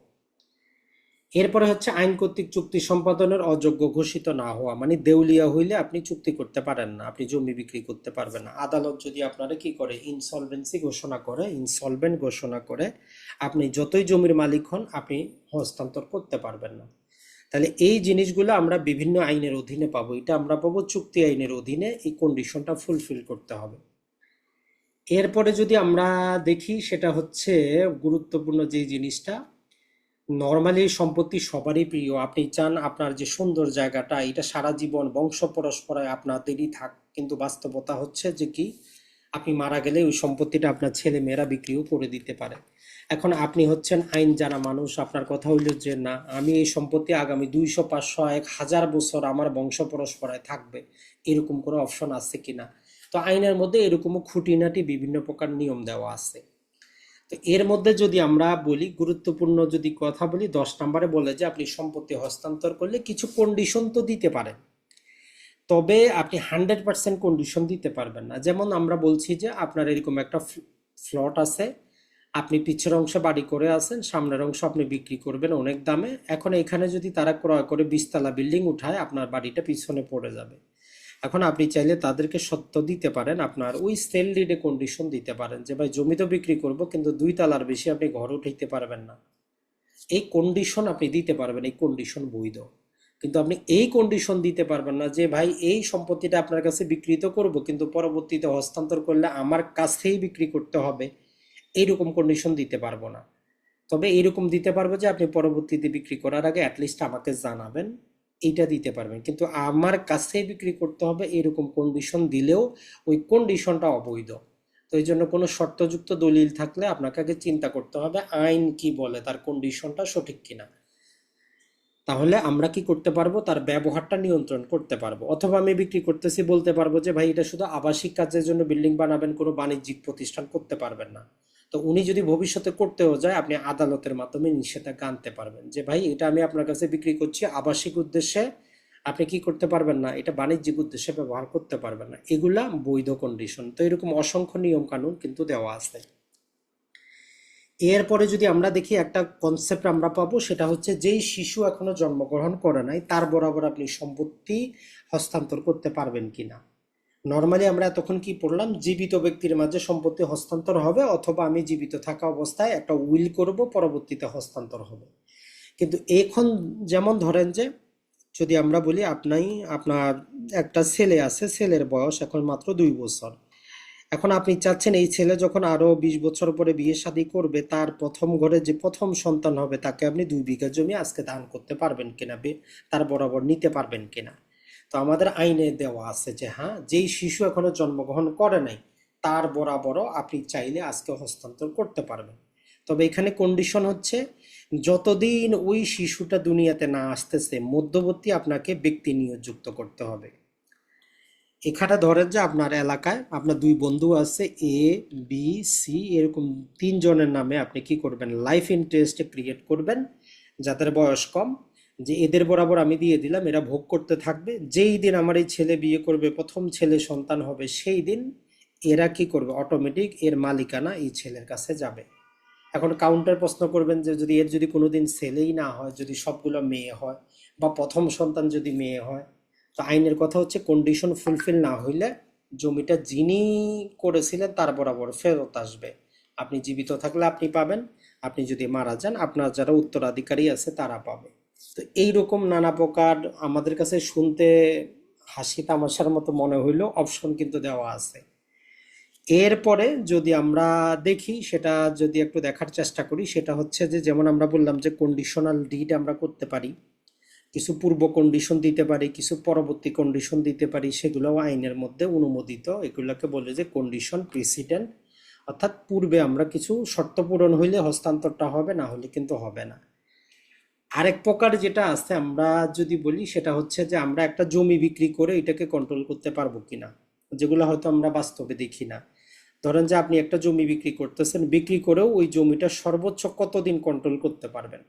A: এরপরে হচ্ছে আইন কর্তৃক চুক্তি সম্পাদনের অযোগ্য ঘোষিত না হওয়া, মানে দেউলিয়া হইলে আপনি চুক্তি করতে পারেন না, আপনি জমি বিক্রি করতে পারবেন না। আদালত যদি আপনারা কি করে, ইনসলভেন্সি ঘোষণা করে, ইনসলভেন্ট ঘোষণা করে, আপনি যতই জমির মালিক হন আপনি হস্তান্তর করতে পারবেন না। তাহলে এই জিনিসগুলো আমরা বিভিন্ন আইনের অধীনে পাবো, এটা আমরা পাবো চুক্তি আইনের অধীনে, এই কন্ডিশনটা ফুলফিল করতে হবে। এরপরে যদি আমরা দেখি, সেটা হচ্ছে গুরুত্বপূর্ণ যে জিনিসটা, নর্মালি সম্পত্তি সবারই প্রিয়। আপনি চান আপনার যে সুন্দর জায়গাটা এটা সারা জীবন বংশ পরস্পরায় আপনাদেরই থাক, কিন্তু বাস্তবতা হচ্ছে যে কি, আপনি মারা গেলে ওই সম্পত্তিটা আপনার ছেলে মেয়েরা বিক্রিও করে দিতে পারে। এখন আপনি হচ্ছেন আইন জানা মানুষ, আপনার কথা হইল যে না, আমি এই সম্পত্তি আগামী 200 500 1000 বছর আমার বংশ পরস্পরায় থাকবে, এরকম কোনো অপশন আছে কিনা। তো আইনের মধ্যে এরকমও খুঁটিনাটি বিভিন্ন প্রকার নিয়ম দেওয়া আছে। তো এর মধ্যে যদি আমরা বলি, গুরুত্বপূর্ণ যদি কথা বলি, 10 নম্বরে বলে যে আপনি সম্পত্তি হস্তান্তর করলে কিছু কন্ডিশন তো দিতে পারেন, তবে আপনি 100% কন্ডিশন দিতে পারবেন না। যেমন আমরা বলছি যে আপনার এরকম একটা ফ্লট আছে, আপনি পিছের অংশে বাড়ি করে আছেন, সামনের অংশ আপনি বিক্রি করবেন অনেক দামে। এখন এখানে যদি তারা ক্রয় করে 20 তলা বিল্ডিং উঠায়, আপনার বাড়িটা পিছনে পড়ে যাবে। এখন আপনি চাইলে তাদেরকে সত্ত্ব দিতে পারেন, আপনার ওই সেল ডিডে কন্ডিশন দিতে পারেন যে ভাই জমি তো বিক্রি করব, কিন্তু 2 তলার বেশি আপনি ঘর উঠাইতে পারবেন না। এই কন্ডিশন আপনি দিতে পারবেন, এই কন্ডিশন বৈধ। কিন্তু আপনি এই কন্ডিশন দিতে পারবেন না যে ভাই এই সম্পত্তিটা আপনার কাছে বিক্রিত করব, কিন্তু পরবর্তীতে হস্তান্তর করলে আমার কাছেই বিক্রি করতে হবে, এইরকম কন্ডিশন দিতে পারবো না। তবে এইরকম দিতে পারবো যে আপনি পরবর্তীতে বিক্রি করার আগে অ্যাটলিস্ট আমাকে জানাবেন, এইটা দিতে পারবেন। কিন্তু আমার কাছে বিক্রি করতে হবে এরকম কন্ডিশন দিলেও ওই কন্ডিশনটা অবৈধ। তো এই জন্য কোনো শর্তযুক্ত দলিল থাকলে আপনাকে আগে চিন্তা করতে হবে আইন কি বলে, তার কন্ডিশনটা সঠিক কিনা। তাহলে আমরা কি করতে পারবো, তার ব্যবহারটা নিয়ন্ত্রণ করতে পারবো। অথবা আমি বিক্রি করতেছি বলতে পারবো যে ভাই এটা শুধু আবাসিক কাজের জন্য বিল্ডিং বানাবেন, কোনো বাণিজ্যিক প্রতিষ্ঠান করতে পারবেন না। তো উনি যদি ভবিষ্যতে করতেও যায়, আপনি আদালতের মাধ্যমে নিষেধাজ্ঞা আনতে পারবেন যে ভাই এটা আমি আপনার কাছে বিক্রি করছি আবাসিক উদ্দেশ্যে, আপনি কি করতে পারবেন না, এটা বাণিজ্যিক উদ্দেশ্যে ব্যবহার করতে পারবেন না। এগুলা বৈধ কন্ডিশন। তো এরকম অসংখ্য নিয়ম কানুন কিন্তু দেওয়া আছে। এরপরে যদি আমরা দেখি একটা কনসেপ্ট আমরা পাবো, সেটা হচ্ছে যেই শিশু এখনো জন্মগ্রহণ করে নাই তার বরাবর আপনি সম্পত্তি হস্তান্তর করতে পারবেন কিনা। নর্মালি আমরা এতক্ষণ কি পড়লাম, জীবিত ব্যক্তির মাঝে সম্পত্তি হস্তান্তর হবে, অথবা আমি জীবিত থাকা অবস্থায় একটা উইল করব, পরবর্তীতে হস্তান্তর হবে। কিন্তু এখন যেমন ধরেন যে যদি আমরা বলি আপনার একটা ছেলে আছে, ছেলের বয়স এখন মাত্র 2 বছর। এখন আপনি চাচ্ছেন এই ছেলে যখন আরো 20 বছর পরে বিয়ে শাদী করবে, তার প্রথম ঘরে যে প্রথম সন্তান হবে তাকে আপনি 2 বিঘা জমি আজকে দান করতে পারবেন কিনা, তার বরাবর নিতে পারবেন কিনা। তো আমাদের আইনে দেওয়া আছে যে হ্যাঁ, যেই শিশু এখনো জন্মগ্রহণ করে নাই তার বরাবরও আপনি চাইলে আজকে হস্তান্তর করতে পারবেন। তবে এখানে কন্ডিশন হচ্ছে যতদিন ওই শিশুটা দুনিয়াতে না আসতেছে মধ্যবর্তী আপনাকে ব্যক্তি নিয়োগযুক্ত করতে হবে। এখানে ধরেন যে আপনার এলাকায় আপনার 2 বন্ধু আছে, এ বি সি, এরকম 3 জনের নামে আপনি কি করবেন, লাইফ ইন্টারেস্ট ক্রিয়েট করবেন যাদের বয়স কম, যে এদের বরাবর আমি দিয়ে দিলাম, এরা ভোগ করতে থাকবে। যেই দিন আমার এই ছেলে বিয়ে করবে, প্রথম ছেলে সন্তান হবে, সেই দিন এরা কি করবে, অটোমেটিক এর মালিকানা এই ছেলের কাছে যাবে। এখন কাউন্টার প্রশ্ন করবেন যে যদি এর যদি কোনোদিন ছেলেই না হয়, যদি সবগুলো মেয়ে হয়, বা প্রথম সন্তান যদি মেয়ে হয়, তো আইনের কথা হচ্ছে কন্ডিশন ফুলফিল না হইলে জমিটা যিনি করেছিলেন তার বরাবর ফেরত আসবে। আপনি জীবিত থাকলে আপনি পাবেন, আপনি যদি মারা যান আপনার যারা উত্তরাধিকারী আছে তারা পাবে। তো এইরকম নানা প্রকার আমাদের কাছে শুনতে হাসি তামাশার মতো মনে হইলেও অপশন কিন্তু দেওয়া আছে। এরপরে যদি আমরা দেখি, সেটা যদি একটু দেখার চেষ্টা করি, সেটা হচ্ছে যে যেমন আমরা বললাম যে কন্ডিশনাল ডিড আমরা করতে পারি, কিছু পূর্ব কন্ডিশন দিতে পারি, কিছু পরবর্তী কন্ডিশন দিতে পারি, সেগুলোও আইনের মধ্যে অনুমোদিত। এগুলোকে বলে যে কন্ডিশন প্রিসিডেন্ট, অর্থাৎ পূর্বে আমরা কিছু শর্ত পূরণ হইলে হস্তান্তরটা হবে, না হলে কিন্তু হবে না। আরেক প্রকার যেটা আছে আমরা যদি বলি, সেটা হচ্ছে যে আমরা একটা জমি বিক্রি করে এটাকে কন্ট্রোল করতে পারবো কিনা, যেগুলো হয়তো আমরা বাস্তবে দেখি না। ধরেন যে আপনি একটা জমি বিক্রি করতেছেন, বিক্রি করেও ওই জমিটা সর্বোচ্চ কতদিন কন্ট্রোল করতে পারবেন।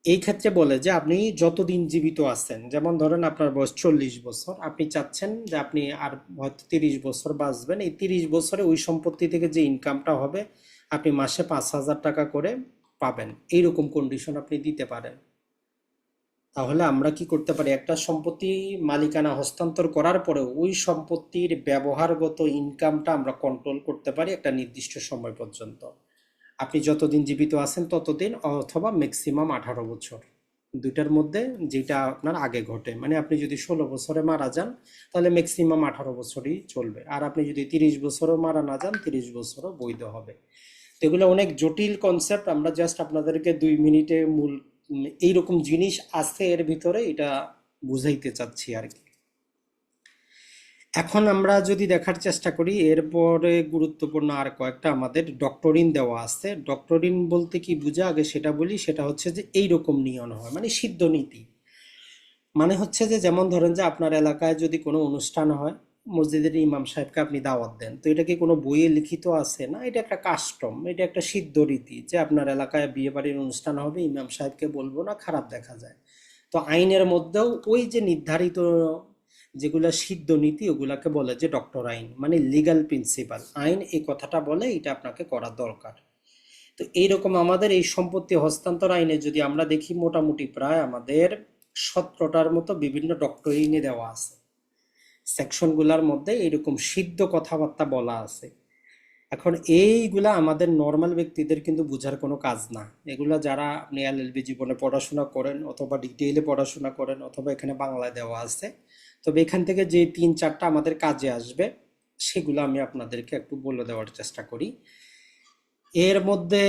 A: এই ক্ষেত্রে বলে যে আপনি যতদিন জীবিত আছেন, যেমন ধরেন আপনার বয়স 40 বছর, আপনি চাচ্ছেন যে আপনি আর হয়তো 30 বছর বাঁচবেন, এই 30 বছরে ওই সম্পত্তি থেকে যে ইনকামটা হবে আপনি মাসে 5,000 টাকা করে পাবেন, এইরকম কন্ডিশন আপনি দিতে পারেন। তাহলে আমরা কি করতে পারি, একটা সম্পত্তি মালিকানা হস্তান্তর করার পরেও ওই সম্পত্তির ব্যবহারগত ইনকামটা আমরা কন্ট্রোল করতে পারি একটা নির্দিষ্ট সময় পর্যন্ত। আপনি যতদিন জীবিত আছেন ততদিন, অথবা ম্যাক্সিমাম 18 বছর, দুইটার মধ্যে যেটা আপনার আগে ঘটে। মানে আপনি যদি 16 বছরে মারা যান তাহলে ম্যাক্সিমাম 18 বছরই চলবে, আর আপনি যদি 30 বছরও মারা না যান 30 বছরও বৈধ হবে। তো এগুলো অনেক জটিল কনসেপ্ট, আমরা জাস্ট আপনাদেরকে 2 মিনিটে মূল এইরকম জিনিস আছে এর ভিতরে এটা বুঝাইতে চাচ্ছি আর কি। এখন আমরা যদি দেখার চেষ্টা করি, এরপরে গুরুত্বপূর্ণ আর কয়েকটা আমাদের ডক্টরিন দেওয়া আছে। ডক্টরিন বলতে কি বোঝা আগে সেটা বলি, সেটা হচ্ছে যে এইরকম নিয়ম হয়, মানে সিদ্ধ নীতি। মানে হচ্ছে যে যেমন ধরেন যে আপনার এলাকায় যদি কোনো অনুষ্ঠান হয়, মসজিদের ইমাম সাহেবকে আপনি দাওয়াত দেন, তো এটা কি কোনো বইয়ে লিখিত আছে না, এটা একটা কাস্টম, এটা একটা সিদ্ধ রীতি যে আপনার এলাকায় বিয়ে বাড়ির অনুষ্ঠান হবে, ইমাম সাহেবকে বলবো না, খারাপ দেখা যায়। তো আইনের মধ্যেও ওই যে নির্ধারিত যেগুলা সিদ্ধ নীতি ওগুলাকে বলে যে ডক্টর আইন, মানে লিগ্যাল প্রিন্সিপাল। আইন এই কথাটা বলে এটা আপনাকে করা দরকার। তো এইরকম আমাদের এই সম্পত্তি হস্তান্তর আইনে যদি আমরা দেখি, মোটামুটি প্রায় আমাদের 17টার মতো বিভিন্ন ডক্টরিনে দেওয়া আছে। সেকশনগুলোর মধ্যে এরকম সিদ্ধ কথাবার্তা বলা আছে। এখন এইগুলা আমাদের নর্মাল ব্যক্তিদের কিন্তু বোঝার কোনো কাজ না। এগুলা যারা আপনি এলএলবি জীবনে পড়াশোনা করেন, অথবা ডিটেইলে পড়াশোনা করেন, অথবা এখানে বাংলায় দেওয়া আছে, তবে এখান থেকে যে 3-4টা আমাদের কাজে আসবে সেগুলো আমি আপনাদেরকে একটু বলে দেওয়ার চেষ্টা করি। এর মধ্যে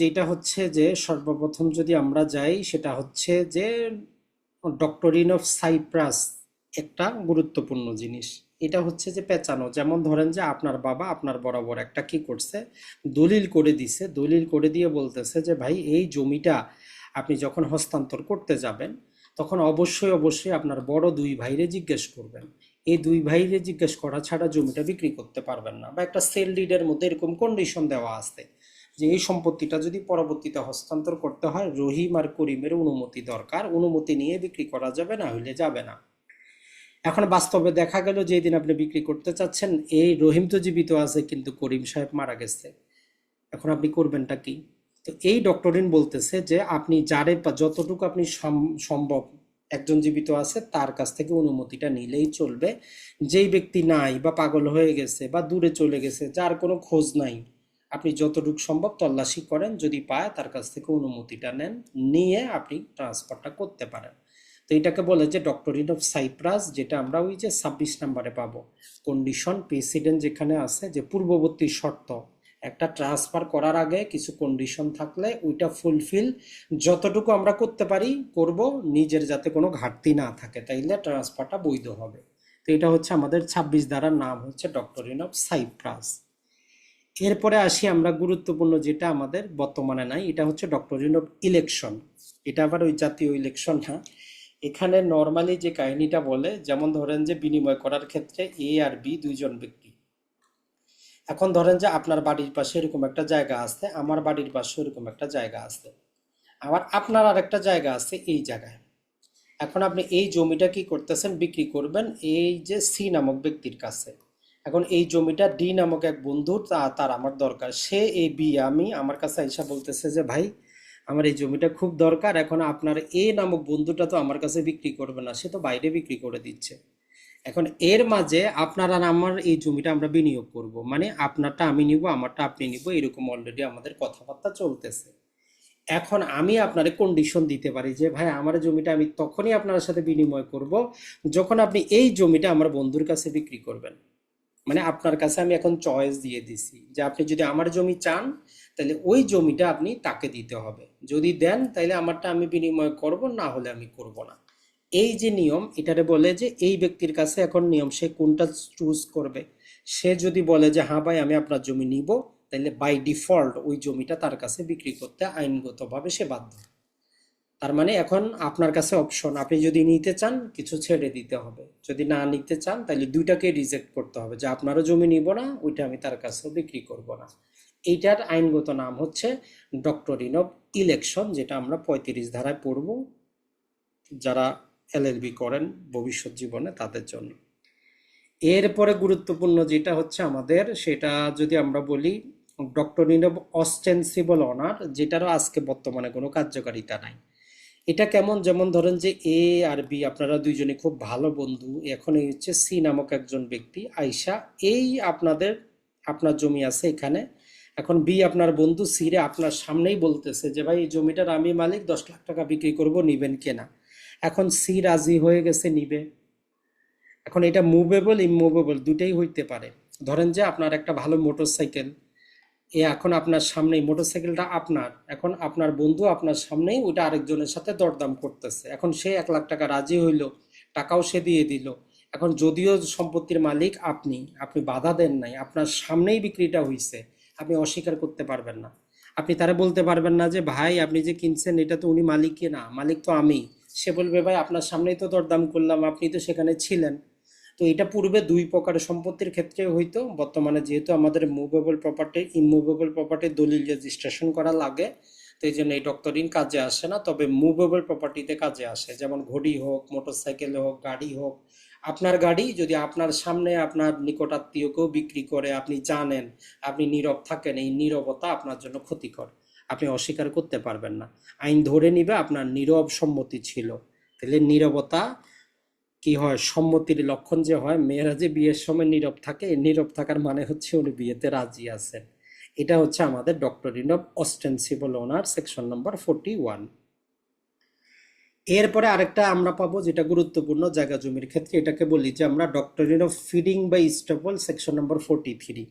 A: যেটা হচ্ছে যে সর্বপ্রথম যদি আমরা যাই, সেটা হচ্ছে যে ডক্টরিন অফ সাইপ্রাস একটা গুরুত্বপূর্ণ জিনিস। এটা হচ্ছে যে পেঁচানো, যেমন ধরেন যে আপনার বাবা আপনার বরাবর একটা কি করছে, দলিল করে দিছে। দলিল করে দিয়ে বলতেছে যে ভাই এই জমিটা আপনি যখন হস্তান্তর করতে যাবেন, তখন অবশ্যই অবশ্যই আপনার বড় দুই ভাইরে জিজ্ঞেস করবেন। এই দুই ভাইরে জিজ্ঞেস করা ছাড়া জমিটা বিক্রি করতে পারবেন না। বা একটা সেল ডিডের মধ্যে এরকম কন্ডিশন দেওয়া আছে যে এই সম্পত্তিটা যদি পরবর্তীতে হস্তান্তর করতে হয়, রহিম আর করিমের অনুমতি দরকার, অনুমতি নিয়ে বিক্রি করা যাবে, না হইলে যাবে না। এখন বাস্তবে দেখা গেল যে দিন আপনি বিক্রি করতে চাচ্ছেন, এই রহিম তো জীবিত আছে কিন্তু করিম সাহেব মারা গেছে। এখন আপনি করবেনটা কি? তো এই ডক্টরিন বলতেছে যে আপনি যারে যতটুকু আপনি সম্ভব, একজন জীবিত আছে তার কাছ থেকে অনুমতিটা নিলেই চলবে। যেই ব্যক্তি নাই বা পাগল হয়ে গেছে বা দূরে চলে গেছে, যার কোনো খোঁজ নাই, আপনি যতটুকু সম্ভব তল্লাশি করেন, যদি পায় তার কাছ থেকে অনুমতিটা নেন, নিয়ে আপনি ট্রান্সফারটা করতে পারেন। তো এটাকে বলে যে ডক্টরিন অফ সাইপ্রাস, যেটা আমরা ওই যে 26 নম্বরে পাবো। কন্ডিশন প্রেসিডেন্ট যেখানে আছে, যে পূর্ববর্তী শর্ত, একটা ট্রান্সফার করার আগে কিছু কন্ডিশন থাকলে ওইটা ফুলফিল যতটুকু আমরা করতে পারি করব, নিজের যাতে কোনো ঘাটতি না থাকে, তাইলে ট্রান্সফারটা বৈধ হবে। তো এটা হচ্ছে আমাদের 26 ধারার নাম হচ্ছে ডক্টরিন অফ সাইপ্রাস। এরপরে আসি আমরা গুরুত্বপূর্ণ যেটা আমাদের বর্তমানে নাই, এটা হচ্ছে ডক্টরিন অফ ইলেকশন। এটা আবার ওই জাতীয় ইলেকশন না। এখানে নর্মালি যে কাহিনীটা বলে, যেমন ধরেন যে বিনিময় করার ক্ষেত্রে এ আর বি দুইজন ব্যক্তি। এখন ধরেন যে আপনার বাড়ির পাশে এরকম একটা জায়গা আছে, আমার বাড়ির পাশে এরকম একটা জায়গা আছে, আবার আপনার আর একটা জায়গা আছে এই জায়গায়। এখন আপনি এই জমিটা কি করতেছেন, বিক্রি করবেন এই যে সি নামক ব্যক্তির কাছে। এখন এই জমিটা ডি নামক এক বন্ধুর, তার আমার দরকার। সে এই বি আমি আমার কাছে আইসা বলতেছে যে ভাই আমার এই জমিটা খুব দরকার। এখন আপনার এ নামক বন্ধুটা তো আমার কাছে বিক্রি করবে না, সে তো বাইরে বিক্রি করে দিচ্ছে। এখন এর মাঝে আপনার আর আমার এই জমিটা আমরা বিনিয়োগ করব, মানে আপনারটা আমি নিব, আমারটা আপনি নিব, এরকম অলরেডি আমাদের কথাবার্তা চলতেছে। এখন আমি আপনারে কন্ডিশন দিতে পারি যে ভাই আমার জমিটা আমি তখনই আপনার সাথে বিনিময় করব যখন আপনি এই জমিটা আমার বন্ধুর কাছে বিক্রি করবেন। মানে আপনার কাছে আমি এখন চয়েস দিয়ে দিছি যে আপনি যদি আমার জমি চান, তাহলে ওই জমিটা আপনি তাকে দিতে হবে। যদি দেন তাহলে আমারটা আমি বিনিময় করব, না হলে আমি করব না। এই যে নিয়ম, এটারে বলে যে এই ব্যক্তির কাছে এখন নিয়ম, সে কোনটা চুজ করবে। সে যদি বলে যে হ্যাঁ ভাই আমি আপনার জমি নিব, তাহলে বাই ডিফল্ট ওই জমিটা তার কাছে বিক্রি করতে আইনগতভাবে সে বাধ্য। তার মানে এখন আপনার কাছে অপশন, আপনি যদি নিতে চান কিছু ছেড়ে দিতে হবে, যদি না নিতে চান তাহলে দুইটাকে রিজেক্ট করতে হবে, যে আপনারও জমি নিব না, ওইটা আমি তার কাছেও বিক্রি করব না। এইটার আইনগত নাম হচ্ছে ডক্টরিন অফ ইলেকশন, যেটা আমরা 35 ধারায় পড়ব, যারা এলএলবি করেন ভবিষ্যৎ জীবনে তাদের জন্য। এরপরে গুরুত্বপূর্ণ যেটা হচ্ছে আমাদের, সেটা যদি আমরা বলি ডক্টরিন অফ অস্টেন্সিবল অনার, যেটারও আজকে বর্তমানে কোনো কার্যকারিতা নাই। এটা কেমন, যেমন ধরেন যে এ আর বি আপনারা দুইজনে খুব ভালো বন্ধু। এখন এই হচ্ছে সি নামক একজন ব্যক্তি আইসা এই আপনার জমি আছে এখানে। এখন বি আপনার বন্ধু সি রে আপনার সামনেই বলতেছে যে ভাই এই জমিটার আমি মালিক, 10 লাখ টাকা বিক্রি করব, নিবেন কেনা। এখন সি রাজি হয়ে গেছে, নিবে। এখন এটা মুভেবল ইমুভেবল দুটেই হইতে পারে। ধরেন যে আপনার একটা ভালো মোটরসাইকেল, এখন আপনার সামনেই মোটরসাইকেলটা আপনার, এখন আপনার বন্ধু আপনার সামনেই ওইটা আরেকজনের সাথে দরদাম করতেছে। এখন সে 1 লাখ টাকা রাজি হইল, টাকাও সে দিয়ে দিল। এখন যদিও সম্পত্তির মালিক আপনি, আপনি বাধা দেন নাই, আপনার সামনেই বিক্রিটা হইছে, আপনি অস্বীকার করতে পারবেন না। আপনি তারা বলতে পারবেন না যে ভাই আপনি যে কিনছেন এটা তো উনি মালিক না, মালিক তো আমি। সে বলবে ভাই আপনার সামনেই তো দরদাম করলাম, আপনি তো সেখানে ছিলেন। তো এটা পূর্বে দুই প্রকার সম্পত্তির ক্ষেত্রে হইতো, বর্তমানে যেহেতু আমাদের মুভেবল প্রপার্টি ইমুভেবল প্রপার্টির দলিল রেজিস্ট্রেশন করা লাগে, তো এই জন্য এই ডক্টরিন কাজে আসে না। তবে মুভেবল প্রপার্টিতে কাজে আসে, যেমন ঘড়ি হোক, মোটরসাইকেল হোক, গাড়ি হোক। আপনার গাড়ি যদি আপনার সামনে আপনার নিকটাত্মীয়কেও বিক্রি করে, আপনি জানেন, আপনি নীরব থাকেন, এই নীরবতা আপনার জন্য ক্ষতিকর। আপনি অস্বীকার করতে পারবেন না। আইন ধরে নিবে আপনার নীরব সম্মতি ছিল। তাহলে নীরবতা কি হয়, সম্মতির লক্ষণ যে হয়, মেয়েরা যে বিয়ের সময় নীরব থাকে, এই নীরব থাকার মানে হচ্ছে উনি বিয়েতে রাজি আছেন। এটা হচ্ছে আমাদের doctrine of ostensible owner section number 41। এরপরে আরেকটা আমরা পাবো যেটা গুরুত্বপূর্ণ জায়গা জমির ক্ষেত্রে, এটাকে বলি যে আমরা doctrine of feeding by estoppel section number 43।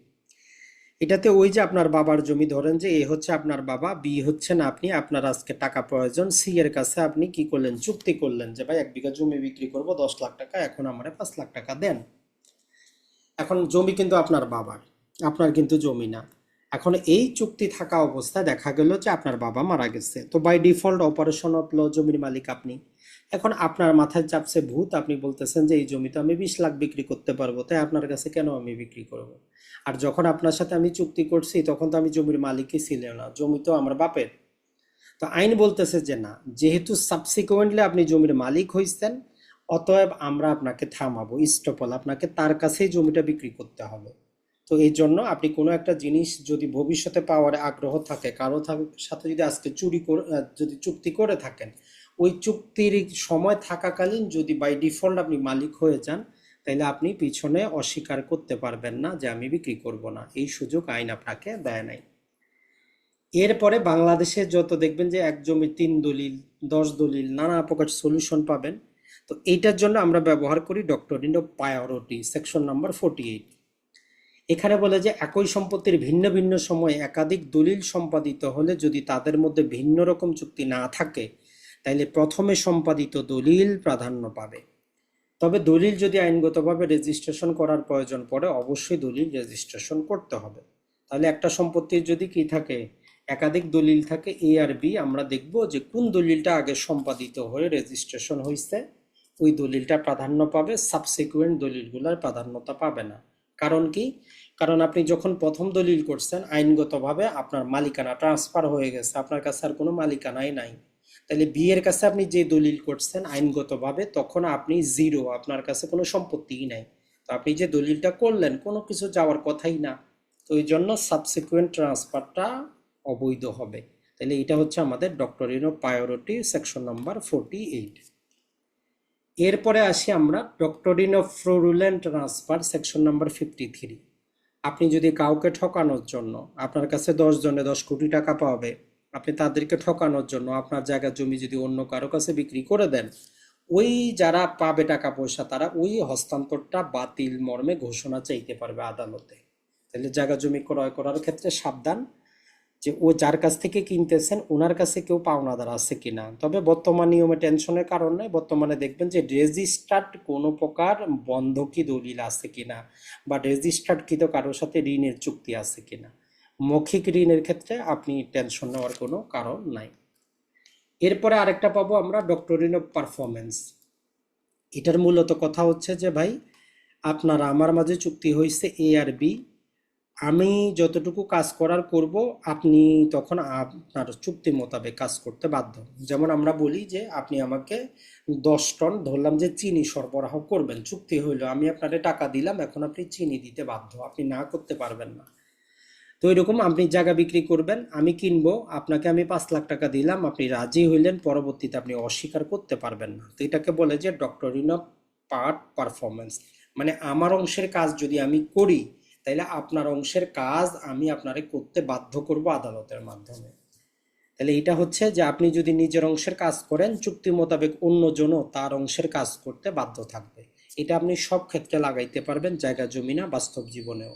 A: এটাতে ওই যে আপনার বাবার জমি, ধরেন যে এ হচ্ছে আপনার বাবা, বি হচ্ছে না আপনি, আপনার আজকে টাকা প্রয়োজন, সি এর কাছে আপনি কি করলেন, চুক্তি করলেন যে ভাই 1 বিঘা জমি বিক্রি করব 10 লাখ টাকা, এখন আমারে 5 লাখ টাকা দেন। এখন জমি কিন্তু আপনার বাবার, আপনার কিন্তু জমি না। এখন এই চুক্তি থাকা অবস্থায় দেখা গেল যে আপনার বাবা মারা গেছে, তো by default operation of law জমির মালিক আপনি। এখন আপনার মাথায় চাপছে ভূত, আপনি বলতেছেন যে এই জমি তো আমি 20 লাখ বিক্রি করতে পারবো, তাই আপনার কাছে কেন আমি বিক্রি করব। আর যখন আপনার সাথে আমি চুক্তি করছি তখন তো আমি জমির মালিকই ছিল না, জমি তো আমার বাপের। তো আইন বলতেছে যে না, যেহেতু সাবসিকুয়েন্টলি আপনি জমির মালিক হইছেন, অতএব আমরা আপনাকে থামাবো, স্টপল, আপনাকে তার কাছেই জমিটা বিক্রি করতে হবে। তো এই জন্য আপনি কোনো একটা জিনিস যদি ভবিষ্যতে পাওয়ার আগ্রহ থাকে, কারো সাথে যদি আজকে যদি চুক্তি করে থাকেন, ওই চুক্তির সময় থাকাকালীন যদি বাই ডিফল্ট আপনি মালিক হয়ে যান, তাহলে আপনি পিছনে অস্বীকার করতে পারবেন না যে আমি বিক্রি করব না, এই সুযোগ আইন আপনাকে দেয় নাই। এরপরে বাংলাদেশে যত দেখবেন যে এক জমি 3 দলিল, 10 দলিল, নানা প্রকার সলিউশন পাবেন। তো এইটার জন্য আমরা ব্যবহার করি ডক্টরিন অফ প্রায়োরিটি সেকশন নাম্বার 48। এখানে বলে যে একই সম্পত্তির ভিন্ন ভিন্ন সময়ে একাধিক দলিল সম্পাদিত হলে যদি তাদের মধ্যে ভিন্ন রকম চুক্তি না থাকে, তাইলে প্রথমে সম্পাদিত দলিল প্রাধান্য পাবে। তবে দলিল যদি আইনগতভাবে রেজিস্ট্রেশন করার প্রয়োজন পড়ে, অবশ্যই দলিল রেজিস্ট্রেশন করতে হবে। তাহলে একটা সম্পত্তির যদি কি থাকে, একাধিক দলিল থাকে এ আর বি, আমরা দেখব যে কোন দলিলটা আগে সম্পাদিত হয়ে রেজিস্ট্রেশন হয়েছে ওই দলিলটা প্রাধান্য পাবে, সাবসিকুয়েন্ট দলিলগুলোর প্রাধান্যতা পাবে না। কারণ কি, কারণ আপনি যখন প্রথম দলিল করছেন আইনগতভাবে আপনার মালিকানা ট্রান্সফার হয়ে গেছে, আপনার কাছে আর কোনো মালিকানাই নাই। তাহলে বি এর কাছে আপনি যে দলিল করছেন আইনগতভাবে, তখন আপনি জিরো, আপনার কাছে কোনো সম্পত্তিই নাই। তো আপনি যে দলিলটা করলেন কোনো কিছু যাওয়ার কথাই না, তো এই জন্য সাবসিকুয়েন্ট ট্রান্সফারটা অবৈধ হবে। তাহলে এটা হচ্ছে আমাদের doctrine of priority section number 48। এরপরে আসি আমরা doctrine of fraudulent transfer section number 53। আপনি যদি কাউকে ঠকানোর জন্য, আপনার কাছে 10 জনে 10 কোটি টাকা পাবে, আপনি তাদেরকে ঠকানোর জন্য আপনার জায়গা জমি যদি অন্য কারো কাছে বিক্রি করে দেন, ওই যারা পাবে টাকা পয়সা তারা ওই হস্তান্তরটা বাতিল মর্মে ঘোষণা চাইতে পারবে আদালতে। তাহলে জায়গা জমি ক্রয় করার ক্ষেত্রে সাবধান যে ও যার কাছ থেকে কিনতেছেন ওনার কাছে কেউ পাওনাদার আছে কিনা। তবে বর্তমান নিয়মে টেনশনের কারণ নেই, বর্তমানে দেখবেন যে রেজিস্টার্ড কোনো প্রকার বন্ধকি দলিল আছে কিনা, বা রেজিস্টার্ড কৃত কারোর সাথে ঋণের চুক্তি আছে কিনা। মৌখিক ঋণের ক্ষেত্রে আপনি টেনশন নেওয়ার কোনো কারণ নাই। এরপরে আরেকটা পাবো আমরা ডক্টরিন অফ পারফরমেন্স। এটার মূলত কথা হচ্ছে যে ভাই, আপনার আমার মাঝে চুক্তি হয়েছে এ আর বি, আমি যতটুকু কাজ করার করব, আপনি তখন আপনার চুক্তি মোতাবেক কাজ করতে বাধ্য। যেমন আমরা বলি যে আপনি আমাকে 10 টন ধরলাম যে চিনি সরবরাহ করবেন, চুক্তি হইলো, আমি আপনাকে টাকা দিলাম, এখন আপনি চিনি দিতে বাধ্য, আপনি না করতে পারবেন না। তো এরকম আপনি জায়গা বিক্রি করবেন, আমি কিনবো, আপনাকে আমি 5 লাখ টাকা দিলাম, আপনি রাজি হইলেন, পরবর্তীতে আপনি অস্বীকার করতে পারবেন না। তো এটাকে বলে যে ডক্টরিন অফ পার্ট পারফরমেন্স, মানে আমার অংশের কাজ যদি আমি করি, তাইলে আপনার অংশের কাজ আমি আপনারে করতে বাধ্য করব আদালতের মাধ্যমে। তাহলে এটা হচ্ছে যে আপনি যদি নিজের অংশের কাজ করেন, চুক্তি মোতাবেক অন্যজনও তার অংশের কাজ করতে বাধ্য থাকবে। এটা আপনি সব ক্ষেত্রে লাগাইতে পারবেন, জায়গা জমি না, বাস্তব জীবনেও।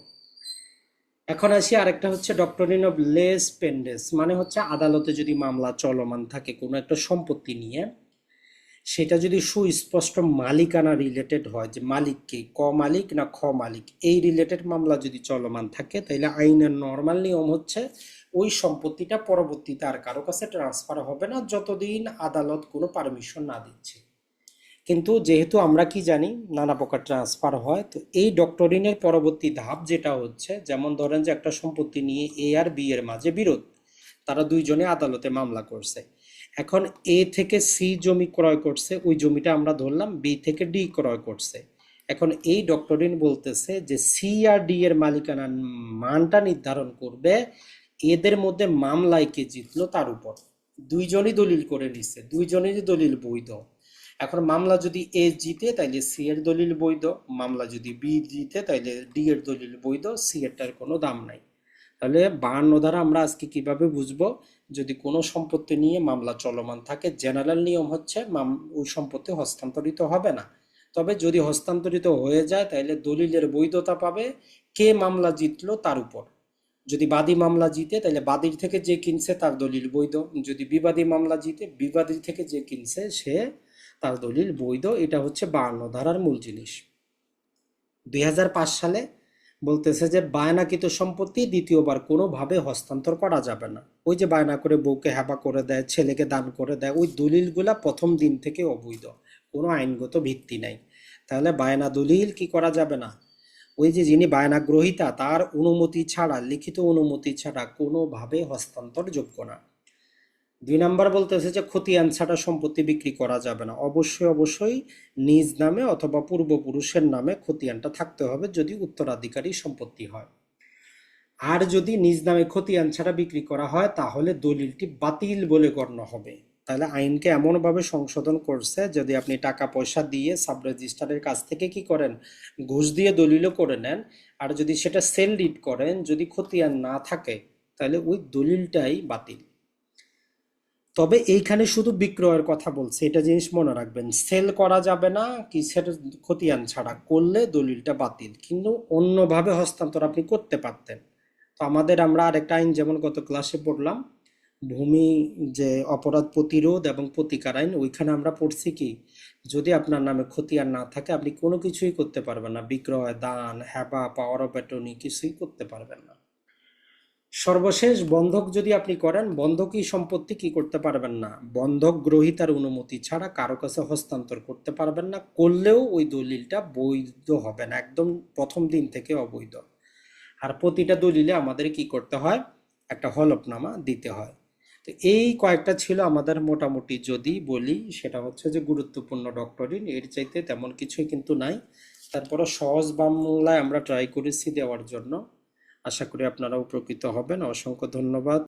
A: এখন আসি আরেকটা হচ্ছে ডক্টরিন অফ লেস পেন্ডেন্স, মানে হচ্ছে আদালতে যদি মামলা চলমান থাকে কোনো একটা সম্পত্তি নিয়ে, সেটা যদি সুস্পষ্ট মালিকানা রিলেটেড হয়, যে মালিক কে, ক মালিক না খ মালিক, এই রিলেটেড মামলা যদি চলমান থাকে, তাহলে আইনের নর্মাল নিয়ম হচ্ছে ওই সম্পত্তিটা পরবর্তীতে আর কারো কাছে ট্রান্সফার হবে না যতদিন আদালত কোনো পারমিশন না দিচ্ছে। কিন্তু যেহেতু আমরা কি জানি নানা প্রকার ট্রান্সফার হয়, তো এই ডক্টরিনের পরবর্তী ধাপ যেটা হচ্ছে, যেমন ধরেন যে একটা সম্পত্তি নিয়ে এ আর বি এর মাঝে বিরোধ, তারা দুইজনে আদালতে মামলা করছে। এখন এ থেকে সি জমি ক্রয় করছে, ওই জমিটা আমরা ধরলাম বি থেকে ডি ক্রয় করছে। এখন এই ডক্টরিন বলতেছে যে সি আর ডি এর মালিকানার মানটা নির্ধারণ করবে এদের মধ্যে মামলায় কে জিতলো তার উপর। দুইজনই দলিল করে নিছে, দুইজনেরই দলিল বৈধ। এখন মামলা যদি এ জিতে তাইলে সি এর দলিল বৈধ, মামলা যদি বি জিতে তাইলে ডি এর দলিল বৈধ, সি এরটার কোনো দাম নাই। তাহলে 52 ধারা আমরা আজকে কিভাবে বুঝবো? যদি কোনো সম্পত্তি নিয়ে মামলা চলমান থাকে, জেনারেল নিয়ম হচ্ছে ওই সম্পত্তি হস্তান্তরিত হবে না। তবে যদি হস্তান্তরিত হয়ে যায় তাহলে দলিলের বৈধতা পাবে কে মামলা জিতলো তার উপর। যদি বাদী মামলা জিতে তাহলে বাদীর থেকে যে কিনছে তার দলিল বৈধ, যদি বিবাদী মামলা জিতে বিবাদীর থেকে যে কিনছে সে তার দলিল বৈধ। এটা হচ্ছে 52 ধারার মূল জিনিস। 2005 সালে বলতেছে যে বায়নাকৃত সম্পত্তি দ্বিতীয়বার কোনোভাবে হস্তান্তর করা যাবে না। ওই যে বায়না করে বউকে হেবা করে দেয়, ছেলেকে দান করে দেয়, ওই দলিলগুলা প্রথম দিন থেকে অবৈধ, কোনো আইনগত ভিত্তি নাই। তাহলে বায়না দলিল কি করা যাবে না? ওই যে যিনি বায়না গ্রহীতা তার অনুমতি ছাড়া, লিখিত অনুমতি ছাড়া কোনোভাবে হস্তান্তরযোগ্য না। 2 নাম্বার বলতেছে যে খতিয়ান ছাড়া সম্পত্তি বিক্রি করা যাবে না। অবশ্যই অবশ্যই নিজ নামে অথবা পূর্বপুরুষের নামে খতিয়ানটা থাকতে হবে যদি উত্তরাধিকারী সম্পত্তি হয়। আর যদি নিজ নামে খতিয়ান ছাড়া বিক্রি করা হয় তাহলে দলিলটি বাতিল বলে গণ্য হবে। তাহলে আইনকে এমনভাবে সংশোধন করছে, যদি আপনি টাকা পয়সা দিয়ে সাব রেজিস্ট্রারের কাছ থেকে কি করেন, ঘুষ দিয়ে দলিলও করে নেন, আর যদি সেটা সেল ডিড করেন, যদি খতিয়ান না থাকে তাহলে ওই দলিলটাই বাতিল। তবে এইখানে শুধু বিক্রয়ের কথা বলছে, এটা জিনিস মনে রাখবেন। সেল করা যাবে না কিসের, খতিয়ান ছাড়া করলে দলিলটা বাতিল, কিন্তু অন্যভাবে হস্তান্তর আপনি করতে পারতেন। তো আমরা আরেকটা আইন যেমন গত ক্লাসে পড়লাম, ভূমি যে অপরাধ প্রতিরোধ এবং প্রতিকার আইন, ওইখানে আমরা পড়ছি কি, যদি আপনার নামে খতিয়ান না থাকে আপনি কোনো কিছুই করতে পারবেন না, বিক্রয়, দান, হেবা, পাওয়ার অফ অ্যাটর্নি কিছুই করতে পারবেন না। সর্বশেষ বন্ধক যদি আপনি করেন, বন্ধকি সম্পত্তি কি করতে পারবেন না, বন্ধক গ্রহীতার অনুমতি ছাড়া কারো কাছে হস্তান্তর করতে পারবেন না, করলেও ওই দলিলটা বৈধ হবে না, একদম প্রথম দিন থেকে অবৈধ। আর প্রতিটা দলিলে আমাদের কি করতে হয়, একটা হলফনামা দিতে হয়। তো এই কয়েকটা ছিল আমাদের মোটামুটি, যদি বলি সেটা হচ্ছে যে গুরুত্বপূর্ণ ডক্টরিন, এর চাইতে তেমন কিছুই কিন্তু নাই। তারপরে সহজ বাংলায় আমরা ট্রাই করেছি দেওয়ার জন্য। আশা করি আপনারা উপকৃত হবেন। অসংখ্য ধন্যবাদ।